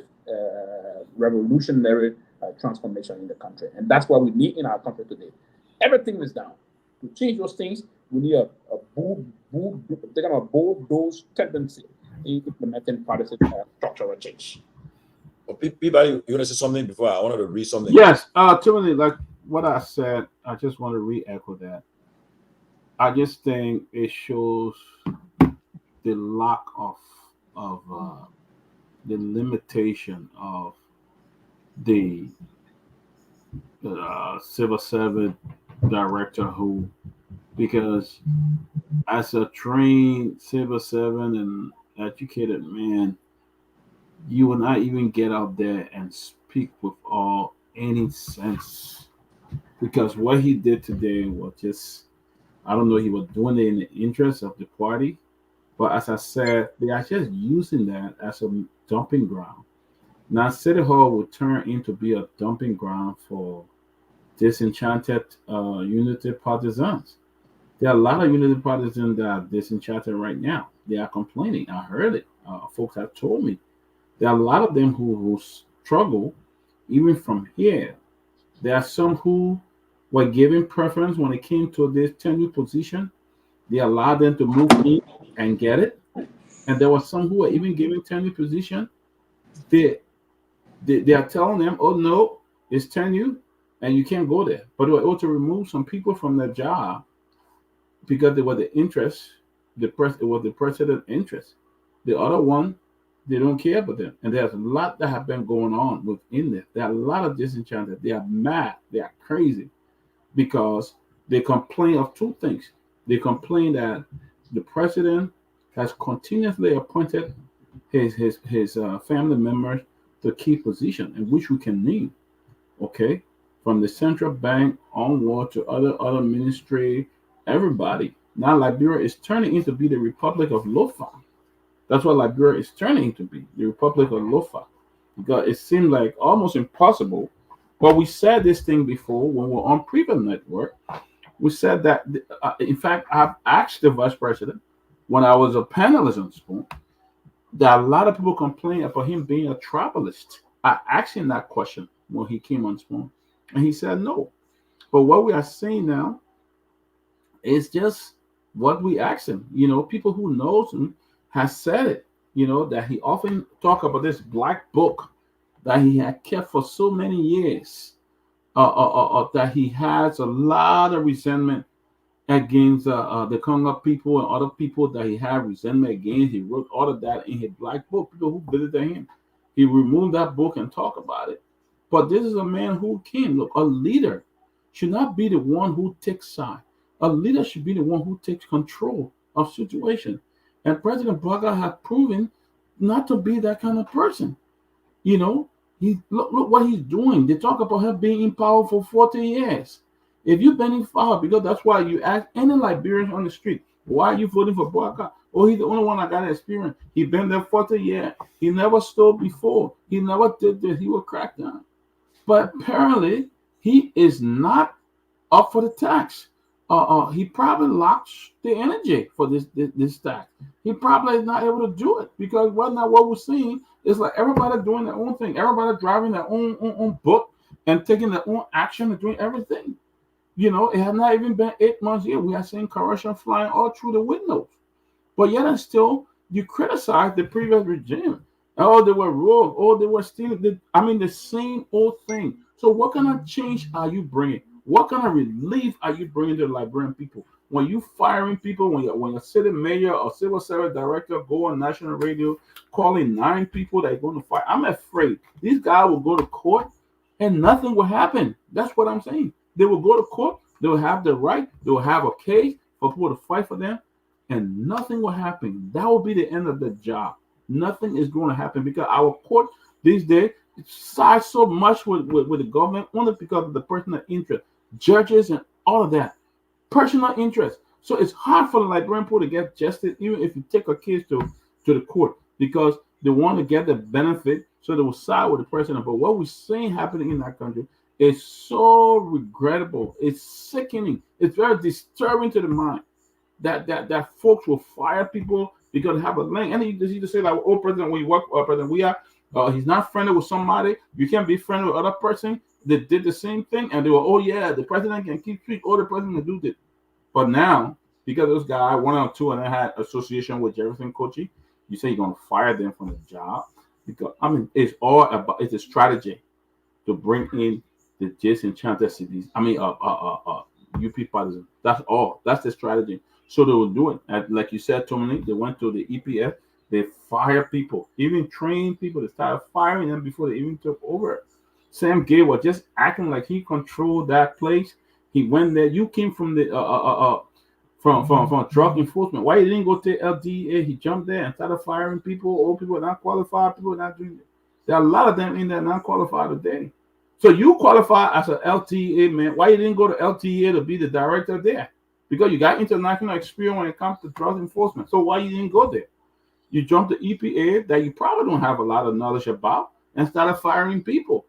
revolutionary transformation in the country. And that's what we need in our country today. Everything is down. To change those things, we need a bulldoze tendency in implementing policy structural change. Well, Peabody, you want to say something before I wanted to read something? Yes, Timothy, like what I said, I just want to re-echo that. I just think it shows the lack of the limitation of the civil servant director who, because as a trained civil servant and educated man, you will not even get out there and speak with any sense, because what he did today was just, I don't know, he was doing it in the interest of the party, but as I said, they are just using that as a dumping ground. Now City Hall will turn into be a dumping ground for disenchanted Unity partisans. There are a lot of Unity partisans that are disenchanted right now. They are complaining. I heard it. Folks have told me. There are a lot of them who struggle even from here. There are some who were given preference when it came to this tenure position. They allowed them to move in and get it. And there were some who were even given tenure position. They are telling them, oh no, it's tenure and you can't go there. But they were able to remove some people from their job because they were the interest, it was the president's interest. The other one, they don't care about them. And there's a lot that have been going on within there. There are a lot of disenchanted. They are mad. They are crazy because they complain of two things. They complain that the president has continuously appointed his family members to key position, in which we can name, okay, from the central bank onward to other ministry, everybody. Now Liberia is turning into be the Republic of Lofa. That's what Liberia is turning to be, the Republic of Lofa. Because it seemed like almost impossible. But we said this thing before when we were on Prevent Network. We said that, in fact, I've asked the vice president when I was a panelist on Spoon, that a lot of people complain about him being a tribalist. I asked him that question when he came on Spoon, and he said no. But what we are seeing now is just what we asked him. People who knows him has said it, that he often talk about this black book that he had kept for so many years, that he has a lot of resentment against the Congo people and other people that he had resentment against. He wrote all of that in his black book. People who visited him, he removed that book and talked about it. But this is a man who can look. A leader should not be the one who takes side. A leader should be the one who takes control of situation. And President Baga has proven not to be that kind of person. He look what he's doing. They talk about him being in power for 40 years. If you've been in power, because that's why you ask any Liberian on the street, why are you voting for Baga? Oh, he's the only one that got experience. He's been there 40 years. He never stole before. He never did this. He will crack down. But apparently, he is not up for the tax. He probably lacks the energy for this tax. He probably is not able to do it because what we're seeing is like everybody doing their own thing. Everybody driving their own book and taking their own action and doing everything. It has not even been 8 months yet. We are seeing corruption flying all through the windows. But yet and still, you criticize the previous regime. Oh, they were rogue. Oh, they were stealing. The same old thing. So what kind of change are you bringing? What kind of relief are you bringing to the Liberian people? When you firing people, when your city mayor or civil service director go on national radio calling 9 people that are going to fire, I'm afraid these guys will go to court and nothing will happen. That's what I'm saying. They will go to court, they will have the right, they will have a case for people to fight for them, and nothing will happen. That will be the end of the job. Nothing is going to happen because our court these days side so much with the government only because of the personal interest, judges and all of that, personal interest. So it's hard for the Liberian people to get justice, even if you take a case to the court, because they want to get the benefit, so they will side with the president. But what we're seeing happening in that country is so regrettable. It's sickening. It's very disturbing to the mind that folks will fire people because they have a link. And you just say like, oh, president, when you work, president, we are. He's not friendly with somebody. You can't be friendly with other person that did the same thing, and they were, oh yeah, the president can keep tweet, oh the president can do this. But now, because those guys 1 or 2 and they had association with Jefferson Kochi, you say you're gonna fire them from the job because I mean it's all about it's a strategy to bring in the disenchanted cities. I mean, UP partisan. That's all. That's the strategy. So they will do it. And like you said, Tony, they went to the EPF. They fire people, even train people. They started firing them before they even took over. Sam Gay was just acting like he controlled that place. He went there. You came from the from drug enforcement. Why you didn't go to LDA? He jumped there and started firing people. Old people not qualified. People not doing it. There are a lot of them in there not qualified today. So you qualify as an LTA man. Why you didn't go to LTA to be the director there? Because you got international experience when it comes to drug enforcement. So why you didn't go there? You jumped to EPA that you probably don't have a lot of knowledge about and started firing people,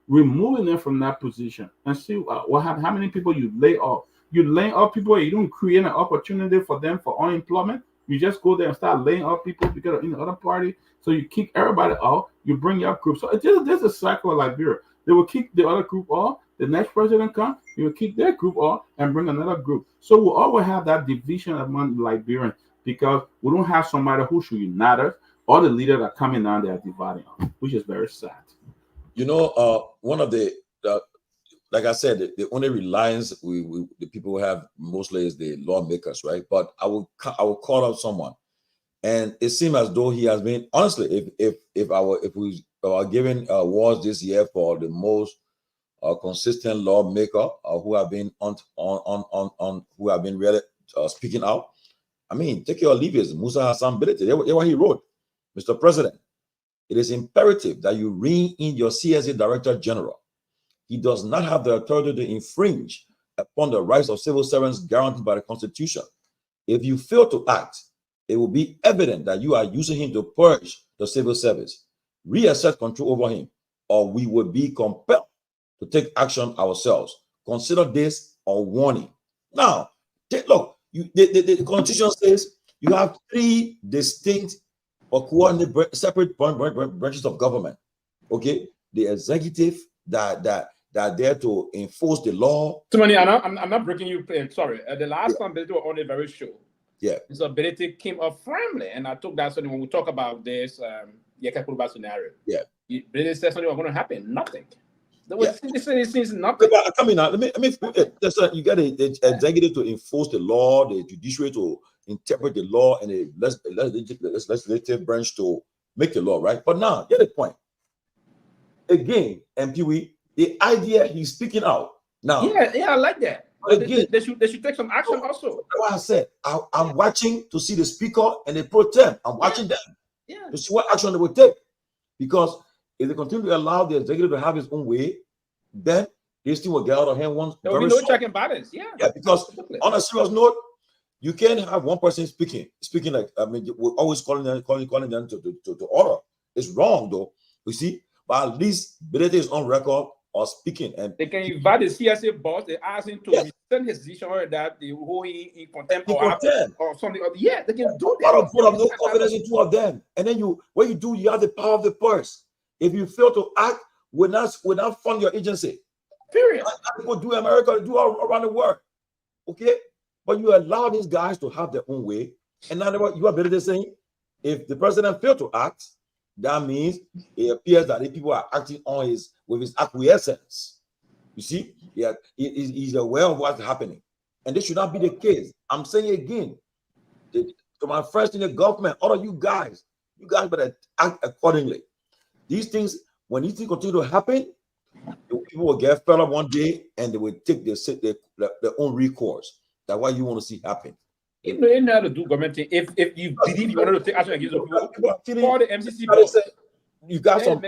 removing them from that position, and see what happens. How many people you lay off? You lay off people. You don't create an opportunity for them for unemployment. You just go there and start laying off people because in the other party. So you kick everybody off. You bring your group. So there's a cycle of Liberia. They will kick the other group off. The next president comes, you will kick their group off and bring another group. So we'll always have that division among Liberians because we don't have somebody who should unite us. All the leaders are coming down, they are dividing us, which is very sad. You know, one of the like I said, the only reliance the people have mostly is the lawmakers, right? But I will call out someone, and it seems as though he has been honestly. If we are giving awards this year for the most consistent lawmaker who have been who have been really speaking out. I mean, take your leave is Musa Hassan Bility. That's what he wrote, Mr. President. It is imperative that you rein in your CSA Director General. He does not have the authority to infringe upon the rights of civil servants guaranteed by the Constitution. If you fail to act, it will be evident that you are using him to purge the civil service. Reassert control over him, or we will be compelled to take action ourselves. Consider this a warning. Now, look, the Constitution says you have 3 distinct or coordinated separate branches of government. Okay, the executive that are there to enforce the law. Somebody, I'm not breaking you. Sorry, the last time they were only very short. Yeah. So ability came up firmly, and I took that. So when we talk about this, Yekakuruba scenario, yeah, British said something was going to happen. Nothing. There was nothing. Come in now. Let me. You got the executive to enforce the law, the judiciary to interpret the law, and the legislative branch to make the law, right? But now, get the point. Again, MPW, the idea he's speaking out now. Yeah, I like that. Again, they should take some action also. That's what I said. I'm watching to see the speaker and the pro tem. I'm watching them. Yeah. To see what action they will take. Because if they continue to allow the executive to have his own way, then this thing will get out of hand once. There will be no check and balance. Yeah. Yeah, because on a serious note, you can't have one person speaking like, I mean, we're always calling them to order. It's wrong though. You see, but at least Bility is on record or speaking, and they can invite the CSA boss. They ask him to rescind his decision or that they hold in contempt or something. Yeah, they can do that. Out of no confidence in 2 of them, and then what you do, you have the power of the purse. If you fail to act, we're not fund your agency. Period. People do America, do all around the world. Okay, but you allow these guys to have their own way, and now you are better saying, if the president failed to act, that means it appears that the people are acting on with his acquiescence. You see, yeah, he's aware of what's happening. And this should not be the case. I'm saying again, to my friends in the government, all of you guys better act accordingly. These things, when these things continue to happen, people will get fed up one day and they will take their own recourse. That's what you want to see happen. You know how to do government thing. If you believe you want to take action against the people, call the MCC boss. You got some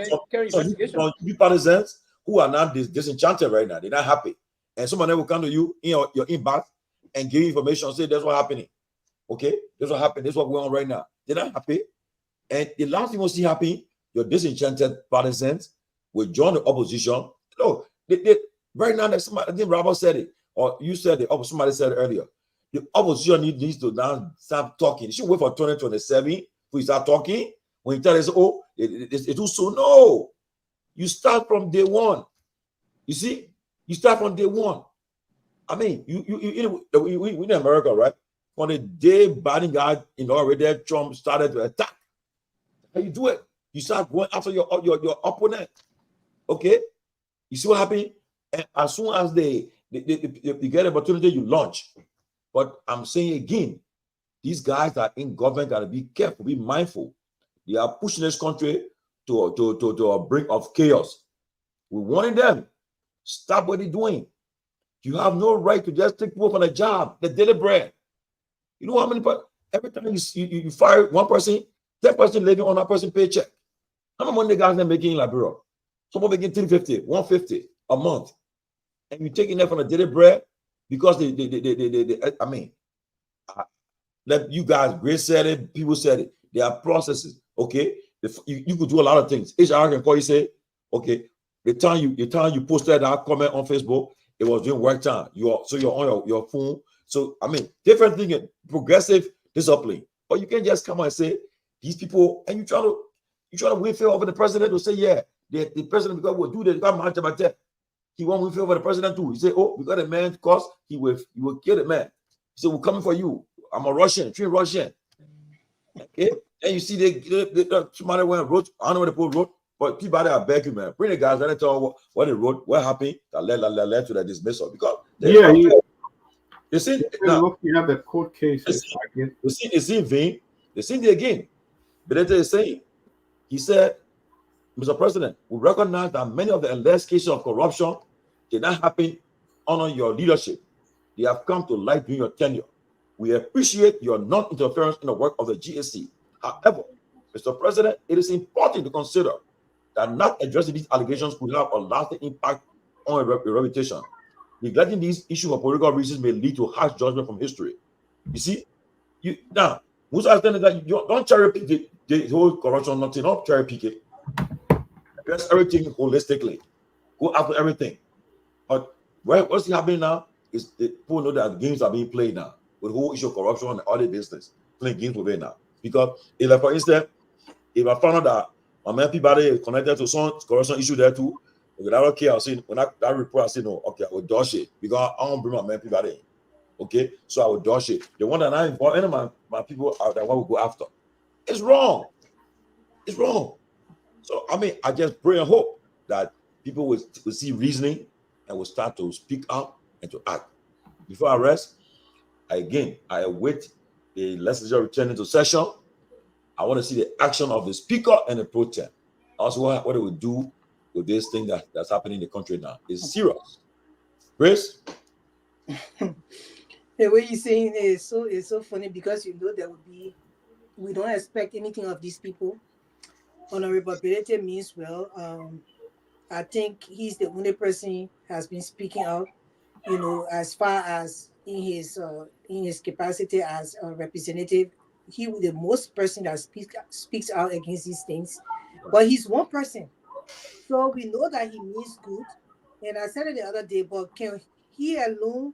partisans who are not disenchanted right now. They're not happy. And some of them will come to you in your inbox and give you information and say, that's what's happening. Okay? That's what happened. That's what's going on right now. They're not happy. And the last thing we'll see happen, your disenchanted partisans will join the opposition. No, right now, somebody, I think Robert said it, or you said it, or somebody said it earlier. The opposition needs to now start talking. You should wait for 2027 before you start talking. When you tell us, oh, it's too soon. No, you start from day one. You see, you start from day one. I mean, we in America, right? On the day Biden got inaugurated, Trump started to attack. How you do it? You start going after your opponent. Okay, you see what happened? And as soon as they get an opportunity, you launch. But I'm saying again, these guys that are in government gotta be careful, be mindful. They are pushing this country to a brink of chaos. We're warning them. Stop what they're doing. You have no right to just take people from a job, the daily bread. You know how many every time you fire one person, 10 person living on that person's paycheck. How much money the guys are making in Liberia? Someone making 350, 150 a month, and you're taking that from the daily bread because they I mean, let you guys, Grace said it, people said it. There are processes. Okay, you could do a lot of things. HR can call you, say, okay, the time you posted that comment on Facebook, it was during work time. You're on your phone. So I mean, different thing, progressive discipline. But you can't just come and say these people, and you try to win favor over the president to say, yeah, the president because will do this. He won't win favor over the president too. He say, oh, we got a man because he will kill the man. He said, we're coming for you. I'm a Russian, trained Russian. Okay. And you see somebody went and wrote, I don't know what the people wrote, but people there are begging, man. Bring the guys, let them tell what they wrote, what happened, that led to the dismissal. Because you see, now, looking at the court cases. It's in vain. They seen it again. But is saying, he said, Mr. President, we recognize that many of the alleged cases of corruption did not happen under your leadership. They have come to light during your tenure. We appreciate your non-interference in the work of the GSC. However, Mr. President, it is important to consider that not addressing these allegations could have a lasting impact on your reputation. Neglecting these issues for political reasons may lead to harsh judgment from history. You see, now, most of the time that you don't cherry pick the whole corruption, nothing, don't cherry pick it. Address everything holistically. Go after everything. But what's happening now is people know that games are being played now with the whole issue of corruption and other business. Playing games with it now. Because if, for instance, if I found out that my man Peabody is connected to some corruption issue there too, if I don't care, I'll say when that report, I say no, okay, I will dodge it because I don't bring my man Peabody in. Okay, so I will dodge it. The one that I involve, any of my people out there, what will go after. It's wrong. It's wrong. So I mean, I just pray and hope that people will see reasoning and will start to speak up and to act. Before I rest, I await the legislature returning to session. I want to see the action of the speaker and the pro tem. Also, what they will do with this thing that's happening in the country now is serious. Grace? The way you're saying it is so funny because you know we don't expect anything of these people. Honorable Belete means well. I think he's the only person has been speaking out, you know, as far as in his capacity as a representative. He was the most person that speaks out against these things. But he's one person. So we know that he means good. And I said it the other day, but can he alone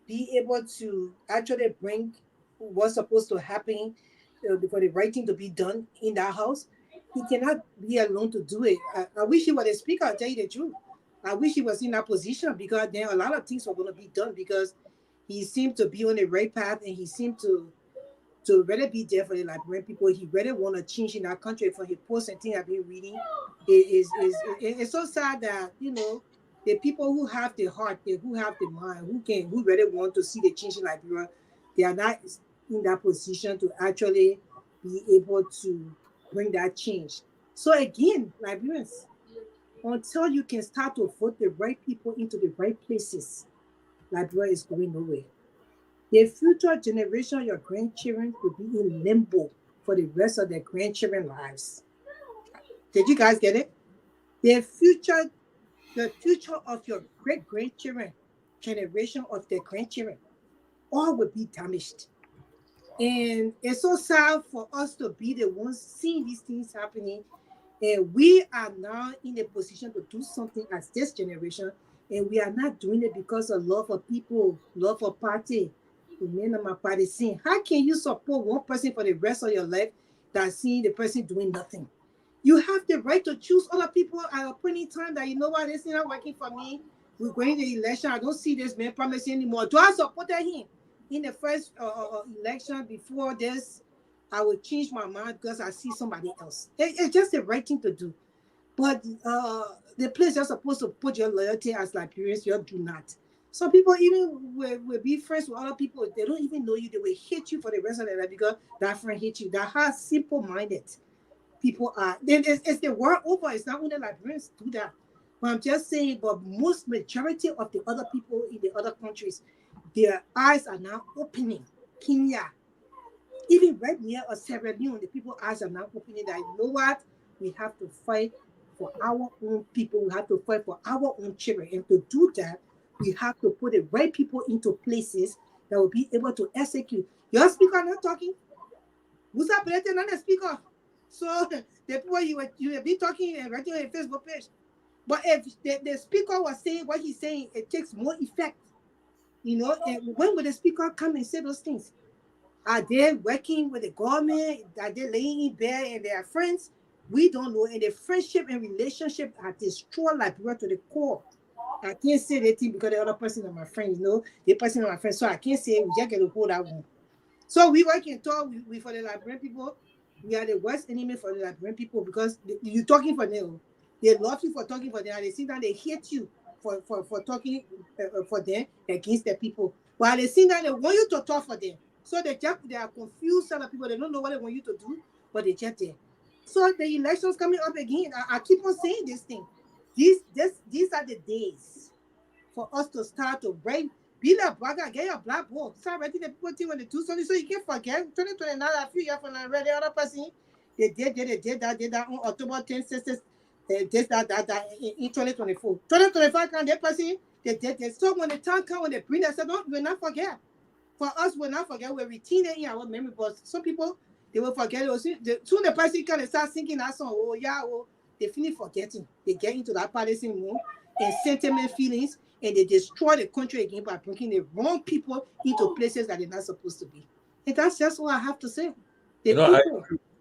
be able to actually bring what's supposed to happen for the right thing to be done in that house? He cannot be alone to do it. I wish he was a speaker, I'll tell you the truth. I wish he was in that position because then a lot of things were going to be done because he seemed to be on the right path and he seemed to to really be there for the Liberian people. He really want to change in that country. For his posts and things I've been reading, it's so sad that, you know, the people who have the heart, who have the mind, who really want to see the change in Liberia, they are not in that position to actually be able to bring that change. So again, Liberians, until you can start to vote the right people into the right places, Liberia is going nowhere. The future generation, your grandchildren, could be in limbo for the rest of their grandchildren's lives. Did you guys get it? The future of your great-grandchildren, generation of their grandchildren, all will be damaged. And it's so sad for us to be the ones seeing these things happening. And we are now in a position to do something as this generation, and we are not doing it because of love for people, love for party. How can you support one person for the rest of your life that's seeing the person doing nothing? You have the right to choose other people at a point in time that, you know what, this is not working for me. We're going to the election. I don't see this man promising anymore. Do I support him in the first election before this? I will change my mind because I see somebody else. It's just the right thing to do. But the place you're supposed to put your loyalty as Liberians, you do not. Some people even will be friends with other people. They don't even know you. They will hate you for the rest of their life because that friend hates you. That how simple-minded people are. It's the world over. It's not only Liberians do that. But I'm just saying, but most majority of the other people in the other countries, their eyes are now opening. Kenya, even right near or Sierra Leone, the people's eyes are now opening that, you know what? We have to fight for our own people. We have to fight for our own children. And to do that, we have to put the right people into places that will be able to execute. Your speaker not talking. Who's up there? Not the speaker. So the people you will be talking and writing on your Facebook page. But if the speaker was saying what he's saying, it takes more effect. You know, and when will the speaker come and say those things? Are they working with the government? Are they laying in bed and they are friends? We don't know. And the friendship and relationship are destroyed Liberia to the core. I can't say anything because the other person is my friend, you know, the person is my friend. So I can't say we just get to hold that one. So we work and talk we for the Liberian people. We are the worst enemy for the Liberian people because you're talking for them. They love you for talking for them. And they see that they hate you for talking for them against the people. But they see that they want you to talk for them. So they are confused. Other people, they don't know what they want you to do, but they just there. So the elections coming up again. I keep on saying this thing. These are the days for us to start to break. Be like Braga, get your black book. Start writing the people thing when they do something so you can't forget. 2029, a few years from now, the other person, they did that on October 10th, that in 2024. 2025, can that person, they did this. So when the time comes, when they bring that, we'll not forget. For us, we'll not forget. We'll retain it in our memory. But some people, they will forget it. Soon the person can start singing that song. Oh, yeah, oh. They finish forgetting. They get into that partisan mood and sentiment feelings, and they destroy the country again by bringing the wrong people into places that they're not supposed to be. And that's just what I have to say. I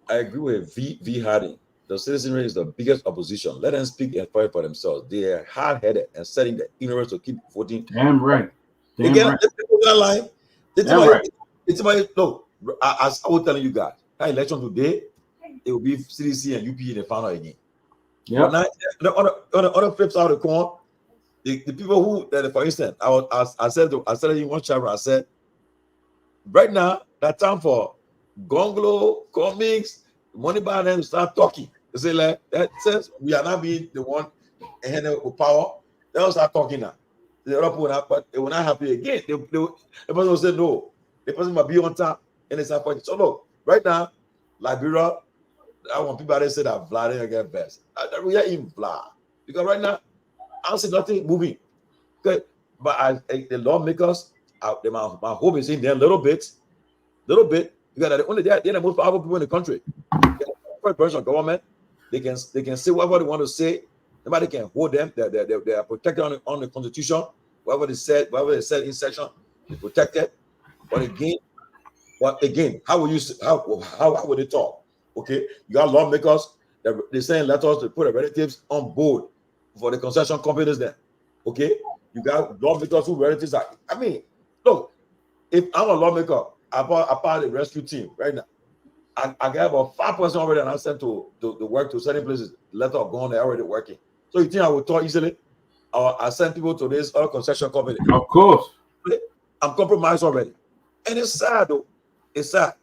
agree with V. Harding. The citizenry is the biggest opposition. Let them speak and fight for themselves. They are hard-headed and setting the ignorance to keep voting. Damn right. Damn right. It's my look. As I was telling you guys, that election today, it will be CDC and UP in the final again. Yeah. On the other flip side of the coin, the people who, for instance, I said in one chapter, I said, right now, that time for Gonglo, comics, money by them start talking. They say like that says we are not being the one handling with power. They'll start talking now. The other people will not, but they will not happy again. The person will say no. The person might be on top and it's not fighting. So look, right now, Liberia. I want people to say that Vlad didn't get best. We are in Vlad because right now I don't see nothing moving. Okay, but the lawmakers, my hope is in there a little bit, because they're the most powerful people in the country. Presidential government, they can say whatever they want to say. Nobody can hold them. They are protected on the Constitution. Whatever they said in section, they protected. But again, how will they talk? Okay, you got lawmakers that they're saying letters to put the relatives on board for the concession companies then. Okay, you got lawmakers who relatives are. I mean, look, if I'm a lawmaker about the rescue team right now. I got about 5% already, and I sent to work to certain places. Letter of going, they're already working. So you think I will talk easily? I send people to this other concession company. Of course. I'm compromised already. And it's sad though. It's sad.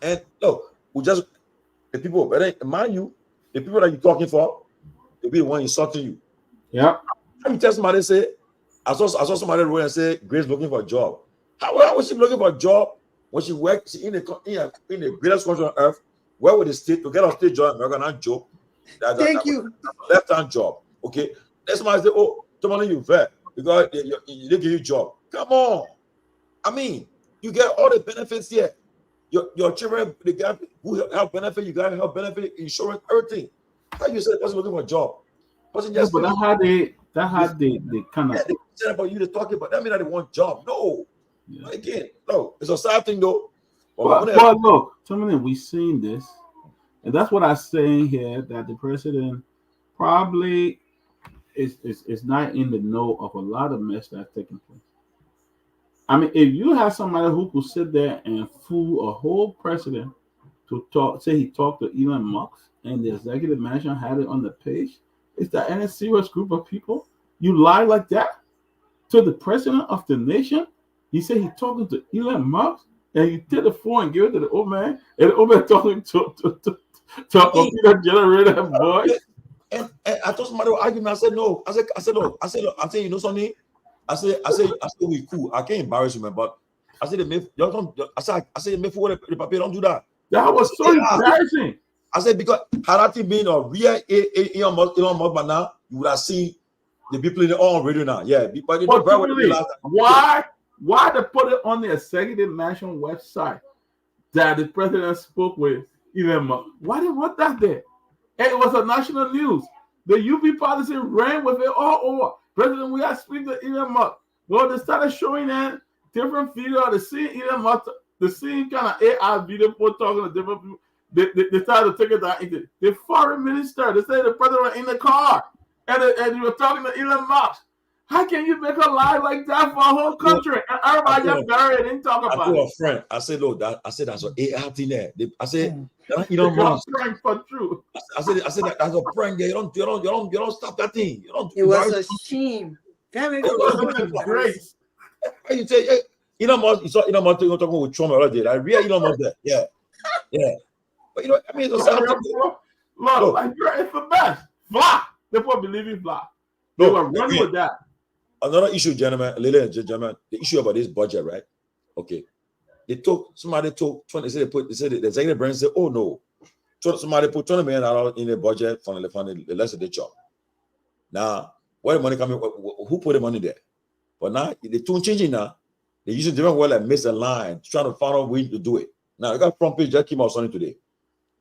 And look, we just the people, but mind you, the people that you're talking for, they'll be the one insulting you. Yeah. How you tell somebody say, I saw somebody wrote and say Grace looking for a job. How was she looking for a job when she worked in the greatest country on earth? Where would the state to get a state job? American not job. Thank you. Left-hand job. Okay. That's why I say, oh, somebody you vet because they give you a job. Come on. I mean, you get all the benefits here. Your children, they got who have benefit, you got health benefit, insurance, everything. How you say the person looking for a job? Person just but that's how they kind of said about you to talk about that mean that they want job. No. Yeah. Again, no, it's a sad thing though. But look, something we've seen this, and that's what I'm saying here, that the president probably is not in the know of a lot of mess that's taking place. I mean, if you have somebody who could sit there and fool a whole president to say he talked to Elon Musk and the executive mansion had it on the page, is that any serious group of people? You lie like that to the president of the nation? He said he talking to Elon Musk, and you take the phone and give it to the old man, and the old man talking to a computer generator voice. And I told somebody argument. I said no. I said look. I said you know something. I said we cool. I can't embarrass you, man. But I said I said the paper don't do that. That was so embarrassing. I said because had that thing been a real Elon Musk by now, you would have seen the people in the on radio now. Yeah, but why they put it on the executive mansion website that the president spoke with Elon Musk? Why they want that there? And it was a national news. The UP policy ran with it all over. President, we are speaking to Elon Musk. Well, they started showing that different video of the scene Elon Musk, the scene kind of AI video for talking to different people. They started to take it down. The foreign minister, they said the president was in the car and he was talking to Elon Musk. How can you make a lie like that for a whole country? And everybody just buried and didn't talk about it. I told a friend, I said, look, that's an AI thing there. I said, Elon Musk. For true. I said that's a prank there. You don't stop that thing. It was a shame. Very great. You say Elon Musk, you saw Elon Musk talking with Trump already. I real Elon Musk there. Yeah. Yeah. But you know, I mean, it's a look, like it's the best. Blah. People believe in blah. They were running with that. Another issue, gentlemen, ladies and gentlemen, the issue about this budget, right? Okay. Somebody told 20, they said the executive branch said, oh no. Somebody put $20 million in the budget for the less of the job. Now, where the money coming? Who put the money there? But now the tune changing now. They're using different word like miss a line, trying to find out way to do it. Now I got front page that came out Sunday today.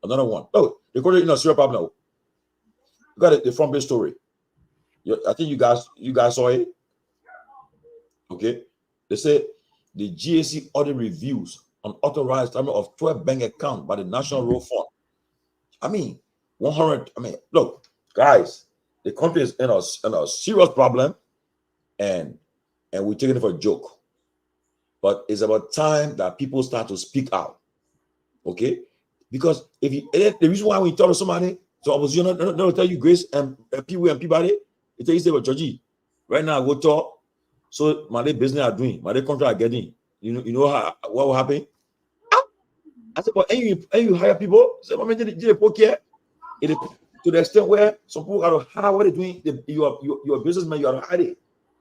Another one. Oh, they call it in a serious problem now. You got the front page story. I think you guys saw it. Okay. They say the GAC audit reviews unauthorized establishment of 12 bank accounts by the National Road Fund. I mean, 100. I mean, look, guys, the country is in a serious problem, and we're taking it for a joke. But it's about time that people start to speak out. Okay? Because the reason why we talk to somebody, so opposition, no, tell you Grace and P.W. and Peabody, they tell you say, well, Georgie, right now go talk. So my business are doing, my contract are getting. You know what will happen? I said, but and you hire people. So I mean, did they poke here? To the extent where some people are hide what they're doing. You're a businessman, you are hiding.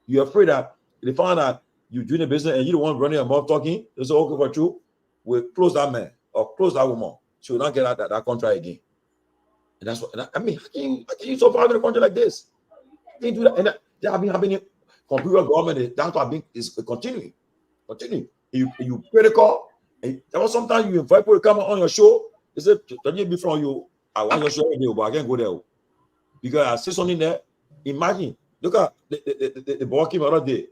You're afraid that they find out you're doing a business and you don't want running a mouth talking. They say, okay, for you, we'll close that man or close that woman. So you don't get that contract again. And that's what I mean. How can you survive in a country like this? They do that, and that have been happening. Computer government, that's what I think is continuing. You critical. And there was sometimes you invite people to come on your show. They say, "Can you be from you? I want your show every day, but I can't go there because I see something there." Imagine, look at the boy came the other day.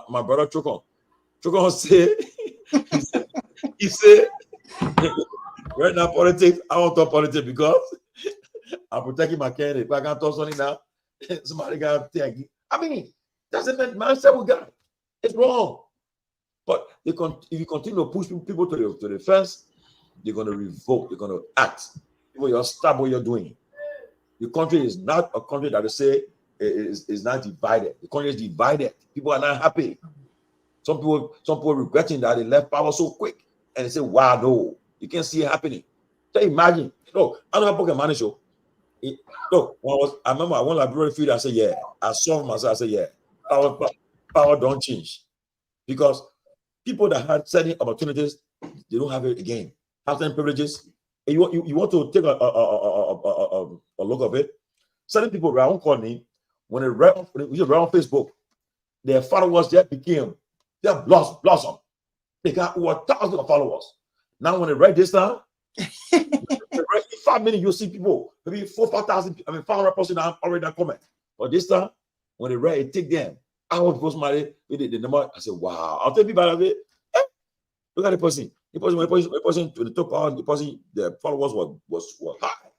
My brother Chokon say, he said, right now politics. I won't talk politics because I'm protecting my candidate. If I can't talk something now, somebody got to take it. I mean, that's the mindset we got. It's wrong. But if you continue to push people to the fence, they're going to revolt. They're going to act. People, you stop what you're doing. The country is not a country that they say is not divided. The country is divided. People are not happy. Some people regretting that they left power so quick, and they say, "Wow, no, you can't see it happening." So imagine, look, I don't have pocket money show. Look, I remember I went to Liberia field. I said, "Yeah." I saw myself. I said, "Yeah." Power don't change, because people that had certain opportunities, they don't have it again. Have certain privileges. And you want to take a look of it. Certain people around Courtney, when they read on Facebook, their followers just became their blossom. They got over thousands of followers. Now when they read this down, 5 minutes, you'll see people, maybe 4,000, 500 person already that comment. But this time, when they read it, take them. I want to post my the number. I said, wow. I'll tell people about it. Look at the person. The person to the top part, the followers was high.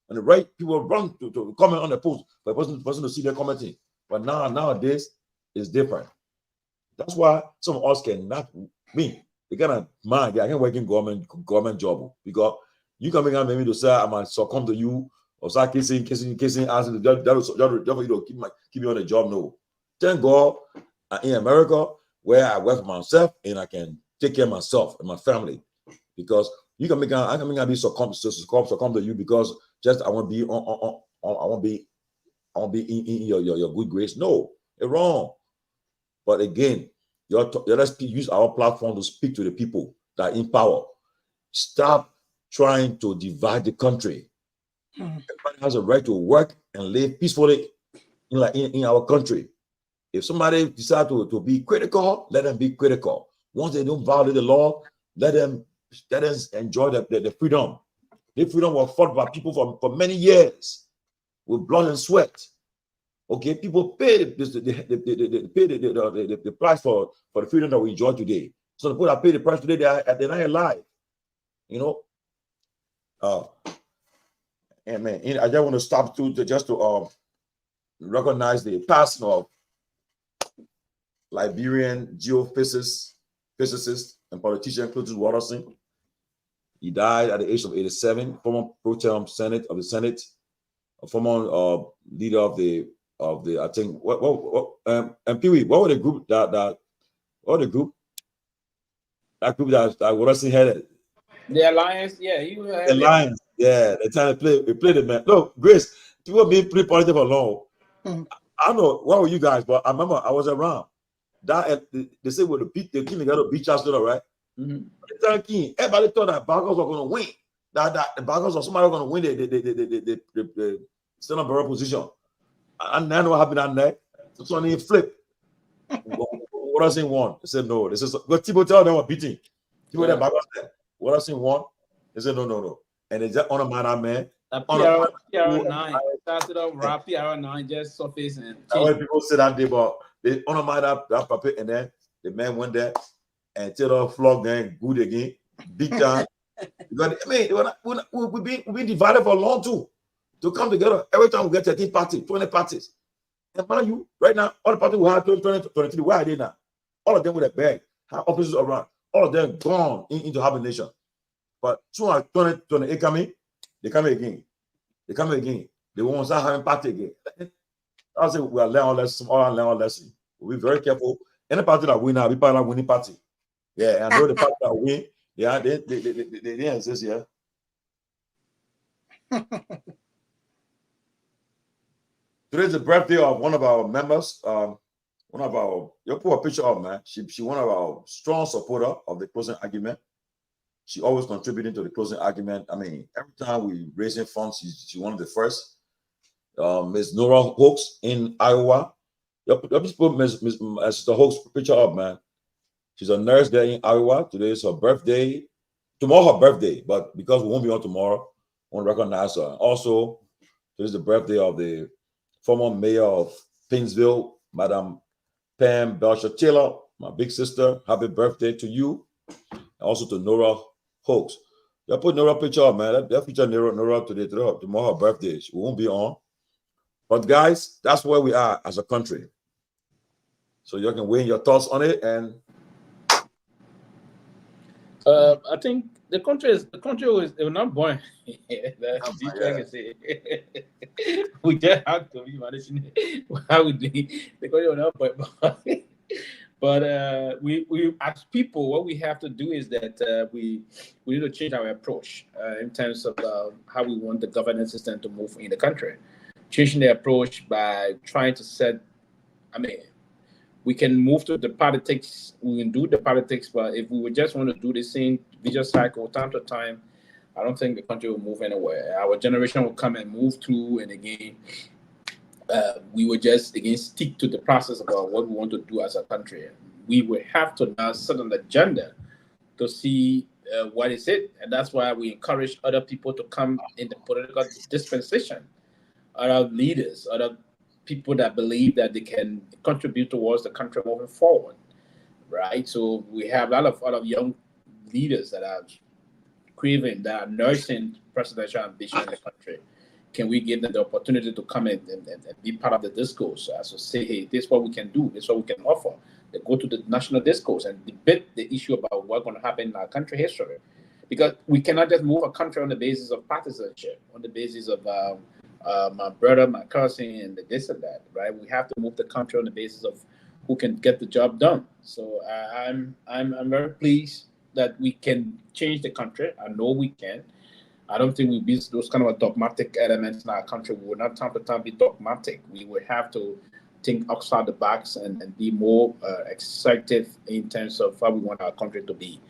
And the right people run to comment on the post for the person to see their commenting. But nowadays it's different. That's why some of us cannot me. They cannot mind. I can work in government job because you can make maybe to say I might succumb to you or start kissing, asking that keep me on the job. No. Thank God in America where I work for myself and I can take care of myself and my family, because I can be succumb to you because just I want to be in your good grace. No, it's wrong. But again, let's use our platform to speak to the people that are in power. Stop trying to divide the country. Everybody has a right to work and live peacefully in our country. If somebody decides to be critical, let them be critical. Once they don't violate the law, let them enjoy the freedom. The freedom was fought by people for many years with blood and sweat. Okay, people pay the price for the freedom that we enjoy today. So the people that pay the price today, they're not alive. You know. And man, I just want to stop to recognize the passing of Liberian geophysicist and politician Clotus Watterson. He died at the age of 87. Former pro tem Senate, a former leader of the I think and Pee Wee, what was the group that Watterson headed? The Alliance, yeah, he was the Alliance, yeah. They trying to play the man. No, Grace, people being pretty positive for long. I don't know what were you guys, but I remember I was around. That they say with the king got a beach house, right? Everybody thought that Barcos were going to win. That the Barcos or somebody was going to win the Senate Bureau position. And I know what happened on that. So he flipped. Watterson won. They said no. They said but people tell them were beating. People that Barcos said Watterson won. They said no. And they just honor that man. PR9 started off rap, PR9 just surface and when people say that they honor that puppet, and then the man went there and tell the flog gang good again, big time. Because I mean, we've been divided for long too. To come together every time we get 13 parties, 20 parties. And mind you, right now, all the parties we have 20, 23, where are they now? All of them with a bag, have offices around, all of them gone into hibernation. But soon as 2028 coming, they come again. They won't start having party again. I say we are learning our lesson. We'll be very careful. Any party that win now, we part of winning party. Yeah, and I know the party that win, yeah, they didn't exist, yeah. Today's the birthday of one of our members. You put a picture of, man. She one of our strong supporter of the closing argument. She always contributing to the closing argument. I mean, every time we raising funds, she's one of the first. Ms. Nora Hawks in Iowa. Just put Mr. Hawks picture up, man. She's a nurse there in Iowa. Today is her birthday. Tomorrow her birthday, but because we won't be on tomorrow, I want to recognize her. Also, today's the birthday of the former mayor of Painesville, Madam Pam Belcher Taylor, my big sister. Happy birthday to you. And also to Nora Hawks. You put Nora picture up, man. That picture Nora today, tomorrow her birthday. She won't be on. But guys, that's where we are as a country. So you can weigh your thoughts on it and I think the country was not born. We just have to be managing how we do it. The country was not born. But we as people, what we have to do is that we need to change our approach in terms of how we want the governance system to move in the country. Changing the approach by trying to set, I mean, we can move to the politics, we can do the politics, but if we would just want to do the same vicious cycle time to time, I don't think the country will move anywhere. Our generation will come and move through, and again, we will just again stick to the process about what we want to do as a country. We will have to now set an agenda to see what is it, and that's why we encourage other people to come in the political dispensation, other leaders, other people that believe that they can contribute towards the country moving forward, right? So we have a lot of young leaders that are craving, that are nursing presidential ambition in the country. Can we give them the opportunity to come in and be part of the discourse? So say, hey, this is what we can do, this is what we can offer. They go to the national discourse and debate the issue about what's going to happen in our country history. Because we cannot just move a country on the basis of partisanship, on the basis of my brother, my cousin, and this and that, right? We have to move the country on the basis of who can get the job done. So I'm very pleased that we can change the country. I know we can. I don't think we be those kind of dogmatic elements in our country. We will not time to time be dogmatic. We will have to think outside the box and be more excited in terms of how we want our country to be.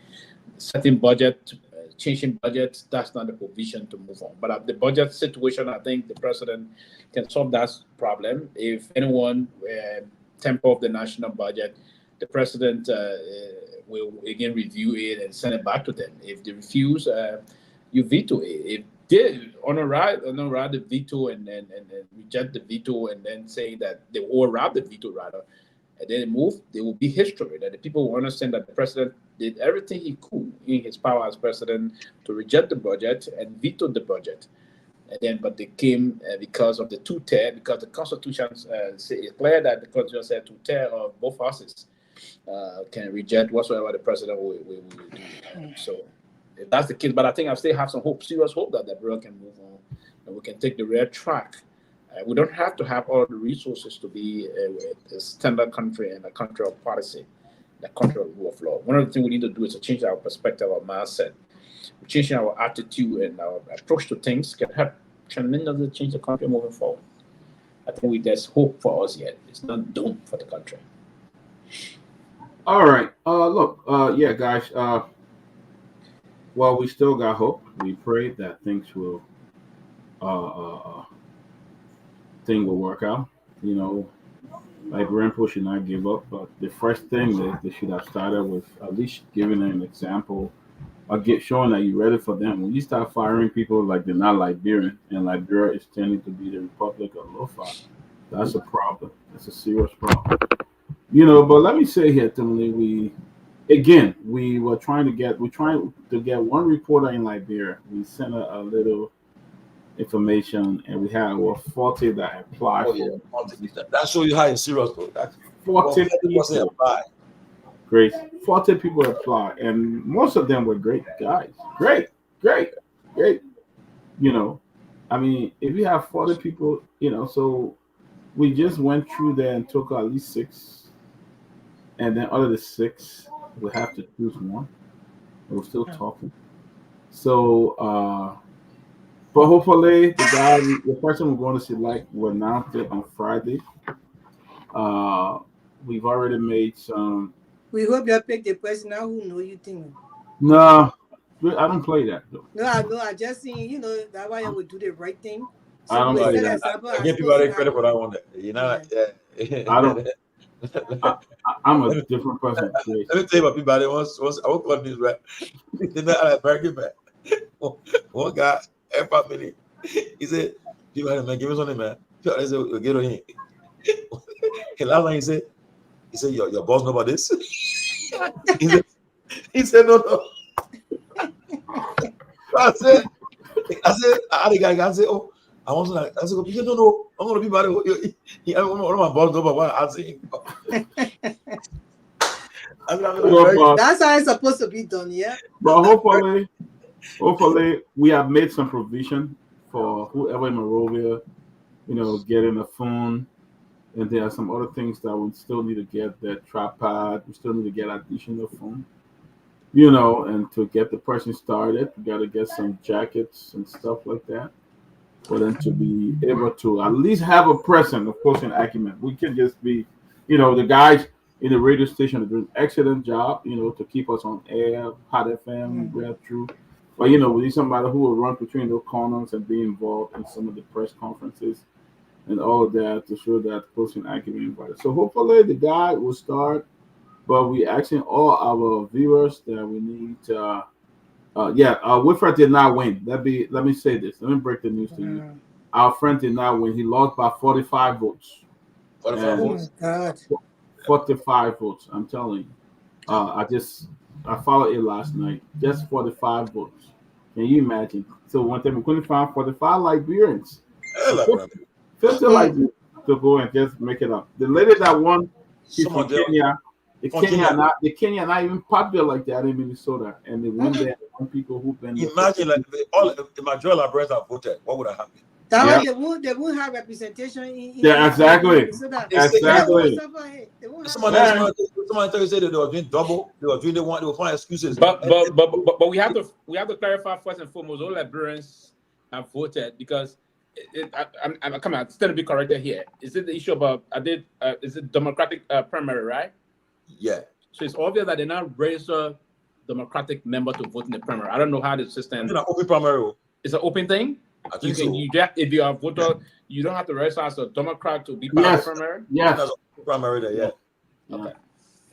Setting budget, changing budgets, that's not the provision to move on. But the budget situation, I think the president can solve that problem. If anyone temper of the national budget, the president will again review it and send it back to them. If they refuse, you veto it. If they override the veto and reject the veto and then say that they override the veto rather, and then move, there will be history that the people will understand that the president did everything he could in his power as president to reject the budget and veto the budget. And then, but they came because of the two-tier, because the Constitution is clear that the Constitution said two-tier of both houses can reject whatsoever the president will do. So if that's the case, but I think I still have some hope, serious hope that the bill can move on and we can take the real track. We don't have to have all the resources to be a standard country and a country of policy, a country of rule of law. One of the things we need to do is to change our perspective, our mindset. Changing our attitude and our approach to things can help tremendously change the country moving forward. I think there's hope for us yet. It's not doomed for the country. All right. Look, yeah, guys. Well, we still got hope. We pray that things will work out. You know, like Renpo should not give up. But the first thing they should have started with at least giving them an example, or showing that you're ready for them. When you start firing people like they're not Liberian, and Liberia is tending to be the Republic of Lo-Fi, that's a problem. That's a serious problem. You know, but let me say here, Timothy, we were trying to get one reporter in Liberia. We sent a little information, and we had 40 that applied. Oh, yeah. That shows you how you're serious, bro. That's 40 people apply. Great. 40 people applied, and most of them were great guys. Great. You know, I mean, if you have 40 people, you know, so we just went through there and took at least 6, and then out of the 6, we have to choose one. We're still talking. So, but hopefully the person we're going to select will announce it on Friday. We've already made some. We hope you pick the person now who know you think. No, I don't play that though. No, I know. I just seen, you know, that why I would do the right thing. So I don't play that. I give people credit for that one. You know, yeah. I don't. I'm a different person. Let me tell you about people. Once I worked on this, right? Then I American man. One guy, every minute, he said, "People, man, give me something, man." I said, "We'll get on here." And last night he said, "Your boss know about this?" he said, "No." I said, I had a guy. I said, "Oh, I want to." I said, "He said, no, I'm gonna be bad." One of my boss know about what I said. That's how it's supposed to be done, yeah. But hopefully, we have made some provision for whoever in Monrovia, getting a phone. And there are some other things that we still need to get, that tripod. We still need to get additional phone, and to get the person started, we got to get some jackets and stuff like that for them to be able to at least have a presence, of course, in Acumen. We can just be, the guys in the radio station are doing an excellent job, to keep us on air, Hot FM, Real True. But, we need somebody who will run between those corners and be involved in some of the press conferences and all of that to show that posting Acumen invited. So hopefully the guy will start, but we asking all our viewers that we need Wilfred did not win. Let me say this. Let me break the news to you. Our friend did not win. He lost by 45 votes. 45 votes? God. 45 votes. I'm telling you. I followed it last night. Just 45 votes. Can you imagine? So one time we couldn't find 45 Liberians. 50 Liberians to go and just make it up. The lady that won, she's from Kenya. The Kenya not even popular like that in Minnesota, and they won there. People who've been imagine like the majority of Liberians have voted. What would have happened? That way they won't have representation in exactly. Exactly. Somebody said that they were doing double. They will find excuses. But we have to clarify first and foremost. All Liberians have voted because I'm coming out. Still to be corrected here. Is it the issue about is it Democratic primary, right? Yeah. So it's obvious that they now register Democratic member to vote in the primary. I don't know how the system. It's an open primary. It's an open thing. I think so. If you are a voter, you don't have to register as a Democrat to be part of the primary. Yes. That's a primary there. Yeah. Okay.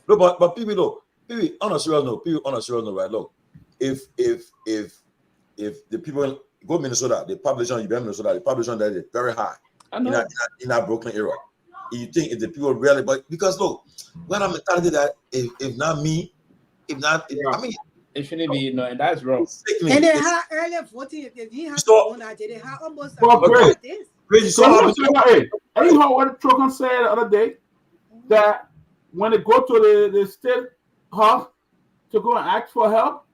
No, but people on a serious note, right? Look, if the people go to Minnesota, the population in Minnesota, the population there is very high. I know. In that Brooklyn area. You think if the people really, but because look, when I'm mentality that if not me, I mean, it shouldn't be and that's wrong. And they had earlier voting. If they didn't have they had almost this. So hey, you heard what Trocan said the other day? That when they go to the state house to go and ask for help,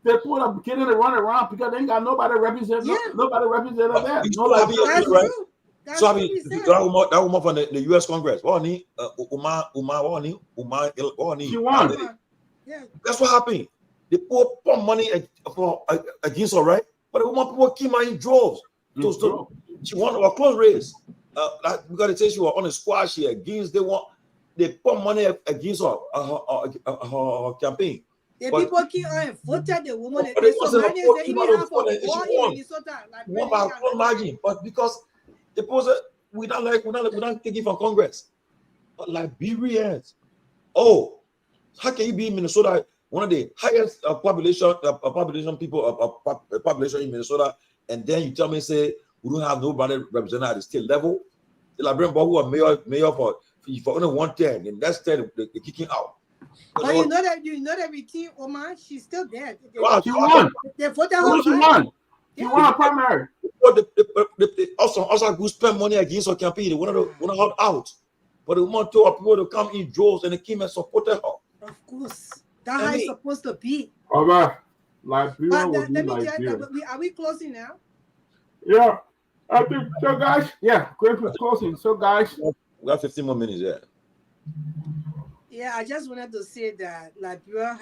they put up getting to run around because they ain't got nobody represent nobody represented there. That's right? true. That's so I mean, that woman from the U.S. Congress, she won. Yeah. That's what happened. They put money against her, right? But the woman people came out in droves. She won a close race. We got to say she was on a squad. She against they put money against her campaign. The people came out and voted the woman. They even have a war in Minnesota. Won by a close margin, but because the post we don't take it from Congress. But Liberians, how can you be in Minnesota, one of the highest population in Minnesota, and then you tell me say we don't have nobody represented at the state level? The Liberian boy who are mayor for only 110, and that's 10 they're kicking out. But you know that with T. Omar, she's still there. She won. They voted her. She won. She won a primary. They also go spend money against her campaign. They want her out. But they want people to come in droves and they came and supported her. Of course. That's how it's supposed to be. All right. Liberia will be let me Liberia. are we closing now? Yeah. I think so, guys. Yeah, great for closing. So, guys. We got 15 more minutes, yeah. Yeah, I just wanted to say that Liberia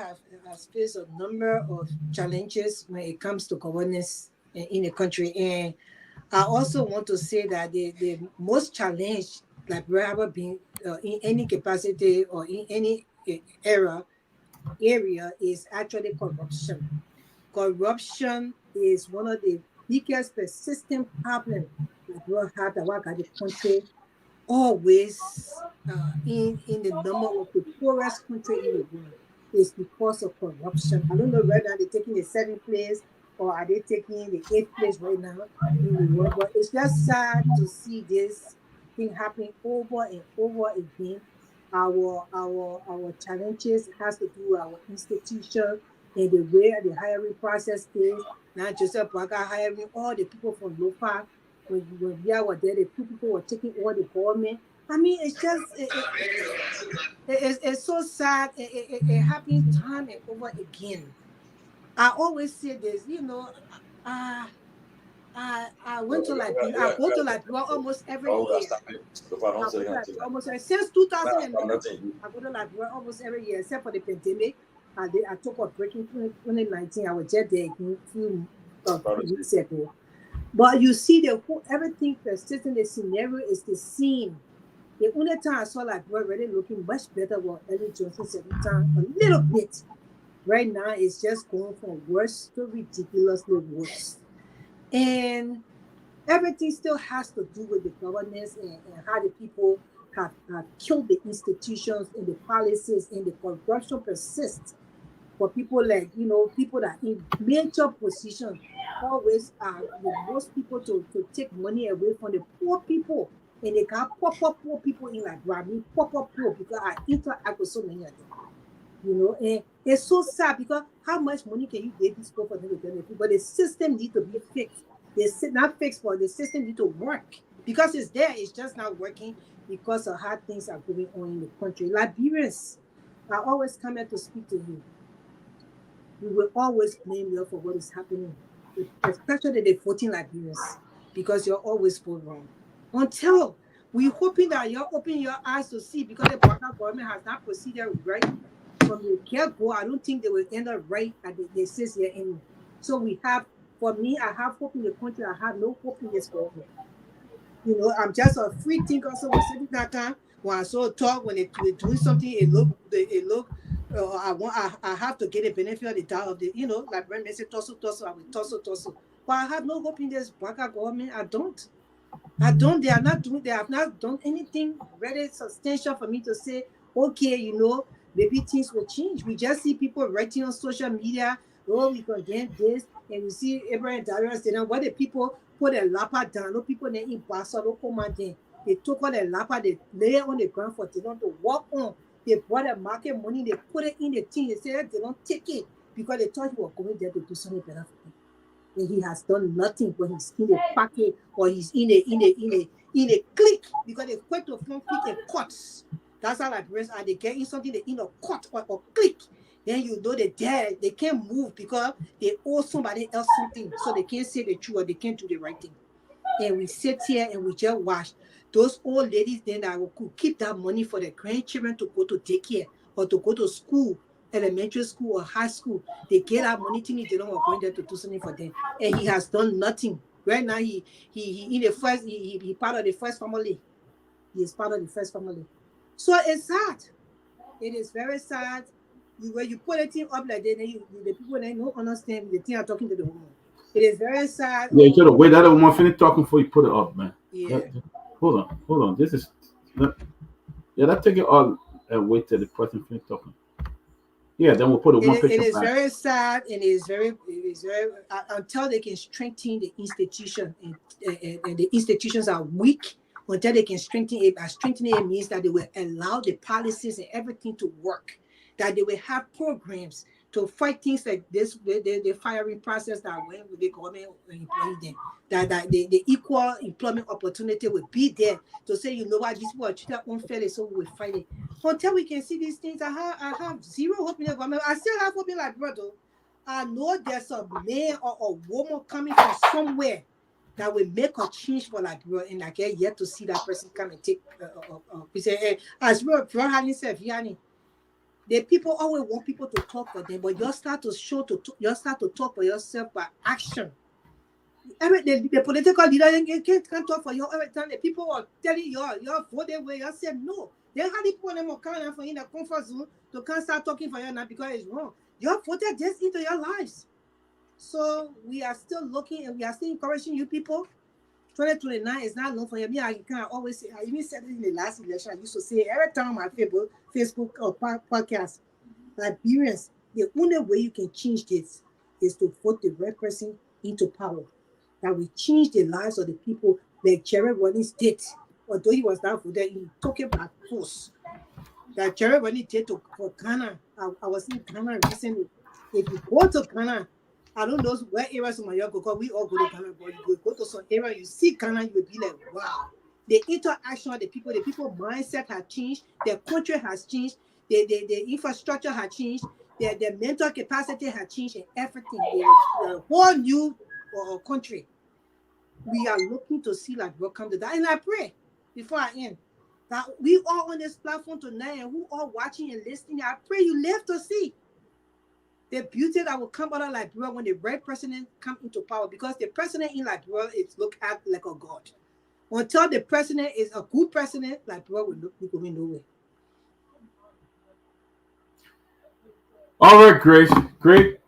has faced a number of challenges when it comes to governance in the country. And I also want to say that the most challenged Liberia ever been in any capacity or in any area is actually corruption. Corruption is one of the biggest persistent problems that we have that the country always in the number of the poorest country in the world is because of corruption. I don't know whether they're taking the 7th place or are they taking the 8th place right now in the world, but it's just sad to see this thing happening over and over again. Our challenges has to do with our institution and the way the hiring process is. Not just about hiring all the people from local. When we were there, the people were taking over the government. I mean, it's just it's so sad. It happens time and over again. I always say this, uh, I went to Liberia. I go to Liberia almost every year. Since 2009, I go to Liberia almost every year, except for the pandemic. I took a break in 2019. I was just there a few weeks ago. But you see, everything persistent. The scenario is the same. The only time I saw Liberia really looking much better was Ellen Johnson said time a little bit. Right now, it's just going from worse to ridiculously worse. And everything still has to do with the governance and how the people have killed the institutions and the policies, and the corruption persists for people like, people that in major positions always are the most people to take money away from the poor people. And they can pop up poor people in Liberia. Pop up poor because I interact with so many of them. And it's so sad because how much money can you give these people for them to benefit? But the system needs to be fixed. Not fixed, but the system needs to work because it's there. It's just not working because of how things are going on in the country. Liberians, I always come here to speak to you. We will always blame you for what is happening, especially the 14 Liberians, because you're always going wrong. Until we're hoping that you're opening your eyes to see, because the Baka government has not proceeded right from the get-go. I don't think they will end up right at the 6 year anymore. So for me, I have hope in the country. I have no hope in this government. I'm just a free thinker. So when I saw talk, when they're doing something, it look. I have to get a benefit of the doubt of the, like when they say tussle, I will tussle. But I have no hope in this Baka government. I don't. They have not done anything really substantial for me to say, okay, maybe things will change. We just see people writing on social media, we can get this, and we see Abraham Darius saying, what the people put a lapa down, no people in Bassa, no command. They took all the lapa, they lay it on the ground for them to walk on. They bought the market money, they put it in the thing, they said they don't take it because they thought he was going there to do something better for them. And he has done nothing when he's in a packet or he's in a click, because they quit to form click and cuts. That's how Liberians are. They get in something, they in a cut or click. Then they're there. They can't move because they owe somebody else something. So they can't say the truth or they can't do the right thing. And we sit here and we just watch those old ladies then that could keep that money for their grandchildren to go to daycare or to go to school, elementary school or high school. They get that money thinking they don't want going there to do something for them. And he has done nothing. Right now he part of the first family. He is part of the first family. So it's sad. It is very sad. When you put a thing up like that, the people they don't understand the thing are talking to the woman. It is very sad. Yeah, you should have waited that woman finish talking before you put it up, man. Yeah. Hold on. This is that take it all and wait till the person finish talking. Yeah, then we'll put it one picture. It is very sad, and it is very until they can strengthen the institution, and the institutions are weak. Until they can strengthen it, strengthening it means that they will allow the policies and everything to work. That they will have programs to fight things like this, the firing process that when the government employ them, that the equal employment opportunity will be there to say, what, these people are treated unfairly, so we will fight it. Until we can see these things, I have zero hope in the government. I still have hope in Liberia. I know there's a man or a woman coming from somewhere that will make a change for Liberia, and I get yet to see that person come and take. As well, having said, the people always want people to talk for them, but you start to talk for yourself by action. The political leader can't talk for you every time. The people are telling you, vote their way. You said no. Then how the people them are coming for in the comfort zone to can't start talking for you now because it's wrong. You have voted this into your lives. So we are still looking and we are still encouraging you people. 2029 is not known for you. I can always say, I even said it in the last election. I used to say every time on my Facebook or podcast, Liberians, the only way you can change this is to vote the right person into power. That will change the lives of the people like Jerry Ronnie did. Although he was not voted, he took it by force. That Jerry Ronnie did for Ghana. I was in Ghana recently. If you go to Ghana, I don't know where areas of my go because we all go to Ghana, but you go to some area, you see Ghana, you will be like, wow. The interaction of the people mindset has changed, their country has changed, the infrastructure has changed, their mental capacity has changed, and everything. The whole new country. We are looking to see like welcome to that. And I pray before I end that we all on this platform tonight and who are watching and listening, I pray you live to see the beauty that will come out of Liberia when the right president come into power, because the president in Liberia is looked at like a god. Until the president is a good president, Liberia will look going nowhere. All right, Grace. Great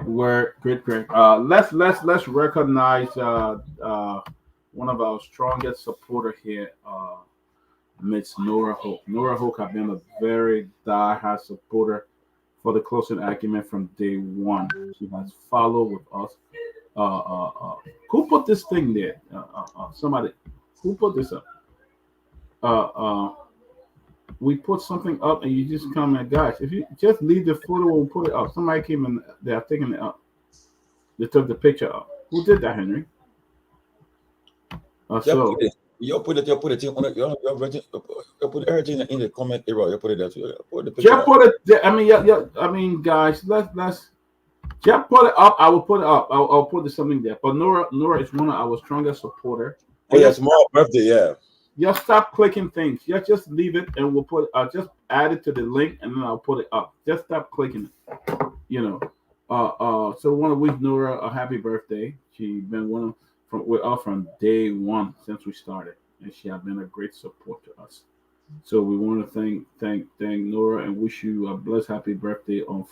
word. Great. Let's recognize one of our strongest supporter here, Miss Nora Hoke. Nora Hoke has been a very die-hard supporter for the closing argument from day one. She has followed with us. Who put this thing there? Somebody. Who put this up? We put something up and you just comment, guys. If you just leave the photo, we'll put it up. Somebody came in, they are taking it up. They took the picture up. Who did that, Henry? You put it on it. You put everything in the comment area. You put it there too. Put the picture. Just put it there. I mean, guys, let's just put it up. I will put it up. I'll put something there. But Nora is one of our strongest supporters. Oh yeah, tomorrow birthday, yeah. Just stop clicking things. Just leave it, and we'll put. Just add it to the link, and then I'll put it up. Just stop clicking it. So I want to wish Nora a happy birthday. She's been with us from day one since we started, and she has been a great support to us. So we want to thank Nora and wish you a blessed happy birthday on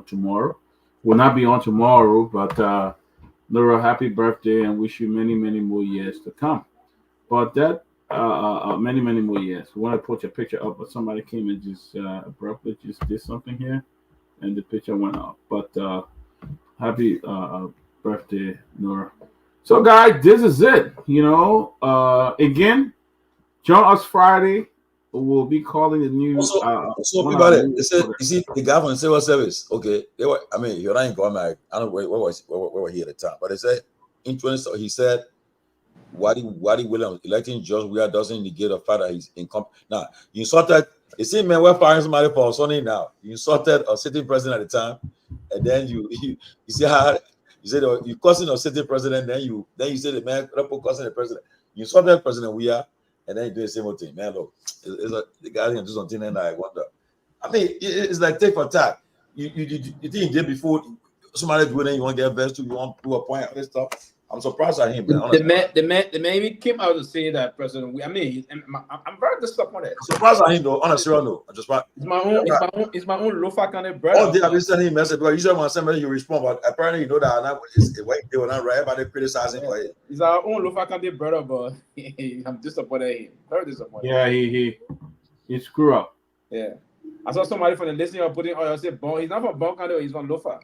tomorrow. We'll not be on tomorrow, but Nora, happy birthday, and wish you many more years to come. But that. Many more years. We want to put your picture up, but somebody came and just abruptly just did something here, and the picture went up. But happy birthday, Nora. So, guys, this is it. Again, join us Friday. We'll be calling the new. So about it. They said, you see, the guy from the civil service. Okay, you're not in government. I don't know where were he at the time, but they said in 20. He said. Wadi Williams electing George Weah doesn't negate the fact that he's incompetent. Now, you insulted, you see, man, we're firing somebody for Sunday now. You insulted a sitting president at the time, and then you see how you said you cussing a sitting president, then you say the man cussing the president. You insulted President Weah, and then you do the same thing. Man, look, the guy can do something, and I wonder. I mean, it's like take for tack. You think you did before somebody do it, and you want to get best to you want to prove a point all this stuff. I'm surprised at him. The man even came out to say that President. I'm very disappointed. Surprised at him though. On a serious note, it's my own Lofa County brother. Oh, I've been sending him message because usually when I send message you respond, but apparently you know that they were not right about it criticizing for it. He's our own Lofa County brother, but I'm disappointed in him. Very disappointed. Yeah, he screw up. Yeah, I saw somebody from the listening putting I said Bon. He's not from Bon County. He's from Lofa.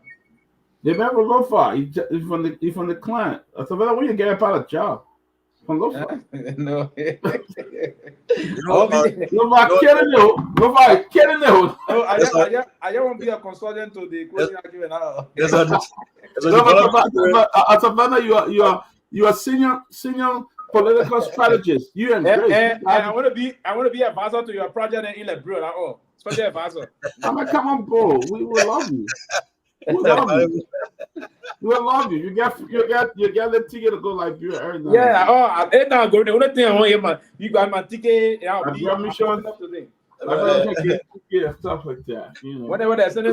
They never go far. He's from the client. I said, well, when you get up out of job, from Lofa. No. Nobody kidding you. I just want to be a consultant to the closing argument now. You are senior political strategist. You and Grace. I want to be advisor to your project in Liberia. Special advisor. Come on, bro. We will love you. We love you. We love you. You got the ticket to go Liberia every night. Yeah. Every time I go, the only thing I want you got my ticket. I'll be up to date. Stuff like that. Whatever there's any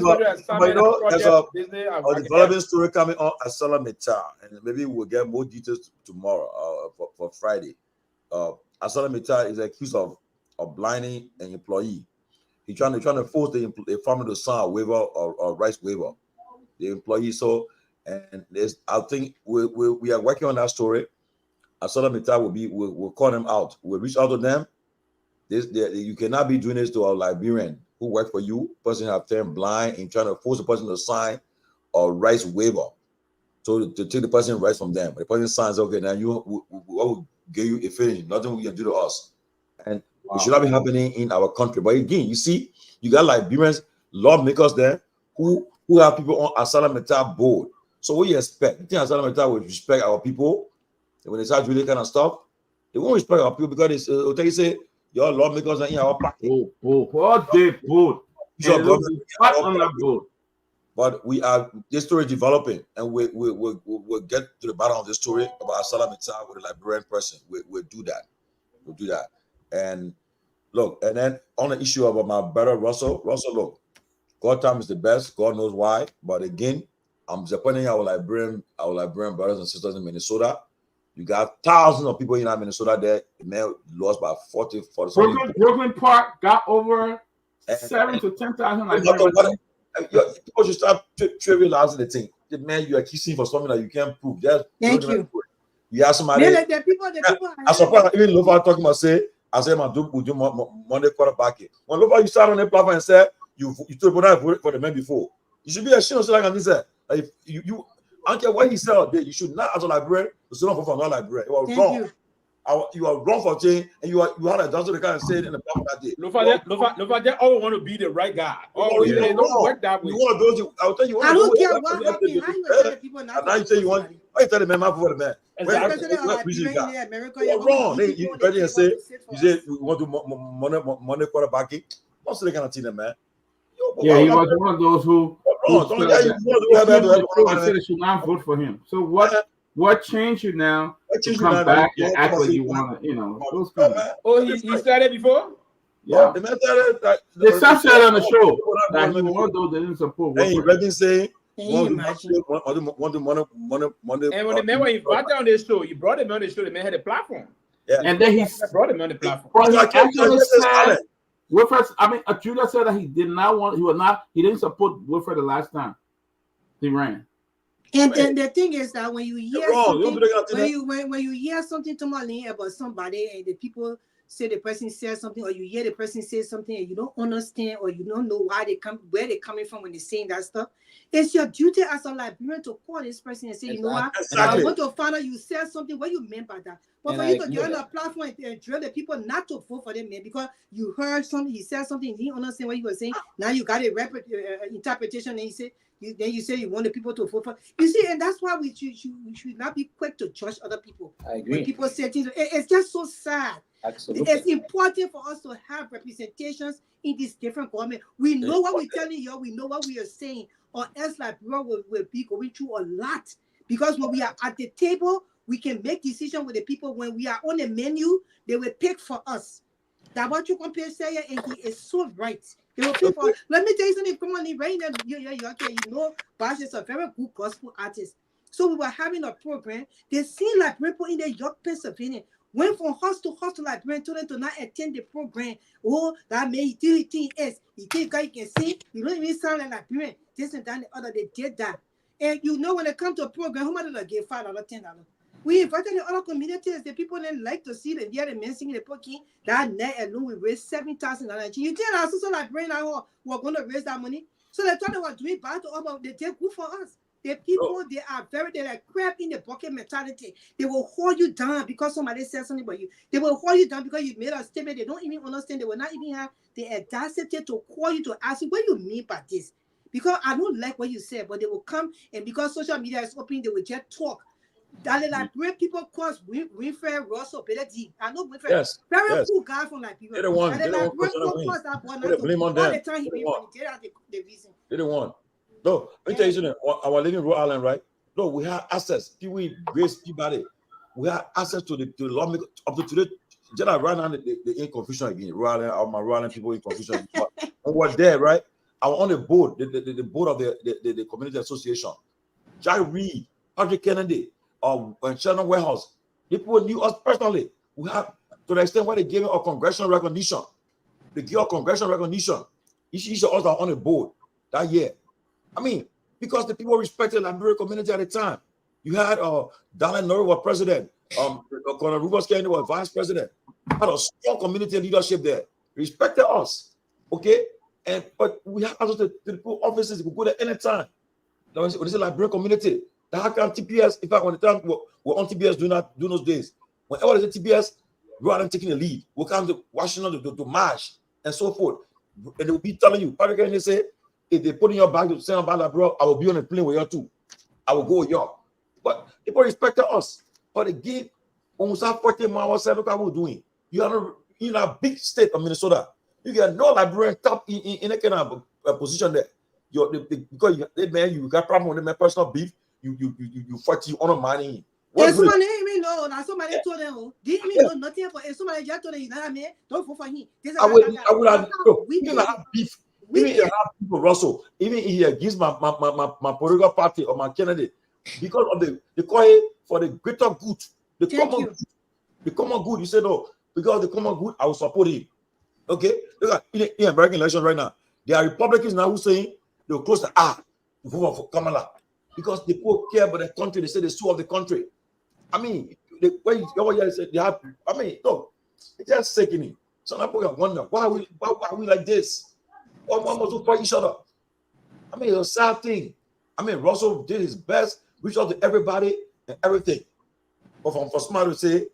developing story coming on Asala Meta, and maybe we'll get more details tomorrow for Friday. Asala Meta is accused of blinding an employee. He's trying to force the farmer to sign a waiver or rights waiver. The employee and I think we are working on that story. Asala Meta we'll call them out. We'll reach out to them. You cannot be doing this to a Liberian who work for you. Person have turned blind and trying to force the person to sign a rights waiver. So to take the person rights from them. The person signs, okay, now what will give you a finish? Nothing we can do to us. And it should not be happening in our country. But again, you see, you got Liberians, lawmakers there who have people on Asala Meta board. So what do you expect? You think Asala Meta will respect our people when they start doing that kind of stuff? They won't respect our people because they say your lawmakers are in our pocket. All day boat. Sure, Government on that boat. But this story is developing, and we'll get to the bottom of the story about Salam Mitar with a Liberian person. We'll do that. We'll do that. And look, and then on the issue about my brother Russell, look, God time is the best. God knows why. But again, I'm disappointing our Liberian brothers and sisters in Minnesota. You got thousands of people in Minnesota there. The man lost by 40. Brooklyn Park got over 7,000 to 10,000. People should start trivializing the thing. The man you are kissing for something that you can't prove. Thank you. You have somebody. The people. I suppose even Lofa talking about I say, man, do Monday quarterback. When Lofa you start on the platform and say you told voted for the man before, you should be ashamed of saying like this. Like you I don't care what he said out there. You should not as a librarian. You should not vote for another librarian. You are wrong. You are wrong for change, and you had a dozen of the kind of said in the platform that day. Lofa, they always want to be the right guy. Always, they don't work that way. You want to build. I'll tell you. I don't care what happened. How you tell the people not? Now you say you want. Why you tell the man not for the man? You are wrong. You better say you want to money quarterbacking. What's the kind of thing, man? Yeah, he was one of those who should not vote for him. So what changed you now to come back and act like you want to, those kind of... Oh, he started before? Yeah. They said on the show that he was those that didn't support. Hey, Reverend say, and when the man was invited on this show, you brought him on the show, the man had a platform. Yeah. And then he brought him on the platform. Well, he actually said, Wilfred, Judah said that he didn't support Wilfred the last time he ran. And then the thing is that when you hear something, when you hear something to Marlene about somebody and the people say the person says something, or you hear the person say something and you don't understand or you don't know where they're coming from when they're saying that stuff, it's your duty as a librarian to call this person and say, you know what, I'm going to find out you said something. What you meant by that? But for you to get on the platform and drill the people not to vote for them, man, because you heard something, he said something, you didn't understand what he was saying. Now you got a interpretation, and you say you want the people to vote for. You see, and that's why we should not be quick to judge other people. I agree. When people say things, it's just so sad. Absolutely. It's important for us to have representations in these different governments. We know what we're telling you, we know what we are saying, or else like bro will be going through a lot. Because when we are at the table, we can make decisions with the people. When we are on the menu, they will pick for us. That's what you compare say, and he is so right. They will pick for us. Let me tell you something. Come on, right now, Bash is a very good gospel artist. So we were having a program. They see like people in the York, Pennsylvania. Went from house to librarian, told them to not attend the program. Oh, that may do it is. You think you can see, you don't even sound like librarian. This and that and the other, they did that. And when it comes to a program, how much did I give? $5, $10? We invited the other communities, the people that like to see the men singing the poking. That night alone, we raised $7,000. You think our social librarian were going to raise that money? So they thought they were doing bad to us, they did good for us. The people, they're like crab in the bucket mentality. They will hold you down because somebody said something about you. They will hold you down because you made a statement. They don't even understand. They will not even have the audacity to call you to ask you what you mean by this. Because I don't like what you said, but they will come, and because social media is open, they will just talk. That like great people cause Winfred Russell, Beledi. I know Winfred, very cool guy from like people. They don't want to blame on them. They don't want. No, let me tell you something. Our living in Rhode Island, right? No, we have access. People with grace, people, we have access to the lawmaker up to today. Just right now, the in confusion again. Rhode Island, my Rhode Island people in confusion. And we're there, right? I was on the board, the board of the community association. Jack Reed, Patrick Kennedy, and Shannon Warehouse. People knew us personally. We have, to the extent where they gave us a congressional recognition. They gave us congressional recognition. Each of us are on the board that year. I mean, because the people respected the Liberian community at the time. You had Dallin Norrie was president, Colonel Rufus Kennedy was vice president. Had a strong community leadership there. Respected us, okay? But we have access to the people offices. We go there anytime. When it's a Liberian community, how can TPS? In fact, when the time we're on TPS during those days, whenever there's a TPS, rather than taking the lead, we'll come to Washington to march and so forth, and they will be telling you, Patrick Kennedy say, if they put in your bag to send about bro, I will be on a plane with you too. I will go with you. But people respected us. But again, almost 40 miles outside. Look at what we're doing. You are in a big state of Minnesota. You get no librarian top in a kind of position there. Because you got problem with my personal beef. You fight you honor money. What somebody even know? Now somebody told them, didn't even know nothing for. Somebody just told them, you know, man, don't vote for him. I would have beef. Even if I have people, Russell, even if he against my political party or my candidate, because of the call for the greater good, the common good. You said no, because the common good, I will support him. Okay, look at in the American election right now. There are Republicans now who saying they'll close the vote for Kamala because the people care about the country. They say the soul of the country. I mean, when you said they have, I mean, look, it's just sickening. Some people wonder why are we like this? Why must we fight each other? I mean, it's a sad thing. I mean, Russell did his best, reached out to everybody and everything. But for somebody to say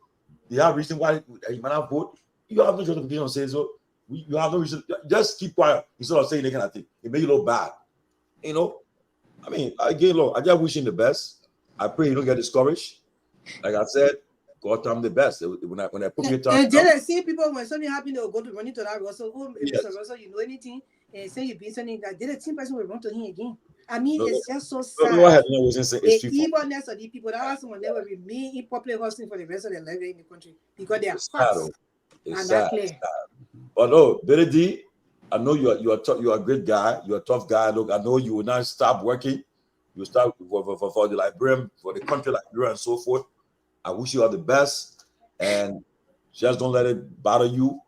they have reason why you might not vote, you have no justification to say so. You have no reason. Just keep quiet instead of saying that kind of thing. It make you look bad. You know? I mean, again, look, I just wish him the best. I pray you don't get discouraged. Like I said, God tell him the best. When I put me time. And then I see people when something happen, they'll go to run into that Russell. Oh, Mr. Russell, you know anything? And say you've been something that the same person will run to him again. I mean, it's just so sad. The evilness of the people, that person will never remain in public housing for the rest of their life in the country because they are fast. It's sad. But no, Billy D, I know you are a great guy. You're a tough guy. Look, I know you will not stop working. You start for the librarian, for the country librarian and so forth. I wish you all the best, and just don't let it bother you.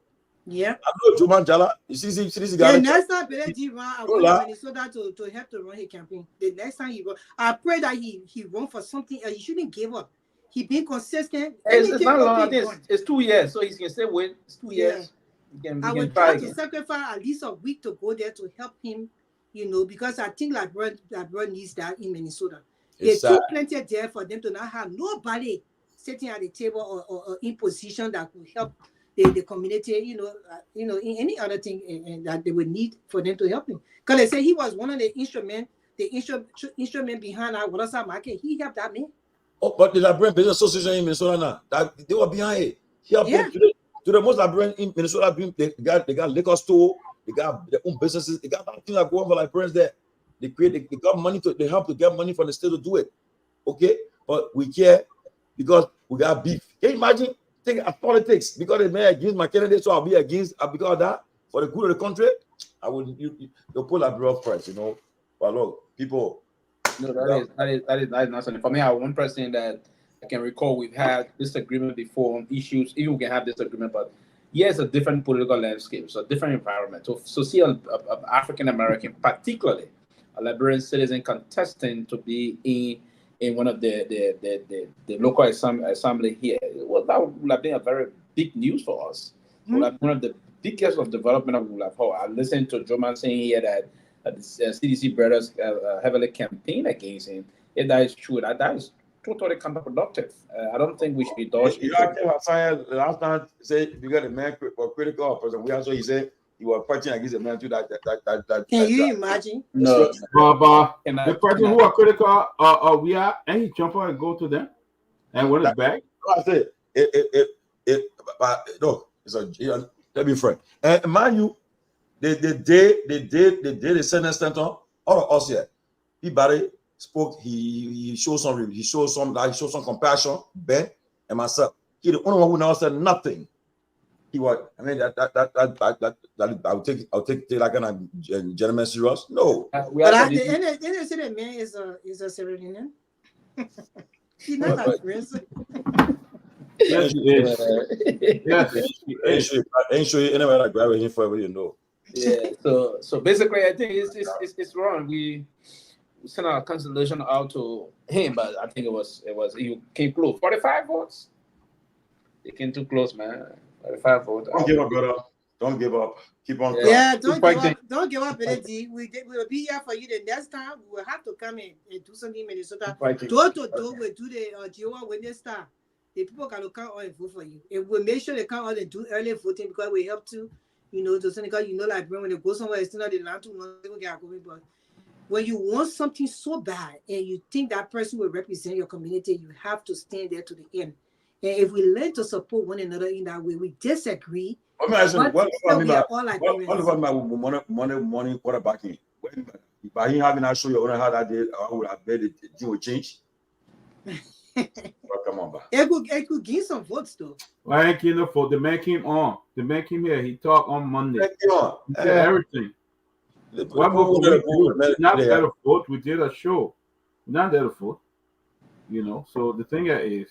Yeah. I know Joe Manjala. You see this guy. The next time Billy D run, I want Minnesota to help to run his campaign. The next time he run, I pray that he run for something else. He shouldn't give up. He been consistent. It's not long. I think it's 2 years, so he can stay with. It's 2 years. I would try to sacrifice at least a week to go there to help him, you know, because I think LeBron needs that in Minnesota. They took plenty there for them to not have nobody sitting at the table or in position that could help the community, you know, in any other thing that they would need for them to help him. Because they say he was one of the instrument behind our Waterside Market. He helped that man. Oh, but the Librarian Business Association in Minnesota now, they were behind it. He helped them to the most librarian in Minnesota. They got liquor store, they got their own businesses, they got things that go on for librarians there. They got money they help to get money from the state to do it. Okay, but we care because we got beef. Can you imagine? Think of politics because they may against my candidate, so I'll be against because of that for the good of the country. I would you put librarian first, you know. But look, people. No, that is not something. For me, I have one person that I can recall we've had disagreement before on issues. Even we can have disagreement, but it's a different political landscape, so a different environment. So see an African American, particularly a Liberian citizen, contesting to be in one of the local assembly here. Well, that would have been a very big news for us. One of the biggest of development we have heard. I listened to Joe Man saying here that the CDC brothers heavily campaign against him. If that is true, that is totally counterproductive. I don't think we should indulge. You know, last time say you got a man or critical person. We also he said you were fighting against a man too. That can you imagine? No, the person who are critical, we are, and he jump on and go to them, and when it's back. I said no, it's a let me friend. And mind you. They did the sentence center. All of us here. He spoke. He showed some compassion. Ben and myself. He the only one who now said nothing. He was. I mean that I'll take like a gentleman serious. No. But at the end of the day, man is a Syrian. He's not like Prince. Yes, he is. Yes, ain't sure anywhere like grabbing him forever, you know. Yeah, so basically, I think it's wrong. We sent our cancellation out to him, but I think it was he came close. 45 votes. They came too close, man. 45 votes. Don't give up, brother. Don't give up. Keep on. Don't give up, Billy. We will be here for you the next time. We will have to come in and do something in Minnesota. Door to door, we do the Jehovah Witness star. The people can come out and vote for you. And we'll make sure they come out and do early voting because we help to. You know, to Senegal, you know, like when they go somewhere, it's not the land too long, they get going. But when you want something so bad and you think that person will represent your community, you have to stand there to the end. And if we learn to support one another in that way, we disagree. What I mean by money quarterbacking? By him having that show your owner how that did, I would have bet the thing would change. Come on, it could gain some votes though. Like for the man came on. The man came here. He talked on Monday. He said everything. What book we not there to vote. We did a show. Not there to vote. So the thing is,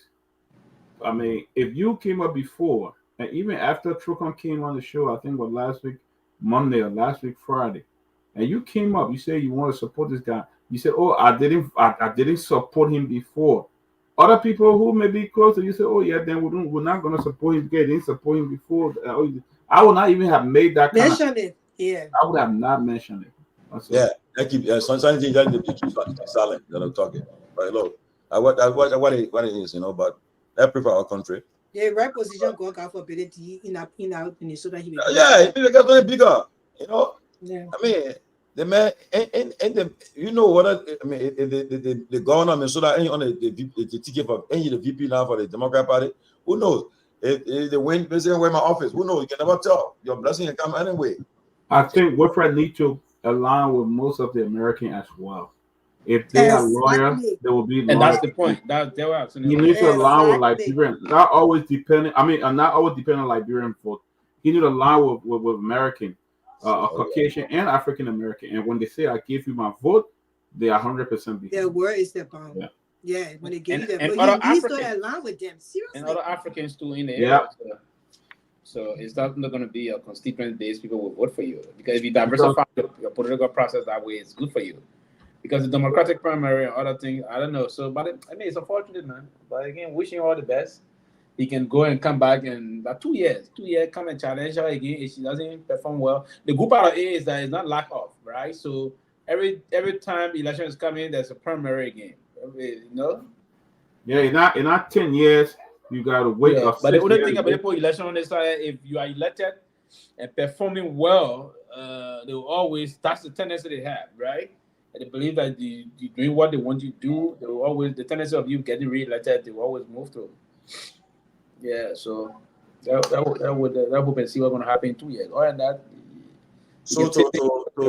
I mean, if you came up before, and even after Trucon came on the show, I think was last week Monday or last week Friday, and you came up, you say you want to support this guy. You said, "Oh, I didn't support him before." Other people who may be closer, you say, "Oh yeah, then we're not going to support him. They didn't support him before." I would not even have made that mention it. Yeah, I would have not mentioned it. Yeah, I keep sometimes they keep silent. They're not talking. Right, look, what it is, but I prefer our country. Yeah, right position going for ability in Minnesota. Yeah, it get bigger. Yeah. I mean, the man and the what I mean. The governor of Minnesota ain't on the ticket for any the VP now for the Democrat Party. Who knows? If they win, president win my office. Who knows? You can never tell. Your blessing can come anyway. I think Wilfred need to align with most of the American as well. If they are loyal, they will be loyal. And that's the point. You need to align with Liberian, not always depending. Not always depending on Liberian vote. You need to align with American, Caucasian, and African American. And when they say "I give you my vote," they are 100% behind. Their word is their bond. Yeah. Yeah, when they give you their vote, you need to align with them. Seriously. And other Africans too in the area. So it's not going to be a constituent-based people will vote for you, because if you diversify your political process that way, it's good for you. Because the Democratic primary and other things, I don't know. So, but it's unfortunate, man. But again, wishing you all the best. He can go and come back in about 2 years. 2 years, come and challenge her again if she doesn't perform well. The good part of it is that it's not lack of, right? So every time election is coming, there's a primary again. Yeah, in not 10 years. You gotta wait. Yeah, but the only thing about the election on this side, if you are elected and performing well, they will always, that's the tendency they have, right? And they believe that you're doing what they want you to do. They will always, the tendency of you getting re-elected, they will always move through. Yeah, so that would hope and see what's gonna happen in 2 years. Other than that, so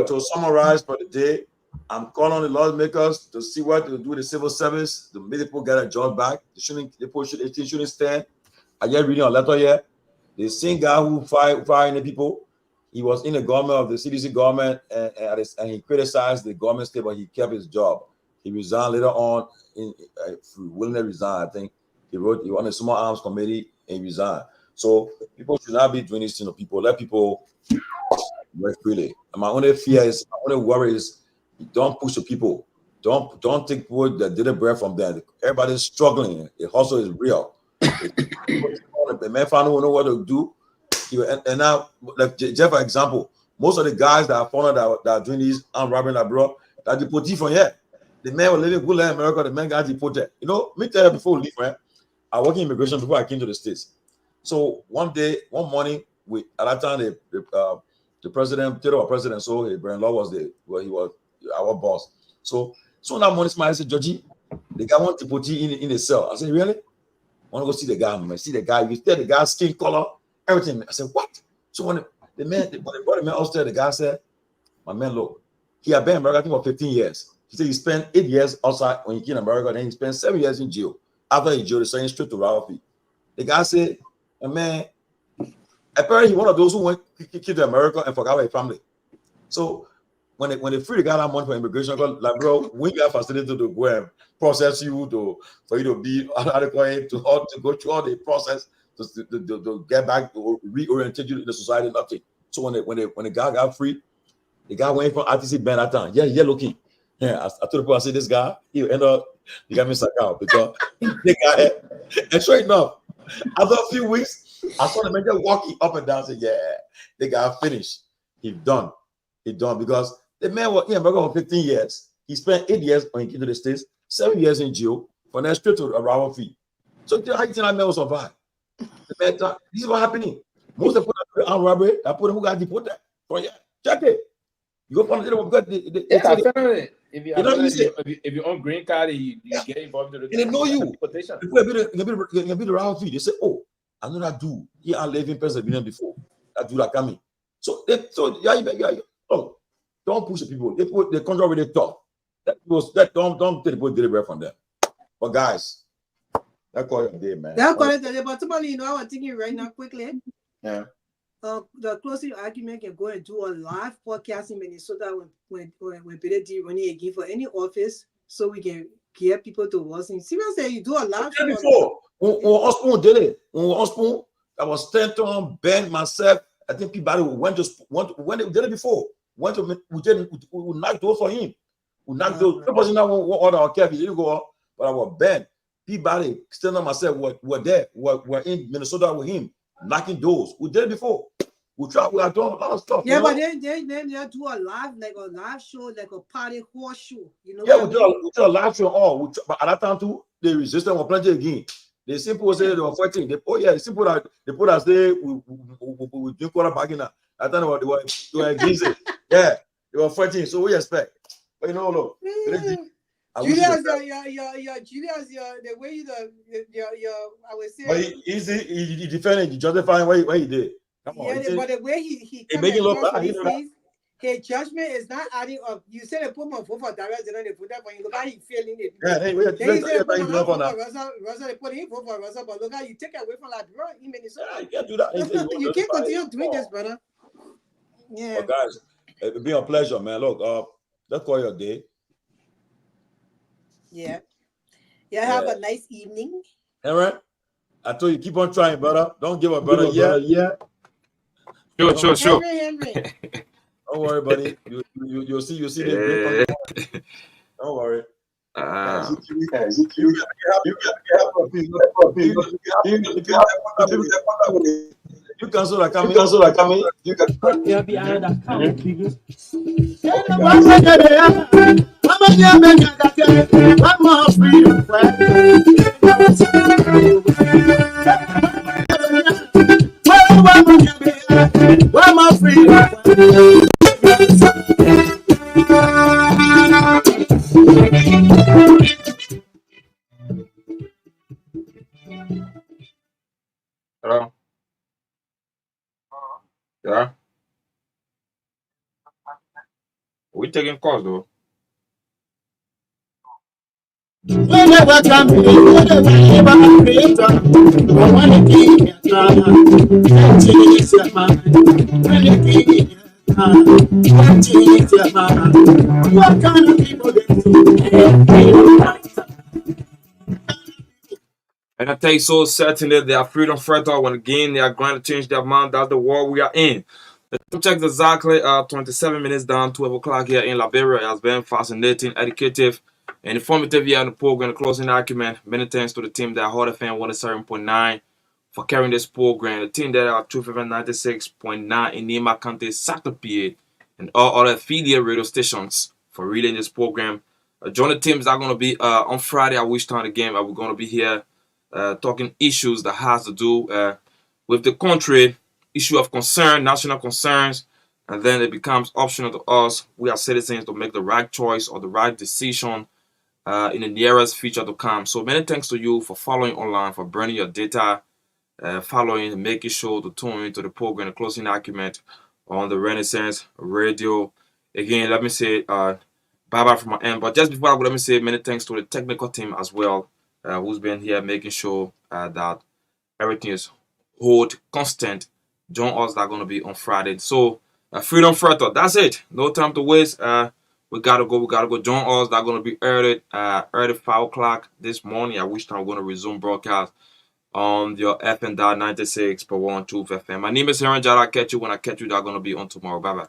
to summarize for the day, I'm calling on the lawmakers to see what to do with the civil service. The people get a job back. They shouldn't stand. I just reading a letter here. The same guy who firing the people, he was in the government of the CDC government, and he criticized the government state, but he kept his job. He resigned later on. Willingly resigned, I think. He on the Small Arms Committee and he resigned. So people should not be doing this to people. Let people work freely. And my only fear is, my only worry is, don't push the people. Don't take people that didn't bread from them. Everybody's struggling. The hustle is real. The man found out know what to do. And now, like Jeff, for example, most of the guys that are foreign that are doing these armed robbery abroad, that deported from here. The man was living good in America. The man got deported. Me tell you before we leave, right? I worked in immigration before I came to the States. So one morning, at that time the president, our president, so Brian Law was he was our boss. So that morning, I said, Georgie, the guy want to put you in the cell. I said, really? I want to go see the guy, man. See the guy. You tell the guy's skin color, everything. I said, what? So when the man brought the man upstairs, the guy said, my man, look, he had been in America, I think, for 15 years. He said he spent 8 years outside when he came to America, then he spent 7 years in jail. After he jailed, he sent straight to Ralphie. The guy said, man, apparently one of those who went to America and forgot about his family. So when they free the guy that money for immigration, like, bro, we got facility to go and process you for you to be adequate to go through all the process to get back to reorientate you in the society, nothing. So when the guy got free, the guy went from RTC band that time. Yeah, looking. Yeah, I told people, I said, this guy, he'll end up, he got me stuck out because the guy, and sure enough, after a few weeks, I saw the man just walking up and down. I said, yeah, the guy finished. He's done. Because the man was in America for 15 years. He spent 8 years when he came to the States, 7 years in jail, for then straight to a rival fee. So how you think that man will survive? The man, this is what happening. Most of the people on robbery, I put them who got deported. Check it. You go find it because I found it. If you You know what I'm saying? if you're on green card, you get involved in the They know you. deportation. People be the round three. They say, "Oh, I know that dude. He had lived in Pennsylvania before. That dude that coming." So oh, don't push the people. They control with the talk. Don't take the people deliberate from them. But guys, that's all your day, man. That's correct. But somebody, I was thinking right now quickly. Yeah. The closing argument can go and do a live podcast in Minnesota when Peter running again for any office, so we can get people to listen. Seriously, you do a live show. Before, when Osborne did it, I was Stanton, Ben, myself. I think people went when they did it before. We knocked those for him. We knocked those. The person that order our cab, he didn't go up, but I was Ben. People, Stanton, myself, were there. Were in Minnesota with him, knocking doors. We did it before. We are doing a lot of stuff. Yeah, but then they do a live show, like a party horse show. Yeah, we do a live show. But at that time too, they resisted and plenty again. The simple say they were fighting. The simple that they put us there. We drink water back in that. I thought they were against it. Yeah, they were fighting. So we expect. But look. Julius, the way you I would say. But he defended, he justifying what he did. Come on, but the way he make it look bad. His judgment is not adding up. You said they put my vote for Darius, and then they put that for you. Look how he feeling it. Yeah, they put they put him vote for Russell, but look how you take it away from like, bro, in Minnesota. Yeah, you can't do that. You can't continue doing this, brother. Yeah. But guys, it's been a pleasure, man. Look, let's call your day. Yeah. Yeah, have a nice evening. Aaron, I told you, keep on trying, brother. Don't give up, brother. Yeah. Sure. Henry. Don't worry, buddy. You'll see the don't worry. You cancel that coming. You can be another Hello? Yeah? We taking calls though. Whenever come in, whenever creator, I want to keep your time. Change your mind. When you keep your time, change your mind. What kind of people they do? And I tell you so certainly they are freedom fighter when again they are going to change their mind. That's the war we are in. The time check exactly 27 minutes down, 12 o'clock here in Liberia. It has been fascinating, educative, and informative here on the program. The closing argument. Many thanks to the team that Hot FM 107.9 for carrying this program. The team that are 296.9 in Nema County, Sacramento, and all other affiliate radio stations for reading this program. Join the teams that are going to be on Friday at which time the game. We're going to be here talking issues that has to do with the country, issue of concern, national concerns, and then it becomes optional to us. We are citizens to make the right choice or the right decision in the nearest future to come. So many thanks to you for following online, for burning your data, following and making sure to tune into the program, the closing argument on the Renaissance Radio. Again, let me say bye-bye from my end. But just before I go, let me say many thanks to the technical team as well, who's been here making sure that everything is hold constant. Join us that are going to be on Friday. So Freedom Fighter, that's it. No time to waste. We gotta go. Join us. That's gonna be early 5 o'clock this morning. At which time we're gonna resume broadcast on your FM 96.12 FM. My name is Aaron Jara. I'll catch you when I catch you. That's gonna be on tomorrow. Bye bye.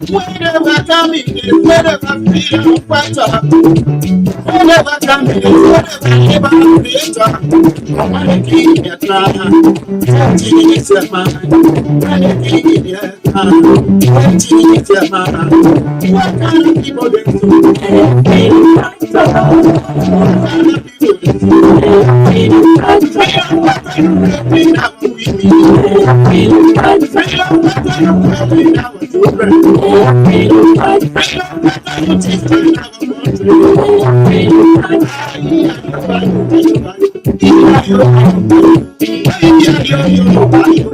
Whenever coming, whenever freedom fighter. Whenever coming, whenever creator. I want to keep your time. It's your mind. When you keep your time. It's your mind. What kind of people they do? What kind of people they do?